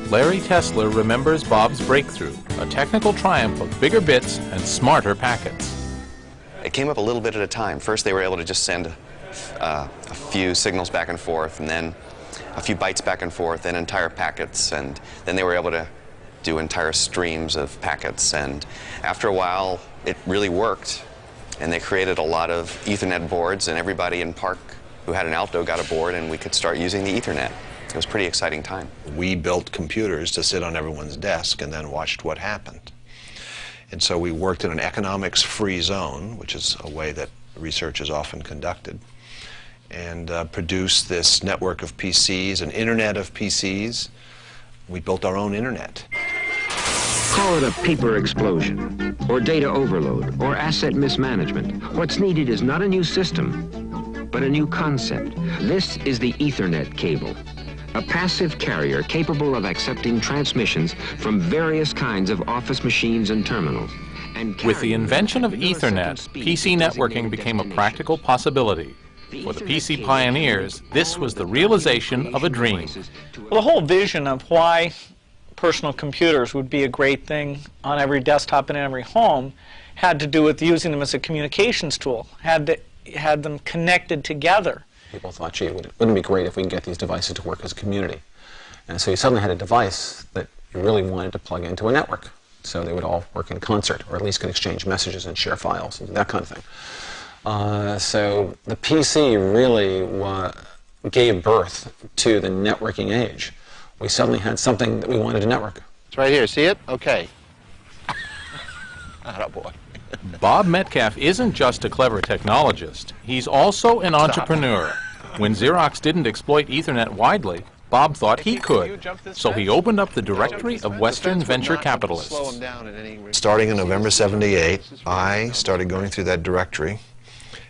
Larry Tesler remembers Bob's breakthrough, a technical triumph of bigger bits and smarter packets. It came up a little bit at a time. First they were able to just send a few signals back and forth, and then a few bytes back and forth, then entire packets, and then they were able to do entire streams of packets. And after a while it really worked, and they created a lot of Ethernet boards, and everybody in PARC who had an Alto got a board, and we could start using the Ethernet. It was a pretty exciting time. We built computers to sit on everyone's desk and then watched what happened. And so we worked in an economics-free zone, which is a way that research is often conducted, and produced this network of PCs, an internet of PCs. We built our own internet. Call it a paper explosion, or data overload, or asset mismanagement. What's needed is not a new system, but a new concept. This is the Ethernet cable, a passive carrier capable of accepting transmissions from various kinds of office machines and terminals. With the invention of Ethernet, PC networking became a practical possibility. For the PC pioneers, this was the realization of a dream. Well, the whole vision of why personal computers would be a great thing on every desktop in every home had to do with using them as a communications tool, had them connected together. People thought, gee, wouldn't it be great if we can get these devices to work as a community? And so you suddenly had a device that you really wanted to plug into a network. So they would all work in concert, or at least could exchange messages and share files and that kind of thing. So the PC really gave birth to the networking age. We suddenly had something that we wanted to network. It's right here. See it? Okay. Attaboy. Bob Metcalf isn't just a clever technologist. He's also an entrepreneur. When Xerox didn't exploit Ethernet widely, Bob thought he could. So he opened up the directory of Western venture capitalists. Starting in November '78, I started going through that directory,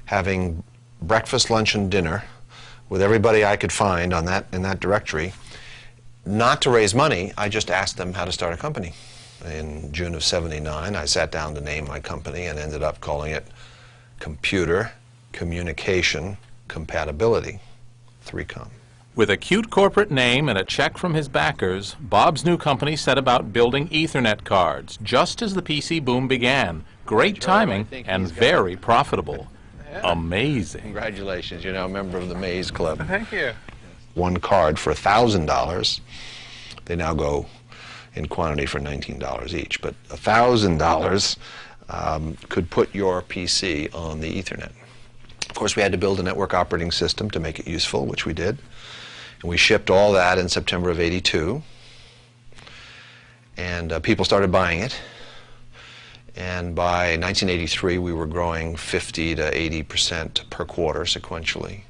having breakfast, lunch, and dinner with everybody I could find in that directory. Not to raise money, I just asked them how to start a company. In June of '79, I sat down to name my company and ended up calling it Computer Communication Compatibility, 3Com. With a cute corporate name and a check from his backers, Bob's new company set about building Ethernet cards, just as the PC boom began. Great timing and very profitable. Amazing. Congratulations, you're now a member of the Maze Club. Thank you. One card for $1,000. They now go in quantity for $19 each. But $1,000 could put your PC on the Ethernet. Of course, we had to build a network operating system to make it useful, which we did. And we shipped all that in September of '82. And people started buying it. And by 1983, we were growing 50 to 80% per quarter sequentially.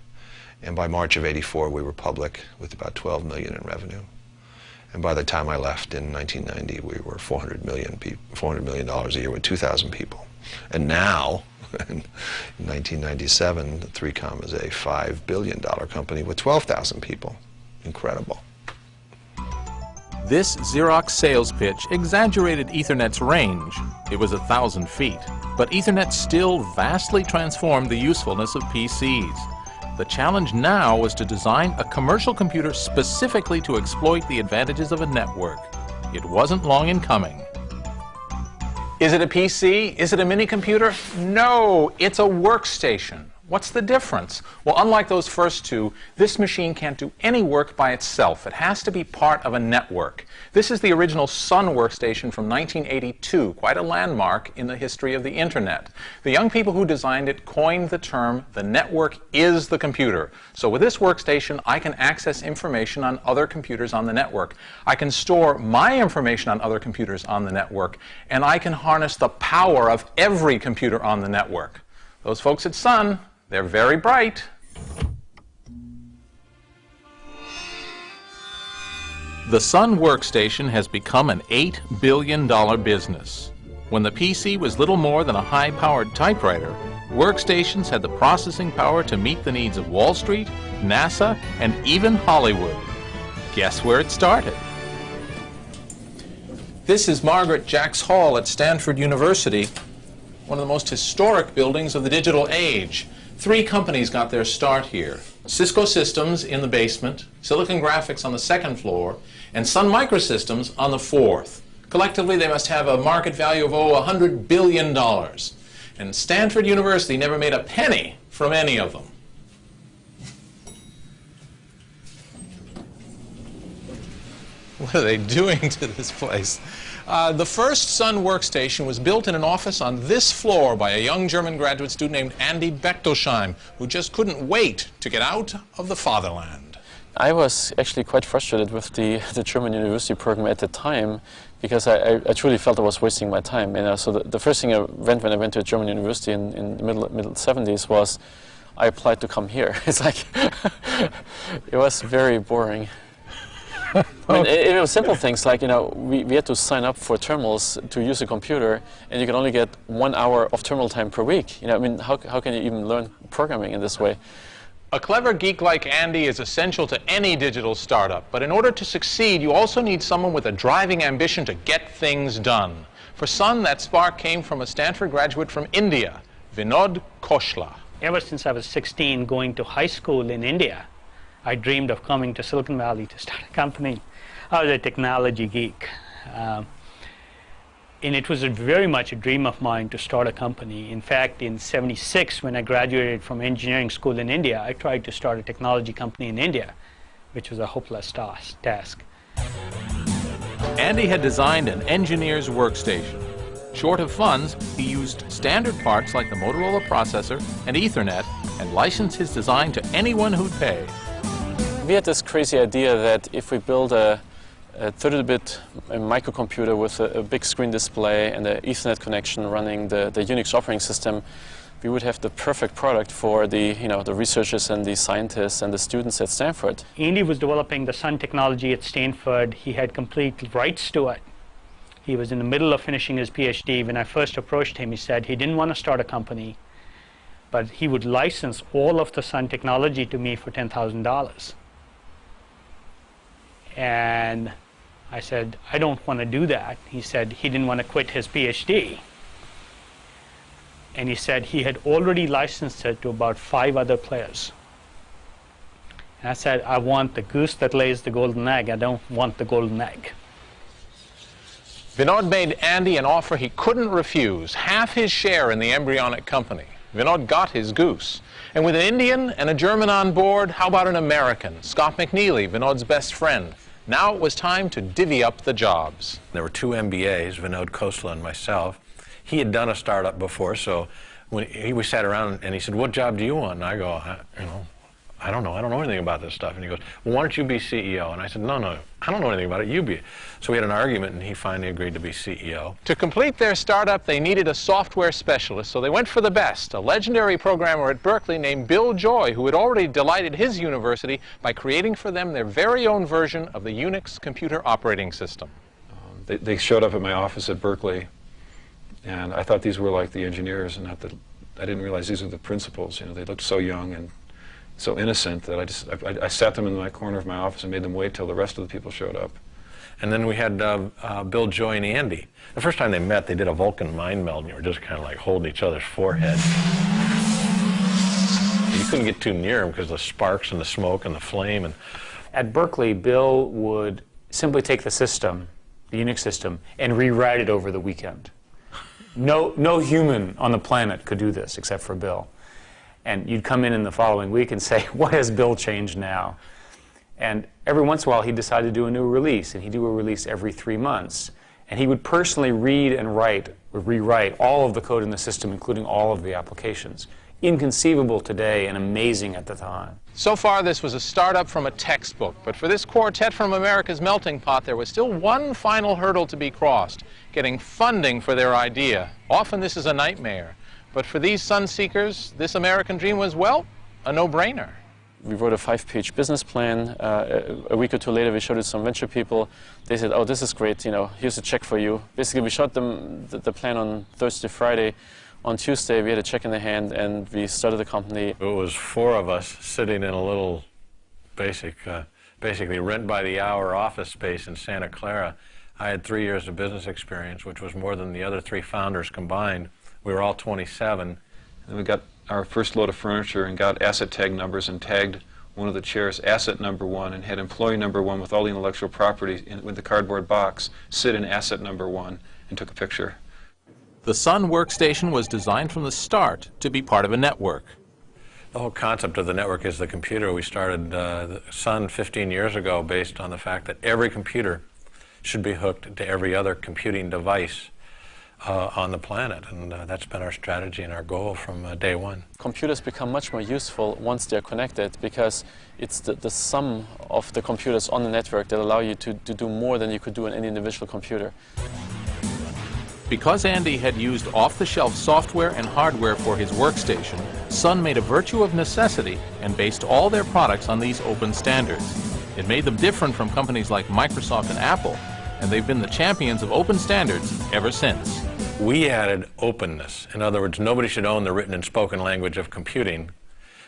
And by March of '84, we were public with about $12 million in revenue. And by the time I left in 1990, we were $400 million a year with 2,000 people. And now, in 1997, 3Com is a $5 billion company with 12,000 people. Incredible. This Xerox sales pitch exaggerated Ethernet's range. It was 1,000 feet. But Ethernet still vastly transformed the usefulness of PCs. The challenge now was to design a commercial computer specifically to exploit the advantages of a network. It wasn't long in coming. Is it a PC? Is it a mini computer? No, it's a workstation. What's the difference? Well, unlike those first two, this machine can't do any work by itself. It has to be part of a network. This is the original Sun workstation from 1982, quite a landmark in the history of the Internet. The young people who designed it coined the term, "the network is the computer." So with this workstation, I can access information on other computers on the network. I can store my information on other computers on the network, and I can harness the power of every computer on the network. Those folks at Sun, they're very bright. The Sun workstation has become an $8 billion business. When the PC was little more than a high-powered typewriter, workstations had the processing power to meet the needs of Wall Street, NASA, and even Hollywood. Guess where it started? This is Margaret Jacks Hall at Stanford University, one of the most historic buildings of the digital age. 3 companies got their start here. Cisco Systems in the basement, Silicon Graphics on the 2nd floor, and Sun Microsystems on the 4th. Collectively, they must have a market value of, $100 billion. And Stanford University never made a penny from any of them. What are they doing to this place? The first Sun workstation was built in an office on this floor by a young German graduate student named Andy Bechtolsheim, who just couldn't wait to get out of the fatherland. I was actually quite frustrated with the German university program at the time, because I truly felt I was wasting my time. So the first thing I went when I went to a German university in the middle 70s was I applied to come here. It's like, it was very boring. I mean, it was simple things like, we had to sign up for terminals to use a computer, and you can only get 1 hour of terminal time per week. I mean, how can you even learn programming in this way? A clever geek like Andy is essential to any digital startup, but in order to succeed, you also need someone with a driving ambition to get things done. For Sun, that spark came from a Stanford graduate from India, Vinod Khoshla. Ever since I was 16, going to high school in India, I dreamed of coming to Silicon Valley to start a company. I was a technology geek. And it was very much a dream of mine to start a company. In fact, in '76, when I graduated from engineering school in India, I tried to start a technology company in India, which was a hopeless task. Andy had designed an engineer's workstation. Short of funds, he used standard parts like the Motorola processor and Ethernet and licensed his design to anyone who'd pay. We had this crazy idea that if we build a 32-bit microcomputer with a big screen display and an Ethernet connection running the Unix operating system, we would have the perfect product for the researchers and the scientists and the students at Stanford. Andy was developing the Sun technology at Stanford. He had complete rights to it. He was in the middle of finishing his PhD. When I first approached him, he said he didn't want to start a company, but he would license all of the Sun technology to me for $10,000. And I said, I don't want to do that. He said he didn't want to quit his PhD. And he said he had already licensed it to about 5 other players. And I said, I want the goose that lays the golden egg. I don't want the golden egg. Vinod made Andy an offer he couldn't refuse, half his share in the embryonic company. Vinod got his goose. And with an Indian and a German on board, how about an American, Scott McNeely, Vinod's best friend? Now it was time to divvy up the jobs. There were two MBAs, Vinod Khosla and myself. He had done a startup before, so when we sat around and he said, "What job do you want?" And I go, I don't know anything about this stuff. And he goes, "Well, why don't you be CEO?" And I said, no, I don't know anything about it, you be. So we had an argument and he finally agreed to be CEO. To complete their startup, they needed a software specialist, so they went for the best, a legendary programmer at Berkeley named Bill Joy, who had already delighted his university by creating for them their very own version of the Unix computer operating system. They showed up at my office at Berkeley, and I thought these were like the engineers, and I didn't realize these were the principals. You know, they looked so young and so innocent that I sat them in my corner of my office and made them wait till the rest of the people showed up. And then we had Bill Joy and Andy. The first time they met, they did a Vulcan mind meld, and you were just kind of like holding each other's foreheads. You couldn't get too near them because of the sparks and the smoke and the flame. And at Berkeley, Bill would simply take the system, the Unix system, and rewrite it over the weekend. No human on the planet could do this except for Bill. And you'd come in the following week and say, "What has Bill changed now?" And every once in a while, he'd decide to do a new release, and he'd do a release every 3 months. And he would personally read and rewrite all of the code in the system, including all of the applications. Inconceivable today and amazing at the time. So far, this was a startup from a textbook, but for this quartet from America's melting pot, there was still one final hurdle to be crossed: getting funding for their idea. Often this is a nightmare. But for these sun seekers, this American dream was, well, a no-brainer. We wrote a 5-page business plan. A week or two later, we showed it to some venture people. They said, "Oh, this is great, you know, here's a check for you." Basically, we showed them the plan on Thursday, Friday. On Tuesday, we had a check in the hand, and we started the company. it was 4 of us sitting in a little basically rent-by-the-hour office space in Santa Clara. I had 3 years of business experience, which was more than the other 3 founders combined. We were all 27. And we got our first load of furniture and got asset tag numbers and tagged one of the chairs asset number 1 and had employee number 1 with all the intellectual property with the cardboard box sit in asset number 1 and took a picture. The Sun workstation was designed from the start to be part of a network. The whole concept of the network is the computer. We started the Sun 15 years ago based on the fact that every computer should be hooked to every other computing device on the planet, and that's been our strategy and our goal from day one. Computers become much more useful once they're connected, because it's the sum of the computers on the network that allow you to do more than you could do on any individual computer. Because Andy had used off-the-shelf software and hardware for his workstation, Sun made a virtue of necessity and based all their products on these open standards. It made them different from companies like Microsoft and Apple, and they've been the champions of open standards ever since. We added openness. In other words, nobody should own the written and spoken language of computing in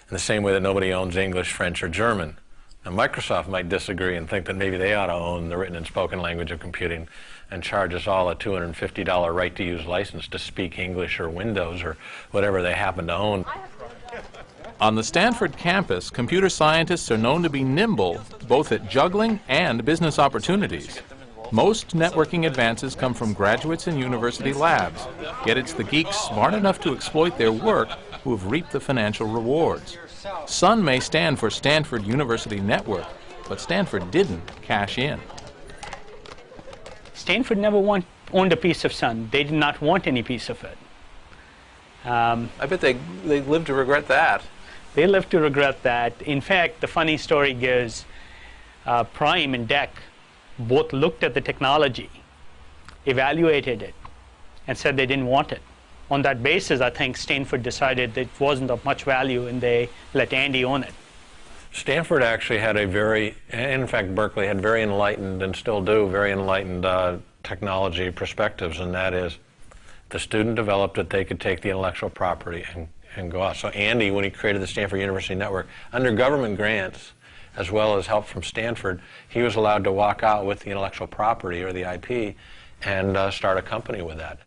the same way that nobody owns English, French, or German. Now, Microsoft might disagree and think that maybe they ought to own the written and spoken language of computing and charge us all a $250 right-to-use license to speak English or Windows or whatever they happen to own. On the Stanford campus, computer scientists are known to be nimble, both at juggling and business opportunities. Most networking advances come from graduates in university labs, yet it's the geeks smart enough to exploit their work who have reaped the financial rewards. Sun may stand for Stanford University Network, but Stanford didn't cash in. Stanford never owned a piece of Sun. They did not want any piece of it. I bet they live to regret that. They live to regret that. In fact, the funny story goes, Prime and DEC both looked at the technology, evaluated it, and said they didn't want it. On that basis, I think Stanford decided that it wasn't of much value, and they let Andy own it. Stanford actually had in fact Berkeley had very enlightened, and still do, very enlightened technology perspectives, and that is, the student developed it, they could take the intellectual property and go out. So Andy, when he created the Stanford University Network, under government grants, as well as help from Stanford, he was allowed to walk out with the intellectual property, or the IP, and start a company with that.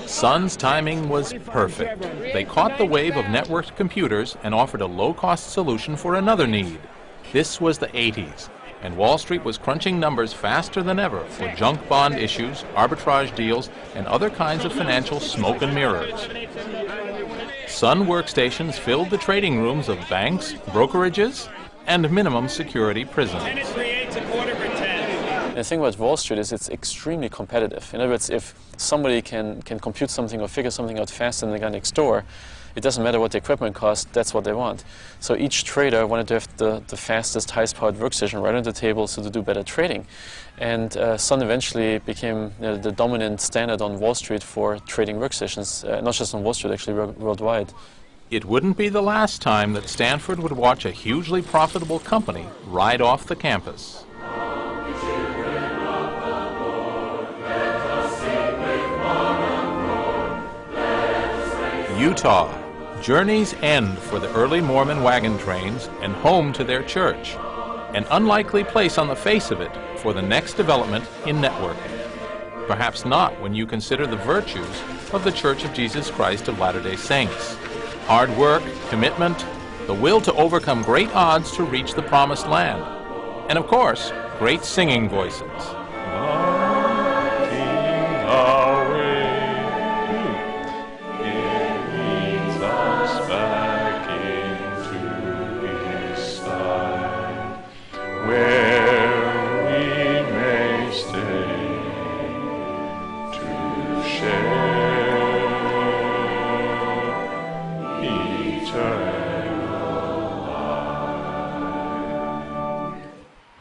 Sun's timing was perfect. They caught the wave of networked computers and offered a low-cost solution for another need. This was the 80s, and Wall Street was crunching numbers faster than ever for junk bond issues, arbitrage deals, and other kinds of financial smoke and mirrors. Sun workstations filled the trading rooms of banks, brokerages, and minimum security prisons. The thing about Wall Street is it's extremely competitive. In other words, if somebody can compute something or figure something out faster than the guy next door, it doesn't matter what the equipment costs, that's what they want. So each trader wanted to have the fastest, highest powered workstation right on the table so to do better trading. And Sun eventually became the dominant standard on Wall Street for trading workstations, not just on Wall Street, actually worldwide. It wouldn't be the last time that Stanford would watch a hugely profitable company ride off the campus. Utah. Journey's end for the early Mormon wagon trains and home to their church. An unlikely place on the face of it for the next development in networking. Perhaps not when you consider the virtues of the Church of Jesus Christ of Latter-day Saints. Hard work, commitment, the will to overcome great odds to reach the promised land. And of course, great singing voices.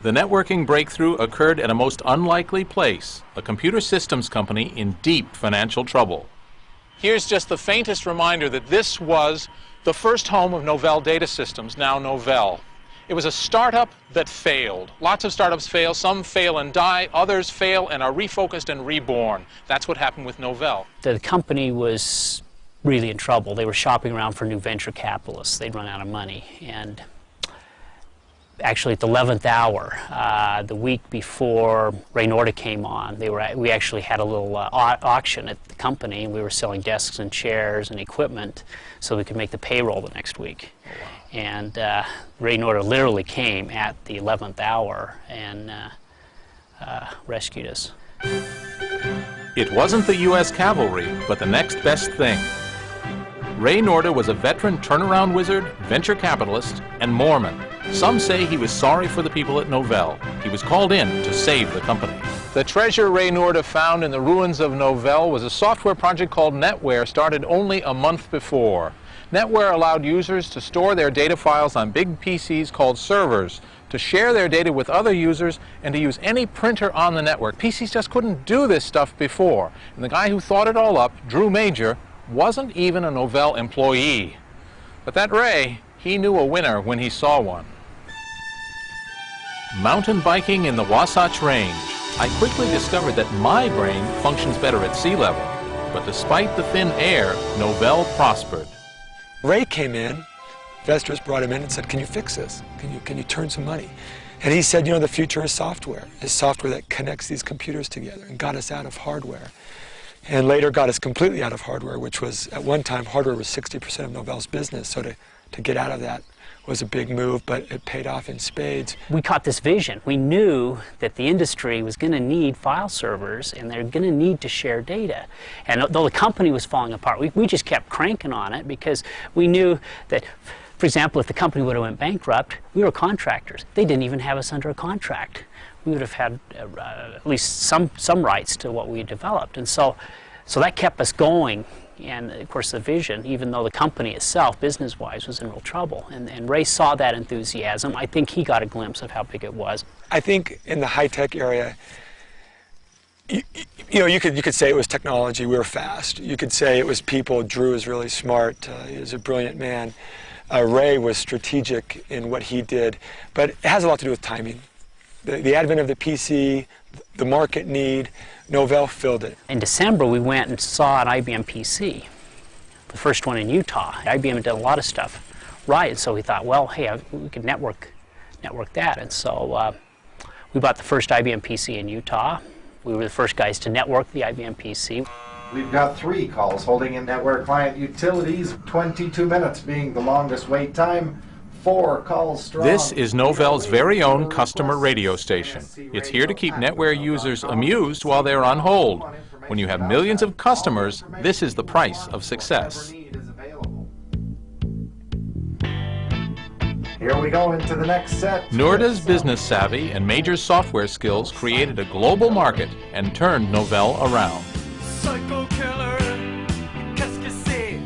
The networking breakthrough occurred at a most unlikely place, a computer systems company in deep financial trouble. Here's just the faintest reminder that this was the first home of Novell Data Systems, now Novell. It was a startup that failed. Lots of startups fail. Some fail and die. Others fail and are refocused and reborn. That's what happened with Novell. The company was really in trouble. They were shopping around for new venture capitalists. They'd run out of money. And actually at the 11th hour, the week before Ray Norda came on, we actually had a little auction at the company, and we were selling desks and chairs and equipment so we could make the payroll the next week. Oh, wow. And Ray Norda literally came at the 11th hour and rescued us. It wasn't the U.S. cavalry, but the next best thing. Ray Norda was a veteran turnaround wizard, venture capitalist, and Mormon. Some say he was sorry for the people at Novell. He was called in to save the company. The treasure Ray Norda found in the ruins of Novell was a software project called NetWare, started only a month before. NetWare allowed users to store their data files on big PCs called servers, to share their data with other users, and to use any printer on the network. PCs just couldn't do this stuff before. And the guy who thought it all up, Drew Major, wasn't even a Novell employee. But that Ray, he knew a winner when he saw one. Mountain biking in the Wasatch Range. I quickly discovered that my brain functions better at sea level. But despite the thin air, Novell prospered. Ray came in, investors brought him in and said, can you fix this? Can you turn some money? And he said, you know, the future is software. It's software that connects these computers together, and got us out of hardware. And later got us completely out of hardware, which was, at one time, hardware was 60% of Novell's business. So to get out of that was a big move, but it paid off in spades. We caught this vision. We knew that the industry was going to need file servers, and they're going to need to share data. And though the company was falling apart, we just kept cranking on it because we knew that, for example, if the company would have went bankrupt, we were contractors. They didn't even have us under a contract. We would have had at least some rights to what we had developed. And so that kept us going. And of course the vision, even though the company itself, business-wise, was in real trouble. And Ray saw that enthusiasm. I think he got a glimpse of how big it was. I think in the high-tech area, you know, you could say it was technology, we were fast. You could say it was people, Drew was really smart, he was a brilliant man. Ray was strategic in what he did, but it has a lot to do with timing. The advent of the PC, the market need, Novell filled it. In December, we went and saw an IBM PC, the first one in Utah. IBM did a lot of stuff right, and so we thought, well, hey, we could network that. And so we bought the first IBM PC in Utah. We were the first guys to network the IBM PC. We've got 3 calls holding in network client utilities, 22 minutes being the longest wait time. 4 calls strong. This is Novell's very own customer radio station. It's here to keep NetWare users amused while they're on hold. When you have millions of customers, this is the price of success. Here we go into the next set. Noorda's business savvy and Major's software skills created a global market and turned Novell around. Psycho killer, qu'est-ce que c'est?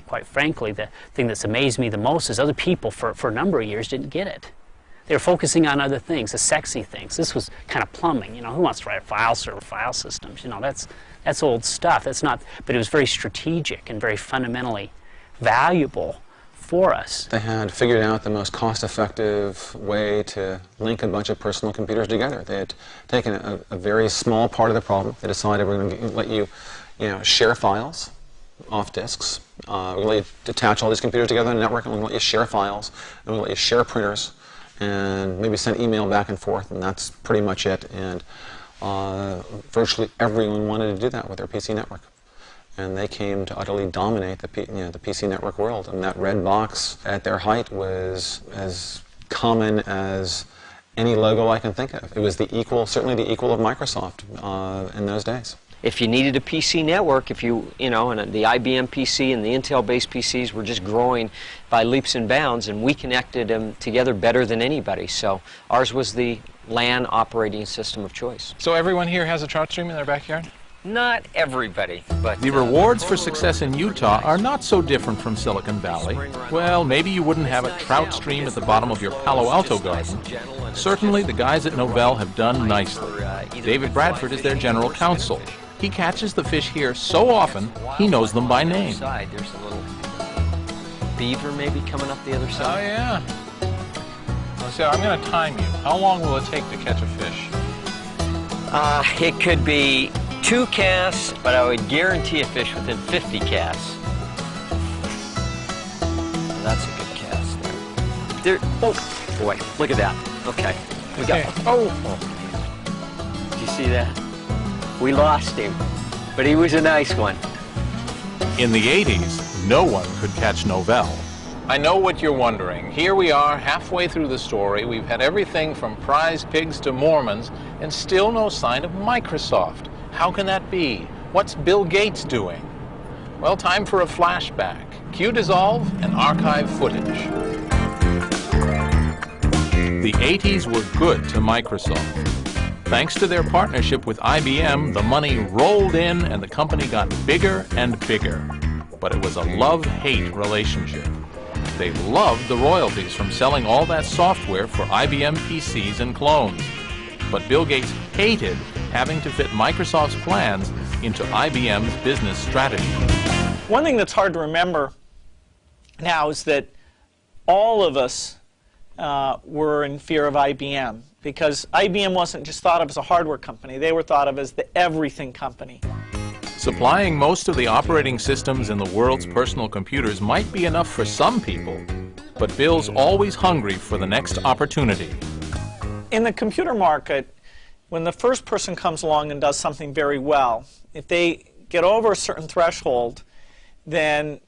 Quite frankly, the thing that's amazed me the most is other people for a number of years didn't get it. They were focusing on other things, the sexy things. This was kind of plumbing, you know, who wants to write a file server, file systems? You know, that's old stuff. That's not, but it was very strategic and very fundamentally valuable for us. They had figured out the most cost-effective way to link a bunch of personal computers together. They had taken a very small part of the problem. They decided we're going to let you, share files off disks. We're going to let you attach all these computers together on a network, and we're going to let you share files, and we're going to let you share printers, and maybe send email back and forth, and that's pretty much it. And virtually everyone wanted to do that with their PC network. And they came to utterly dominate the PC network world. And that red box at their height was as common as any logo I can think of. It was the equal, certainly the equal of Microsoft in those days. If you needed a PC network, and the IBM PC and the Intel-based PCs were just growing by leaps and bounds, and we connected them together better than anybody. So ours was the LAN operating system of choice. So everyone here has a trout stream in their backyard? Not everybody, but... The rewards for success in Utah are not so different from Silicon Valley. Well, maybe you wouldn't have a trout stream at the bottom of your Palo Alto garden. Certainly, the guys at Novell have done nicely. David Bradford is their general counsel. He catches the fish here so often, he knows them by name. There's a little beaver maybe coming up the other side. Oh, yeah. So I'm going to time you. How long will it take to catch a fish? It could be 2 casts, but I would guarantee a fish within 50 casts. Well, that's a good cast there. Oh, boy, look at that. Okay. We got. Oh. Did you see that? We lost him, but he was a nice one. In the 80s, no one could catch Novell. I know what you're wondering. Here we are, halfway through the story. We've had everything from prize pigs to Mormons, and still no sign of Microsoft. How can that be? What's Bill Gates doing? Well, time for a flashback. Cue dissolve and archive footage. The 80s were good to Microsoft. Thanks to their partnership with IBM, the money rolled in and the company got bigger and bigger. But it was a love-hate relationship. They loved the royalties from selling all that software for IBM PCs and clones. But Bill Gates hated having to fit Microsoft's plans into IBM's business strategy. One thing that's hard to remember now is that all of us were in fear of IBM, because IBM wasn't just thought of as a hardware company, they were thought of as the everything company. Supplying most of the operating systems in the world's personal computers might be enough for some people, but Bill's always hungry for the next opportunity. In the computer market, when the first person comes along and does something very well, if they get over a certain threshold, then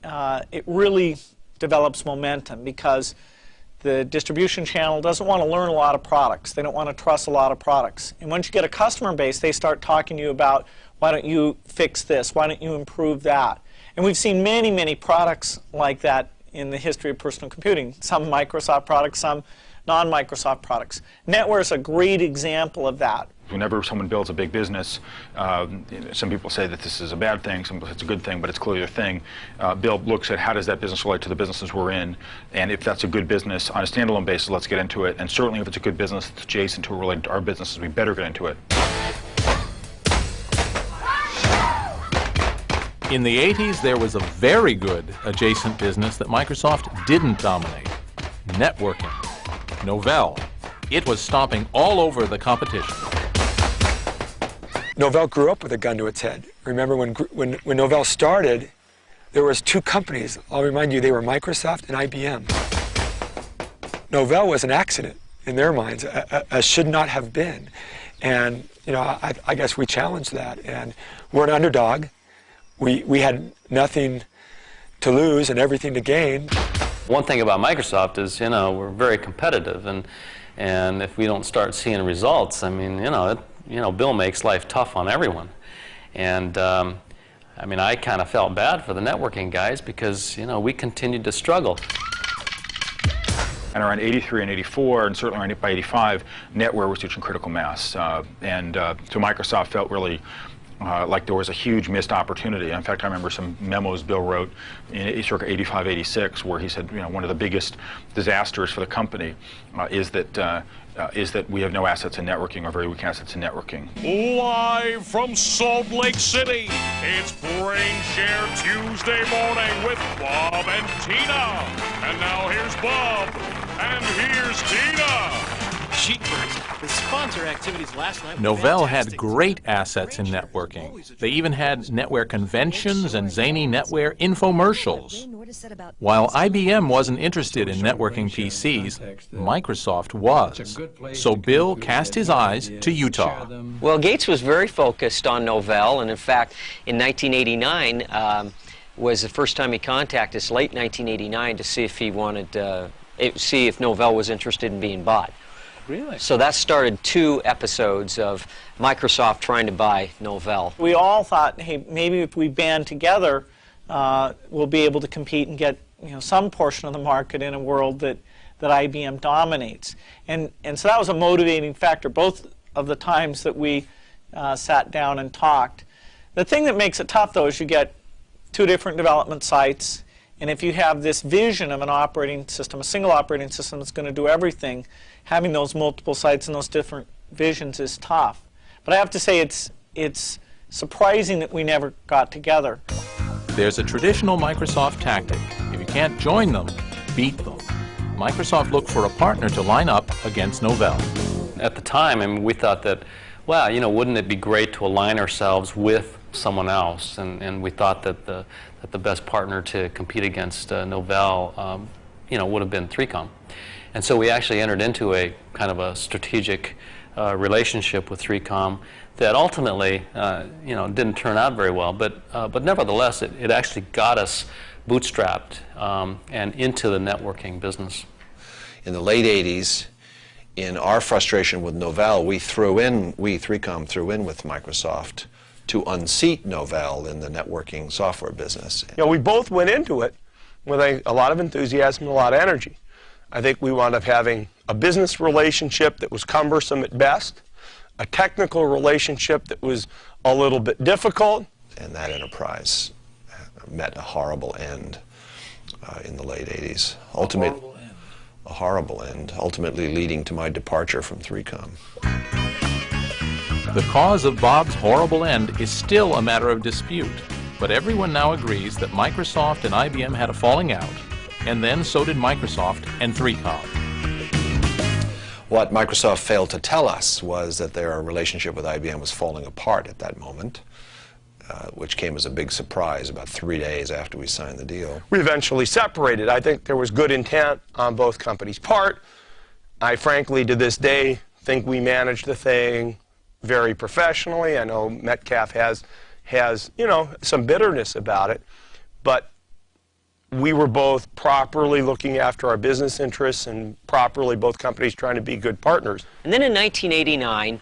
it really develops momentum, because the distribution channel doesn't want to learn a lot of products. They don't want to trust a lot of products. And once you get a customer base, they start talking to you about, why don't you fix this? Why don't you improve that? And we've seen many, many products like that in the history of personal computing. Some Microsoft products, some non-Microsoft products. NetWare is a great example of that. Whenever someone builds a big business, some people say that this is a bad thing, some people say it's a good thing, but it's clearly a thing. Bill looks at how does that business relate to the businesses we're in, and if that's a good business on a standalone basis, let's get into it. And certainly if it's a good business that's adjacent to or related to our businesses, we better get into it. In the 80s, there was a very good adjacent business that Microsoft didn't dominate: networking. Novell. It was stomping all over the competition. Novell grew up with a gun to its head. Remember when Novell started, there was 2 companies. I'll remind you, they were Microsoft and IBM. Novell was an accident in their minds, a should not have been. And I guess we challenged that. And we're an underdog. We had nothing to lose and everything to gain. One thing about Microsoft is, we're very competitive, and if we don't start seeing results, I mean, Bill makes life tough on everyone. And I mean, I kind of felt bad for the networking guys because, you know, we continued to struggle. And around 83 and 84, and certainly by 85, NetWare was reaching critical mass. So Microsoft felt really like there was a huge missed opportunity. In fact, I remember some memos Bill wrote in circa 85, 86, where he said, you know, one of the biggest disasters for the company is that we have no assets in networking, or very weak assets in networking. Live from Salt Lake City, it's Brain Share Tuesday morning with Bob and Tina. And now here's Bob, and here's Tina. Sheepbirds, the sponsor activities last night. Novell had great assets in networking. They even had netware conventions and zany netware infomercials. While IBM wasn't interested in networking PCs, Microsoft was. So Bill cast his eyes to Utah. Well, Gates was very focused on Novell, and in fact, in 1989 was the first time he contacted us, late 1989, to see if he wanted see if Novell was interested in being bought. Really? So that started 2 episodes of Microsoft trying to buy Novell. We all thought, hey, maybe if we band together, we'll be able to compete and get, you know, some portion of the market in a world that IBM dominates. And so that was a motivating factor, both of the times that we sat down and talked. The thing that makes it tough, though, is you get 2 different development sites, and if you have this vision of an operating system, a single operating system that's going to do everything, having those multiple sites and those different visions is tough. But I have to say it's surprising that we never got together. There's a traditional Microsoft tactic. If you can't join them, beat them. Microsoft looked for a partner to line up against Novell. At the time, I mean, we thought that, wow, you know, wouldn't it be great to align ourselves with someone else? And we thought that the best partner to compete against Novell, you know, would have been 3Com. And so we actually entered into a kind of a strategic relationship with 3Com that ultimately, you know, didn't turn out very well. But nevertheless, it actually got us bootstrapped and into the networking business. In the late 80s, in our frustration with Novell, we 3Com threw in with Microsoft to unseat Novell in the networking software business. You know, we both went into it with a lot of enthusiasm and a lot of energy. I think we wound up having a business relationship that was cumbersome at best, a technical relationship that was a little bit difficult. And that enterprise met a horrible end in the late 80s. A horrible end, ultimately leading to my departure from 3Com. The cause of Bob's horrible end is still a matter of dispute, but everyone now agrees that Microsoft and IBM had a falling out, and then so did Microsoft and 3Com. What Microsoft failed to tell us was that their relationship with IBM was falling apart at that moment, which came as a big surprise about 3 days after we signed the deal. We eventually separated. I think there was good intent on both companies' part. I frankly, to this day, think we managed the thing very professionally. I know Metcalf has you know, some bitterness about it, but we were both properly looking after our business interests and properly both companies trying to be good partners. And then in 1989,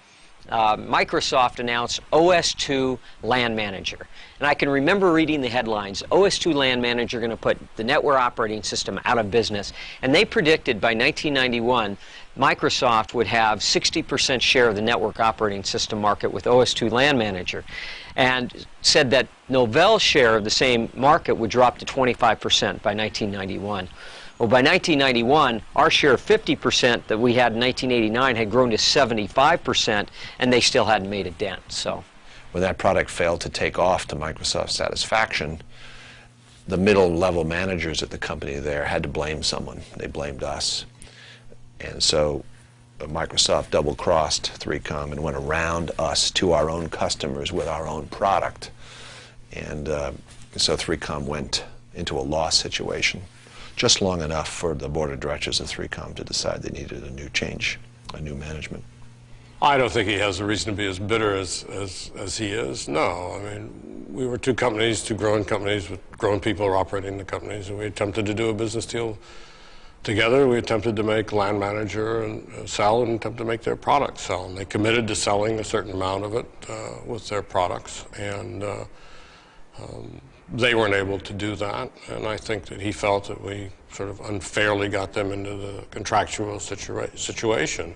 Microsoft announced OS/2 LAN Manager. And I can remember reading the headlines, OS/2 LAN Manager going to put the network operating system out of business. And they predicted by 1991, Microsoft would have 60% share of the network operating system market with OS/2 LAN Manager, and said that Novell's share of the same market would drop to 25% by 1991. Well, by 1991, our share of 50% that we had in 1989 had grown to 75%, and they still hadn't made a dent. So, when that product failed to take off to Microsoft's satisfaction, the middle-level managers at the company there had to blame someone. They blamed us. And so Microsoft double-crossed 3Com and went around us to our own customers with our own product. And so 3Com went into a loss situation, just long enough for the board of directors of 3Com to decide they needed a new change, a new management. I don't think he has a reason to be as bitter as he is. No, I mean, we were 2 companies, 2 growing companies with growing people who are operating the companies, and we attempted to do a business deal together. We attempted to make LAN Manager and sell and attempt to make their products sell. And they committed to selling a certain amount of it with their products. And They weren't able to do that, and I think that he felt that we sort of unfairly got them into the contractual situation.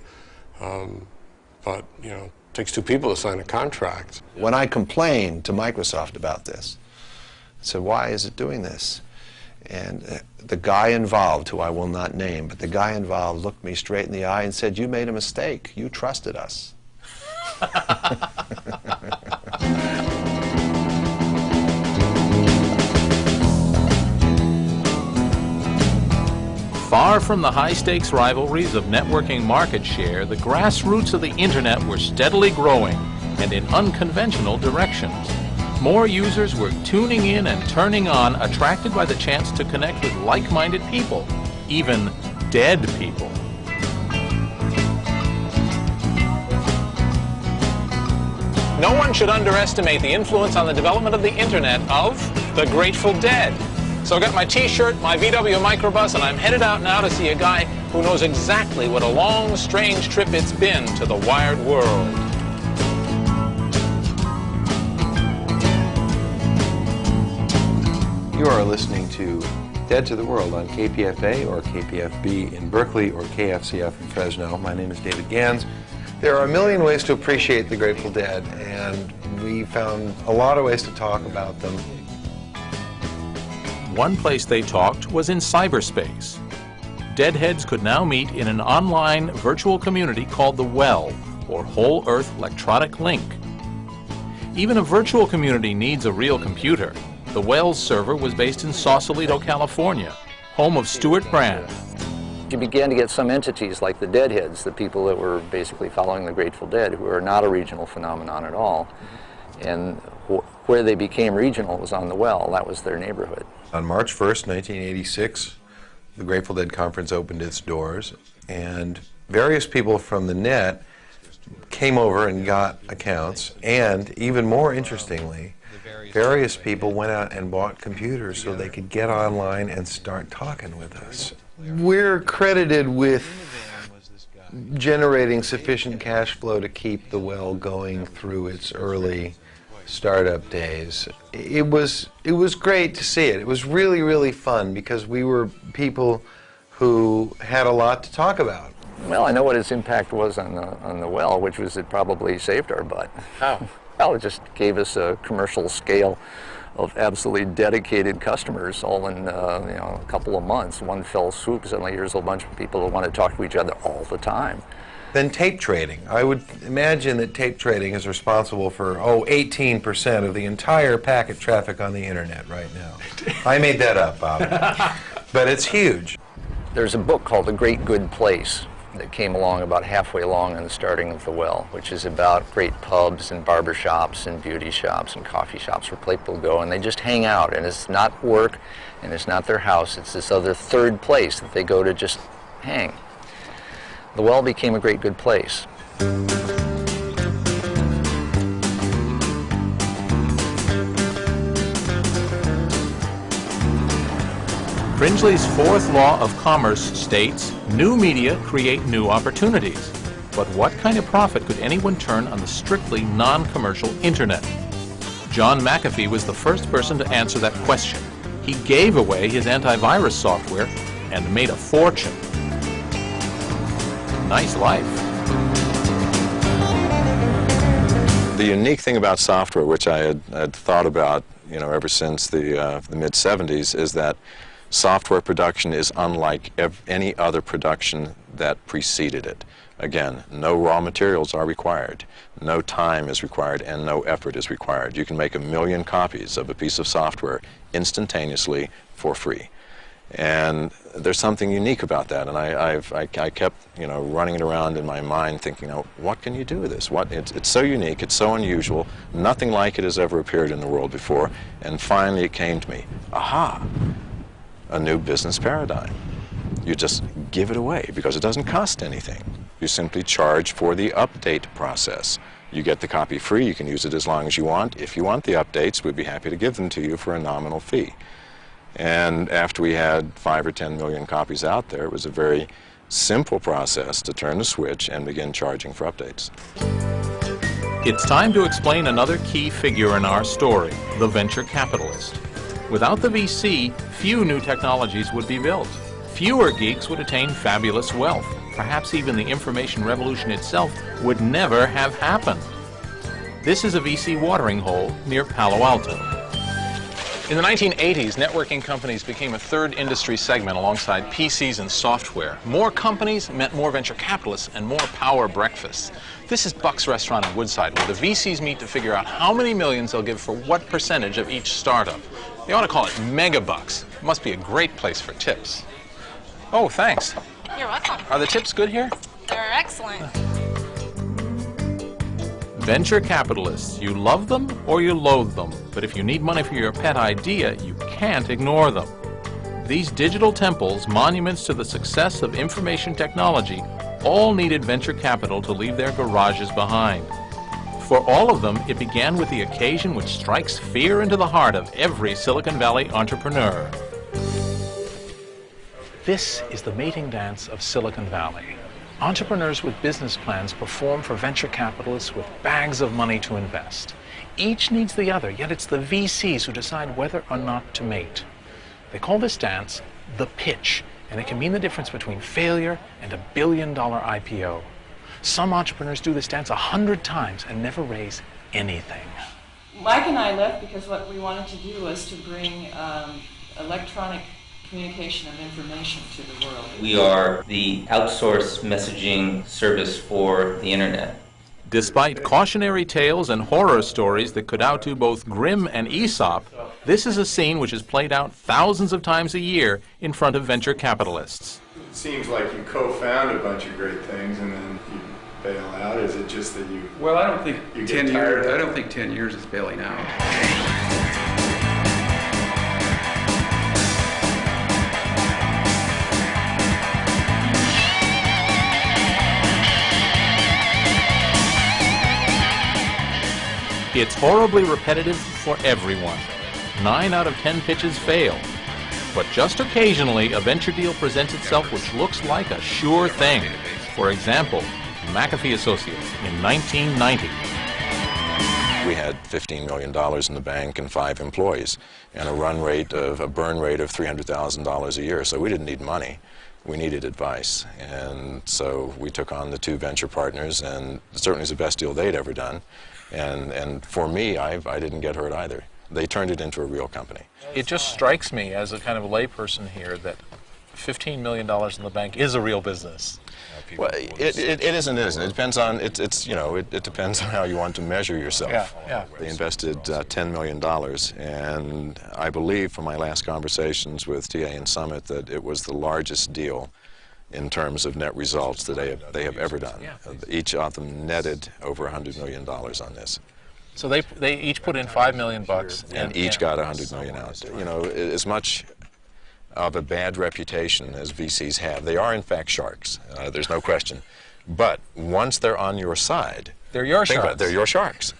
But, you know, it takes two people to sign a contract. When I complained to Microsoft about this, I said, why is it doing this? And the guy involved, who I will not name, but the guy involved looked me straight in the eye and said, you made a mistake. You trusted us. Far from the high-stakes rivalries of networking market share, the grassroots of the Internet were steadily growing, and in unconventional directions. More users were tuning in and turning on, attracted by the chance to connect with like-minded people, even dead people. No one should underestimate the influence on the development of the Internet of the Grateful Dead. So I got my T-shirt, my VW microbus, and I'm headed out now to see a guy who knows exactly what a long, strange trip it's been to the wired world. You are listening to Dead to the World on KPFA or KPFB in Berkeley or KFCF in Fresno. My name is David Gans. There are a million ways to appreciate the Grateful Dead, and we found a lot of ways to talk about them. One place they talked was in cyberspace. Deadheads could now meet in an online virtual community called the Well, or Whole Earth Electronic Link. Even a virtual community needs a real computer. The Well's server was based in Sausalito, California, home of Stuart Brand. You began to get some entities like the Deadheads, the people that were basically following the Grateful Dead, who are not a regional phenomenon at all. And where they became regional was on the Well. That was their neighborhood. On March 1st, 1986, the Grateful Dead conference opened its doors, and various people from the net came over and got accounts, and even more interestingly, various people went out and bought computers so they could get online and start talking with us. We're credited with generating sufficient cash flow to keep the Well going through its early startup days. It was great to see it. It was really, really fun because we were people who had a lot to talk about. Well, I know what its impact was on the Well, which was it probably saved our butt. How? Well, it just gave us a commercial scale of absolutely dedicated customers all in a couple of months. One fell swoop. Suddenly here's a bunch of people who want to talk to each other all the time. Then tape trading. I would imagine that tape trading is responsible for, 18% of the entire packet traffic on the Internet right now. I made that up, Bob. But it's huge. There's a book called The Great Good Place that came along about halfway along in the starting of the Well, which is about great pubs and barber shops and beauty shops and coffee shops where people go and they just hang out, and it's not work and it's not their house, it's this other third place that they go to just hang. The Well became a great good place. Cringely's fourth law of commerce states, new media create new opportunities. But what kind of profit could anyone turn on the strictly non-commercial Internet? John McAfee was the first person to answer that question. He gave away his antivirus software and made a fortune. Nice life. The unique thing about software, which I had thought about, ever since the mid-'70s, is that software production is unlike any other production that preceded it. Again, no raw materials are required, no time is required, and no effort is required. You can make 1 million copies of a piece of software instantaneously for free. And there's something unique about that, and I kept running it around in my mind thinking, what can you do with this? It's so unique, it's so unusual, nothing like it has ever appeared in the world before, and finally it came to me, aha, a new business paradigm. You just give it away because it doesn't cost anything. You simply charge for the update process. You get the copy free, you can use it as long as you want. If you want the updates, we'd be happy to give them to you for a nominal fee. And after we had 5 or 10 million copies out there, it was a very simple process to turn the switch and begin charging for updates. It's time to explain another key figure in our story, the venture capitalist. Without the VC, few new technologies would be built. Fewer geeks would attain fabulous wealth. Perhaps even the information revolution itself would never have happened. This is a VC watering hole near Palo Alto. In the 1980s, networking companies became a third industry segment alongside PCs and software. More companies meant more venture capitalists and more power breakfasts. This is Buck's Restaurant in Woodside, where the VCs meet to figure out how many millions they'll give for what percentage of each startup. They ought to call it mega bucks. It must be a great place for tips. Oh, thanks. You're welcome. Are the tips good here? They're excellent. Venture capitalists, you love them or you loathe them, but if you need money for your pet idea, you can't ignore them. These digital temples, monuments to the success of information technology, all needed venture capital to leave their garages behind. For all of them, it began with the occasion which strikes fear into the heart of every Silicon Valley entrepreneur. This is the mating dance of Silicon Valley. Entrepreneurs with business plans perform for venture capitalists with bags of money to invest. Each needs the other, yet it's the VCs who decide whether or not to mate. They call this dance the pitch, and it can mean the difference between failure and a billion-dollar IPO. Some entrepreneurs do this dance 100 times and never raise anything. Mike and I left because what we wanted to do was to bring electronic communication of information to the world. We are the outsourced messaging service for the internet. Despite cautionary tales and horror stories that could outdo both Grimm and Aesop, this is a scene which is played out thousands of times a year in front of venture capitalists. It seems like you co-found a bunch of great things and then you bail out. Is it just that you? Well, I don't think you 10 years. I don't think 10 years is bailing out. It's horribly repetitive for everyone. 9 out of 10 pitches fail. But just occasionally, a venture deal presents itself which looks like a sure thing. For example, McAfee Associates in 1990. We had $15 million in the bank and 5 employees and a burn rate of $300,000 a year. So we didn't need money. We needed advice. And so we took on the 2 venture partners, and it certainly was the best deal they'd ever done. And for me, I didn't get hurt either. They turned it into a real company. It just strikes me as a kind of layperson here that $15 million in the bank is a real business. Well, it isn't. It depends on it depends on how you want to measure yourself. Yeah. They invested $10 million, and I believe from my last conversations with TA and Summit that it was the largest deal in terms of net results that they have ever done. Each of them netted over $100 million on this. So they each put in $5 million, and each got $100 million out. You know, as much of a bad reputation as VCs have, they are in fact sharks. There's no question. But once they're on your side, they're your sharks. They're your sharks.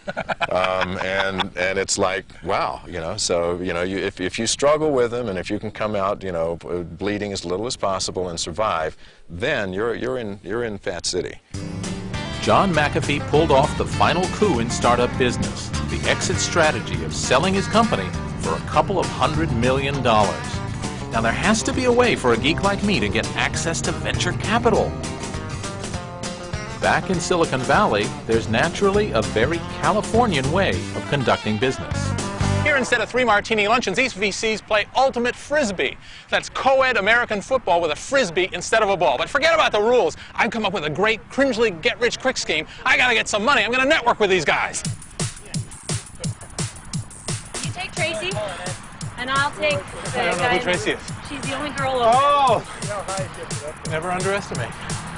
And it's like, wow, you know. So if you struggle with them, and if you can come out, bleeding as little as possible and survive, then you're in Fat City. John McAfee pulled off the final coup in startup business, the exit strategy of selling his company for a couple of $100 million. Now there has to be a way for a geek like me to get access to venture capital. Back in Silicon Valley, there's naturally a very Californian way of conducting business. Here, instead of 3 martini luncheons, these VCs play ultimate frisbee. That's co-ed American football with a frisbee instead of a ball. But forget about the rules. I've come up with a great Cringely get-rich-quick scheme. I gotta get some money. I'm gonna network with these guys. You take Tracy, and I'll take the I don't know who Tracy is. She's the only girl over Oh! Never underestimate.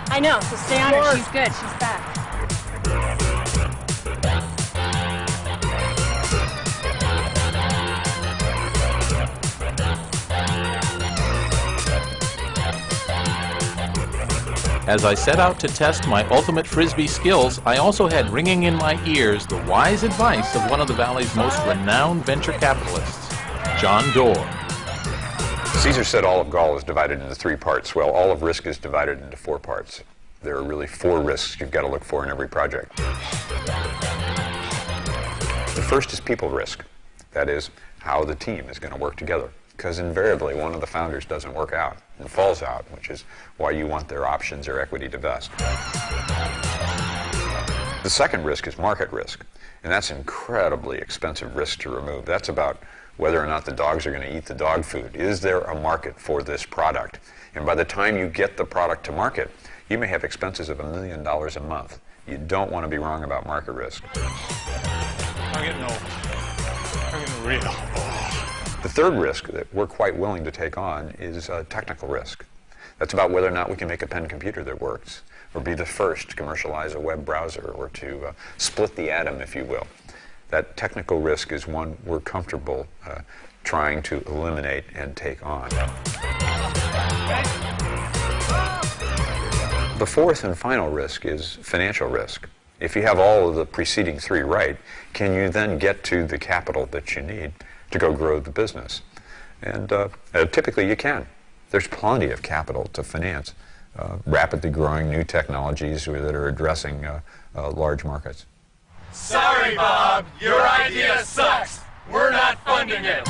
I know, so stay on her. She's good. She's back. As I set out to test my ultimate frisbee skills, I also had ringing in my ears the wise advice of one of the Valley's most renowned venture capitalists, John Doerr. Caesar said all of Gaul is divided into 3 parts. Well, all of risk is divided into 4 parts. There are really 4 risks you've got to look for in every project. The first is people risk. That is, how the team is going to work together. Because invariably, one of the founders doesn't work out and falls out, which is why you want their options or equity to vest. The second risk is market risk, and that's an incredibly expensive risk to remove. That's about whether or not the dogs are going to eat the dog food. Is there a market for this product? And by the time you get the product to market, you may have expenses of $1 million a month. You don't want to be wrong about market risk. I'm getting old. I'm getting real. The third risk that we're quite willing to take on is technical risk. That's about whether or not we can make a pen computer that works, or be the first to commercialize a web browser, or to split the atom, if you will. That technical risk is one we're comfortable trying to eliminate and take on. The fourth and final risk is financial risk. If you have all of the preceding 3 right, can you then get to the capital that you need to go grow the business? And typically you can. There's plenty of capital to finance rapidly growing new technologies that are addressing large markets. Sorry, Bob, your idea sucks. We're not funding it.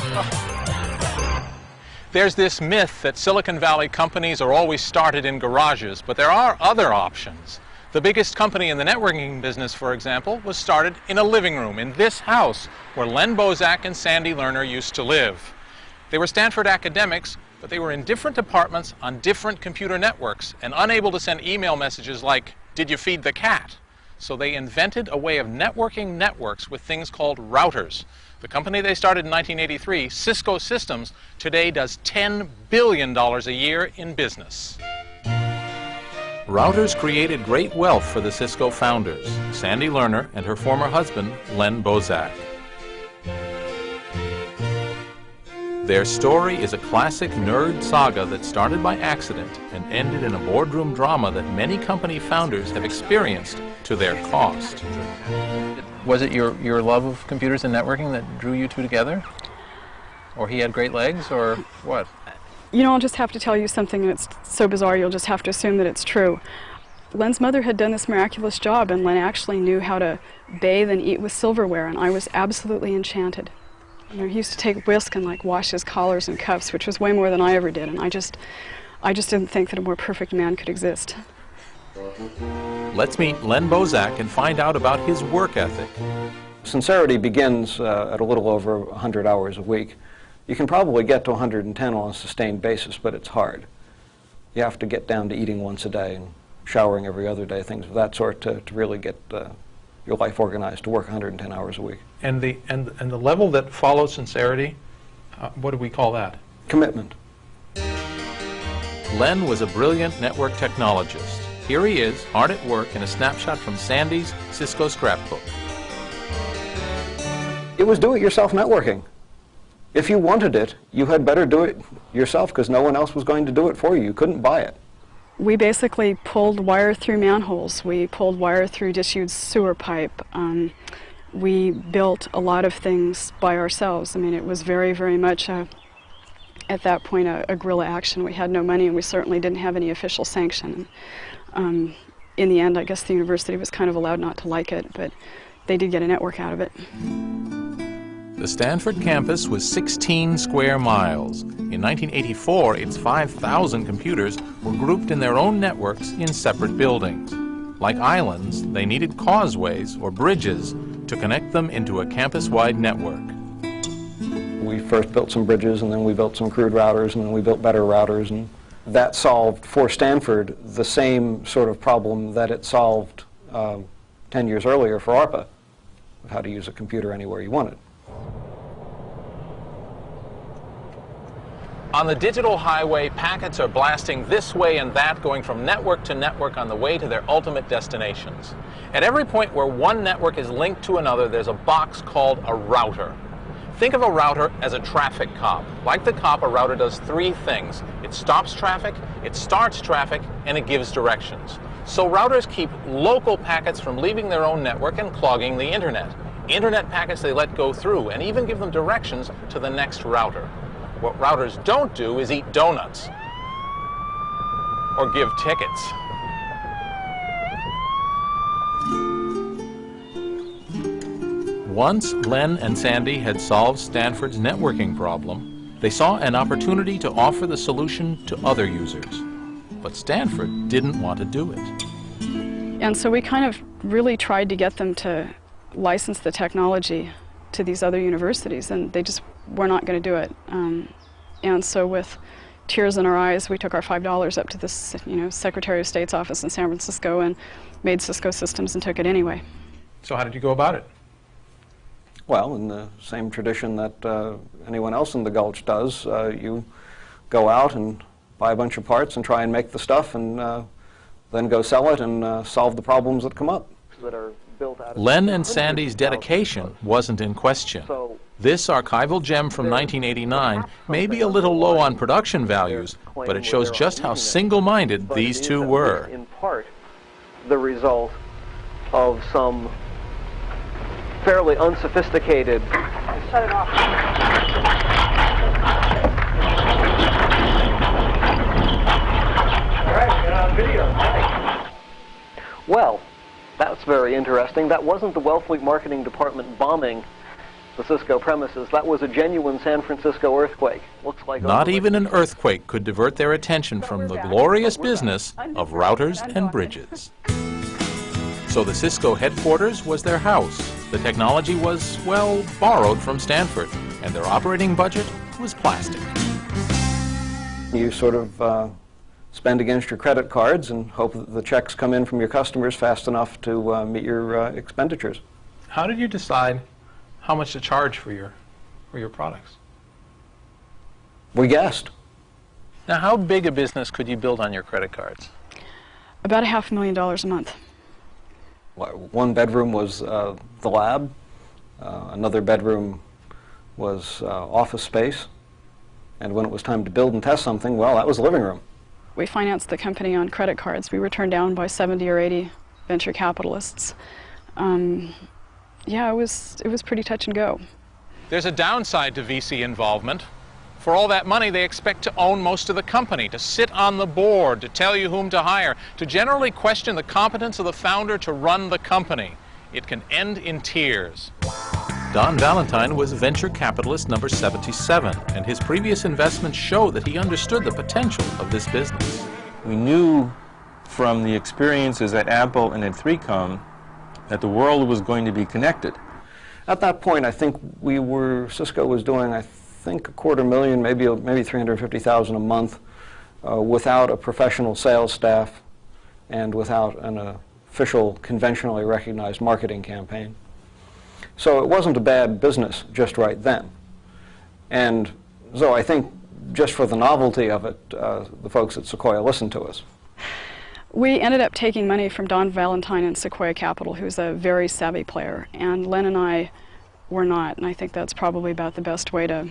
There's this myth that Silicon Valley companies are always started in garages, but there are other options. The biggest company in the networking business, for example, was started in a living room in this house where Len Bozak and Sandy Lerner used to live. They were Stanford academics, but they were in different departments on different computer networks and unable to send email messages like, "Did you feed the cat?" So they invented a way of networking networks with things called routers. The company they started in 1983, Cisco Systems, today does $10 billion a year in business. Routers created great wealth for the Cisco founders, Sandy Lerner and her former husband, Len Bozak. Their story is a classic nerd saga that started by accident and ended in a boardroom drama that many company founders have experienced to their cost. Was it your love of computers and networking that drew you two together? Or he had great legs, or what? You know, I'll just have to tell you something, and it's so bizarre you'll just have to assume that it's true. Len's mother had done this miraculous job, and Len actually knew how to bathe and eat with silverware, and I was absolutely enchanted. You know, he used to take whisk and like wash his collars and cuffs, which was way more than I ever did, and I just didn't think that a more perfect man could exist. Let's meet Len Bozak and find out about his work ethic. Sincerity begins at a little over 100 hours a week. You can probably get to 110 on a sustained basis, but it's hard. You have to get down to eating once a day and showering every other day, things of that sort, to really get your life organized to work 110 hours a week. And the level that follows sincerity, what do we call that? Commitment. Len was a brilliant network technologist. Here he is, hard at work, in a snapshot from Sandy's Cisco scrapbook. It was do-it-yourself networking. If you wanted it, you had better do it yourself because no one else was going to do it for you. You couldn't buy it. We basically pulled wire through manholes. We pulled wire through disused sewer pipe. We built a lot of things by ourselves. I mean, it was very, very much, at that point, a guerrilla action. We had no money, and we certainly didn't have any official sanction. In the end, I guess the university was kind of allowed not to like it, but they did get a network out of it. The Stanford campus was 16 square miles. In 1984, its 5,000 computers were grouped in their own networks in separate buildings. Like islands, they needed causeways or bridges to connect them into a campus-wide network. We first built some bridges, and then we built some crude routers, and then we built better routers, and that solved for Stanford the same sort of problem that it solved 10 years earlier for ARPA, of how to use a computer anywhere you wanted. On the digital highway, packets are blasting this way and that, going from network to network on the way to their ultimate destinations. At every point where one network is linked to another, there's a box called a router. Think of a router as a traffic cop. Like the cop, a router does three things. It stops traffic, it starts traffic, and it gives directions. So routers keep local packets from leaving their own network and clogging the internet. Internet packets they let go through, and even give them directions to the next router. What routers don't do is eat donuts or give tickets. Once Len and Sandy had solved Stanford's networking problem, they saw an opportunity to offer the solution to other users. But Stanford didn't want to do it. And so we kind of really tried to get them to license the technology to these other universities, and they just were not going to do it. And so with tears in our eyes, we took our $5 up to this, Secretary of State's office in San Francisco and made Cisco Systems and took it anyway. So how did you go about it? Well, in the same tradition that anyone else in the Gulch does, you go out and buy a bunch of parts and try and make the stuff and then go sell it and solve the problems that come up. Len and Sandy's dedication wasn't in question. This archival gem from 1989 may be a little low on production values, but it shows just how single-minded these two were. In part, the result of some fairly unsophisticated... Shut it off. All right, get on video. Well, that's very interesting. That wasn't the Wellfleet Marketing Department bombing the Cisco premises. That was a genuine San Francisco earthquake. Looks like not even an earthquake could divert their attention from the glorious business of routers and bridges. So the Cisco headquarters was their house. The technology was, well, borrowed from Stanford, and their operating budget was plastic. You sort of spend against your credit cards and hope that the checks come in from your customers fast enough to meet your expenditures. How did you decide how much to charge for your products? We guessed. Now, how big a business could you build on your credit cards? About $500,000 a month. One bedroom was the lab. Another bedroom was office space. And when it was time to build and test something, well, that was the living room. We financed the company on credit cards. We were turned down by 70 or 80 venture capitalists. Yeah, it was pretty touch and go. There's a downside to VC involvement. For all that money, they expect to own most of the company, to sit on the board, to tell you whom to hire, to generally question the competence of the founder to run the company. It can end in tears. Don Valentine was venture capitalist number 77, and his previous investments show that he understood the potential of this business. We knew from the experiences at Apple and at 3Com that the world was going to be connected. At that point, I think Cisco was doing, I think, $250,000, maybe $350,000 a month without a professional sales staff and without an official, conventionally recognized marketing campaign. So it wasn't a bad business just right then. And so I think just for the novelty of it, the folks at Sequoia listened to us. We ended up taking money from Don Valentine and Sequoia Capital, who's a very savvy player, and Len and I were not, and I think that's probably about the best way to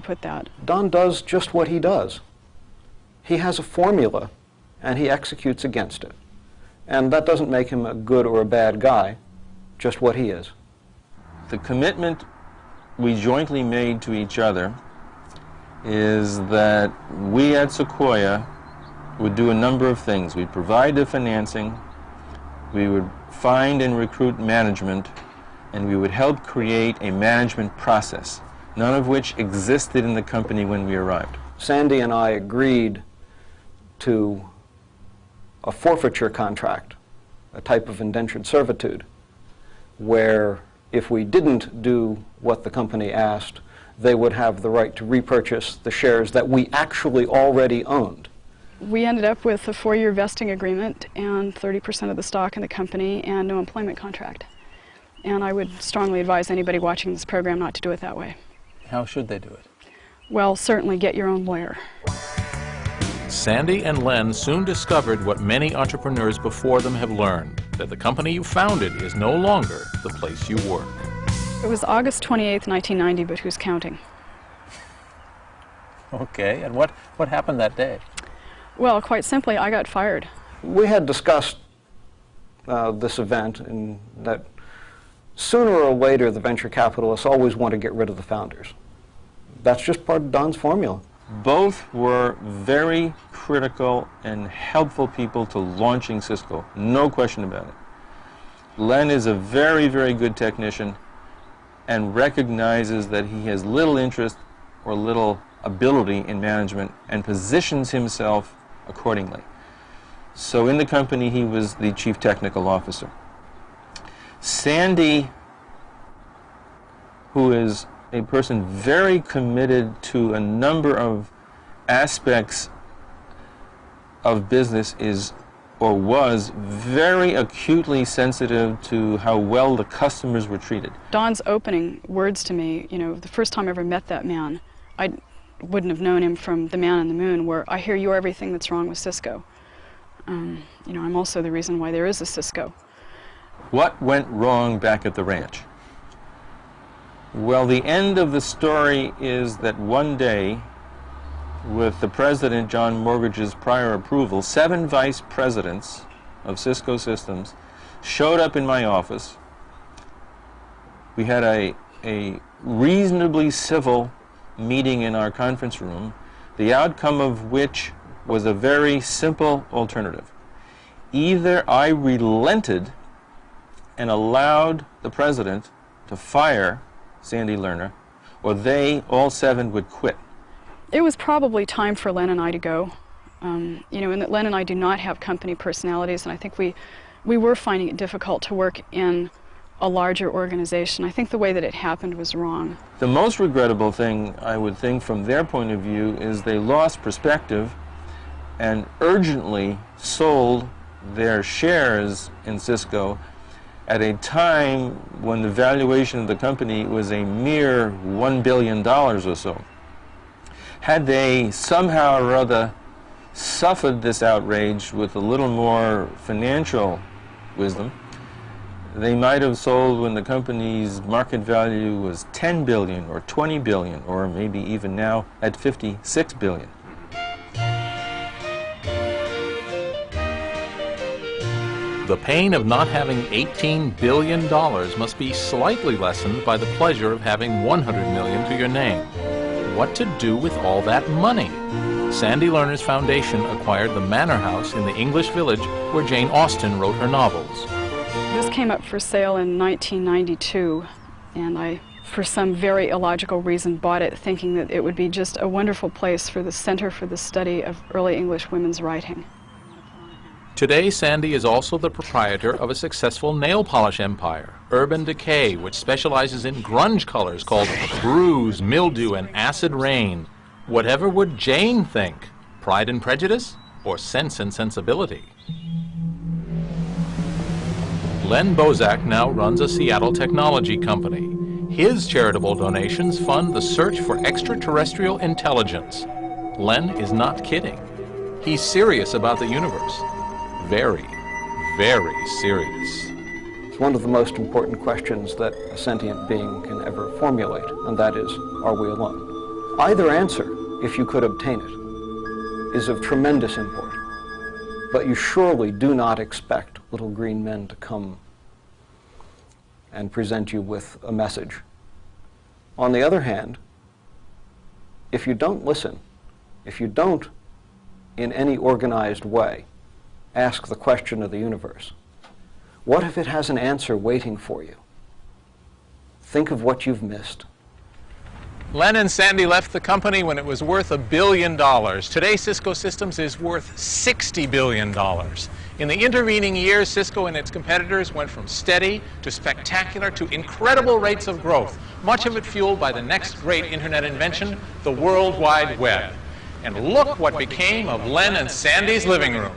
put that. Don does just what he does. He has a formula, and he executes against it. And that doesn't make him a good or a bad guy, just what he is. The commitment we jointly made to each other is that we at Sequoia would do a number of things. We'd provide the financing, we would find and recruit management, and we would help create a management process, none of which existed in the company when we arrived. Sandy and I agreed to a forfeiture contract, a type of indentured servitude, where if we didn't do what the company asked, they would have the right to repurchase the shares that we actually already owned. We ended up with a 4-year vesting agreement and 30% of the stock in the company and no employment contract. And I would strongly advise anybody watching this program not to do it that way. How should they do it? Well, certainly get your own lawyer. Sandy and Len soon discovered what many entrepreneurs before them have learned, that the company you founded is no longer the place you work. It was August 28th, 1990, but who's counting? Okay, and what happened that day? Well, quite simply, I got fired. We had discussed this event, and that sooner or later the venture capitalists always want to get rid of the founders. That's just part of Don's formula. Both were very critical and helpful people to launching Cisco, no question about it. Len is a very, very good technician. and recognizes that he has little interest or little ability in management and positions himself accordingly. So in the company, he was the chief technical officer. Sandy, who is a person very committed to a number of aspects of business, is or was very acutely sensitive to how well the customers were treated. Don's opening words to me, you know, the first time I ever met that man, I wouldn't have known him from The Man on the Moon, where I hear you're everything that's wrong with Cisco. You know, I'm also the reason why there is a Cisco. What went wrong back at the ranch? Well, the end of the story is that one day, with the president, John Mortgage's prior approval, 7 vice presidents of Cisco Systems showed up in my office. We had a reasonably civil meeting in our conference room, the outcome of which was a very simple alternative. Either I relented and allowed the president to fire Sandy Lerner, or they, all 7, would quit. It was probably time for Len and I to go. You know, and that Len and I do not have company personalities, and I think we were finding it difficult to work in a larger organization. I think the way that it happened was wrong. The most regrettable thing, I would think, from their point of view, is they lost perspective and urgently sold their shares in Cisco at a time when the valuation of the company was a mere $1 billion or so. Had they somehow or other suffered this outrage with a little more financial wisdom, they might have sold when the company's market value was $10 billion or $20 billion, or maybe even now at $56 billion. The pain of not having $18 billion must be slightly lessened by the pleasure of having $100 million to your name. What to do with all that money? Sandy Lerner's foundation acquired the manor house in the English village where Jane Austen wrote her novels. This came up for sale in 1992, and I, for some very illogical reason, bought it thinking that it would be just a wonderful place for the Center for the Study of Early English Women's Writing. Today, Sandy is also the proprietor of a successful nail polish empire, Urban Decay, which specializes in grunge colors called Bruise, Mildew, and Acid Rain. Whatever would Jane think? Pride and Prejudice or Sense and Sensibility? Len Bozak now runs a Seattle technology company. His charitable donations fund the search for extraterrestrial intelligence. Len is not kidding. He's serious about the universe. Very, very serious. It's one of the most important questions that a sentient being can ever formulate, and that is, are we alone? Either answer, if you could obtain it, is of tremendous import. But you surely do not expect little green men to come and present you with a message. On the other hand, if you don't listen, if you don't, in any organized way, ask the question of the universe, what if it has an answer waiting for you? Think of what you've missed. Len and Sandy left the company when it was worth $1 billion. Today, Cisco Systems is worth $60 billion. In the intervening years, Cisco and its competitors went from steady to spectacular to incredible rates of growth, much of it fueled by the next great internet invention, the World Wide Web. And look what became of Len and Sandy's living room.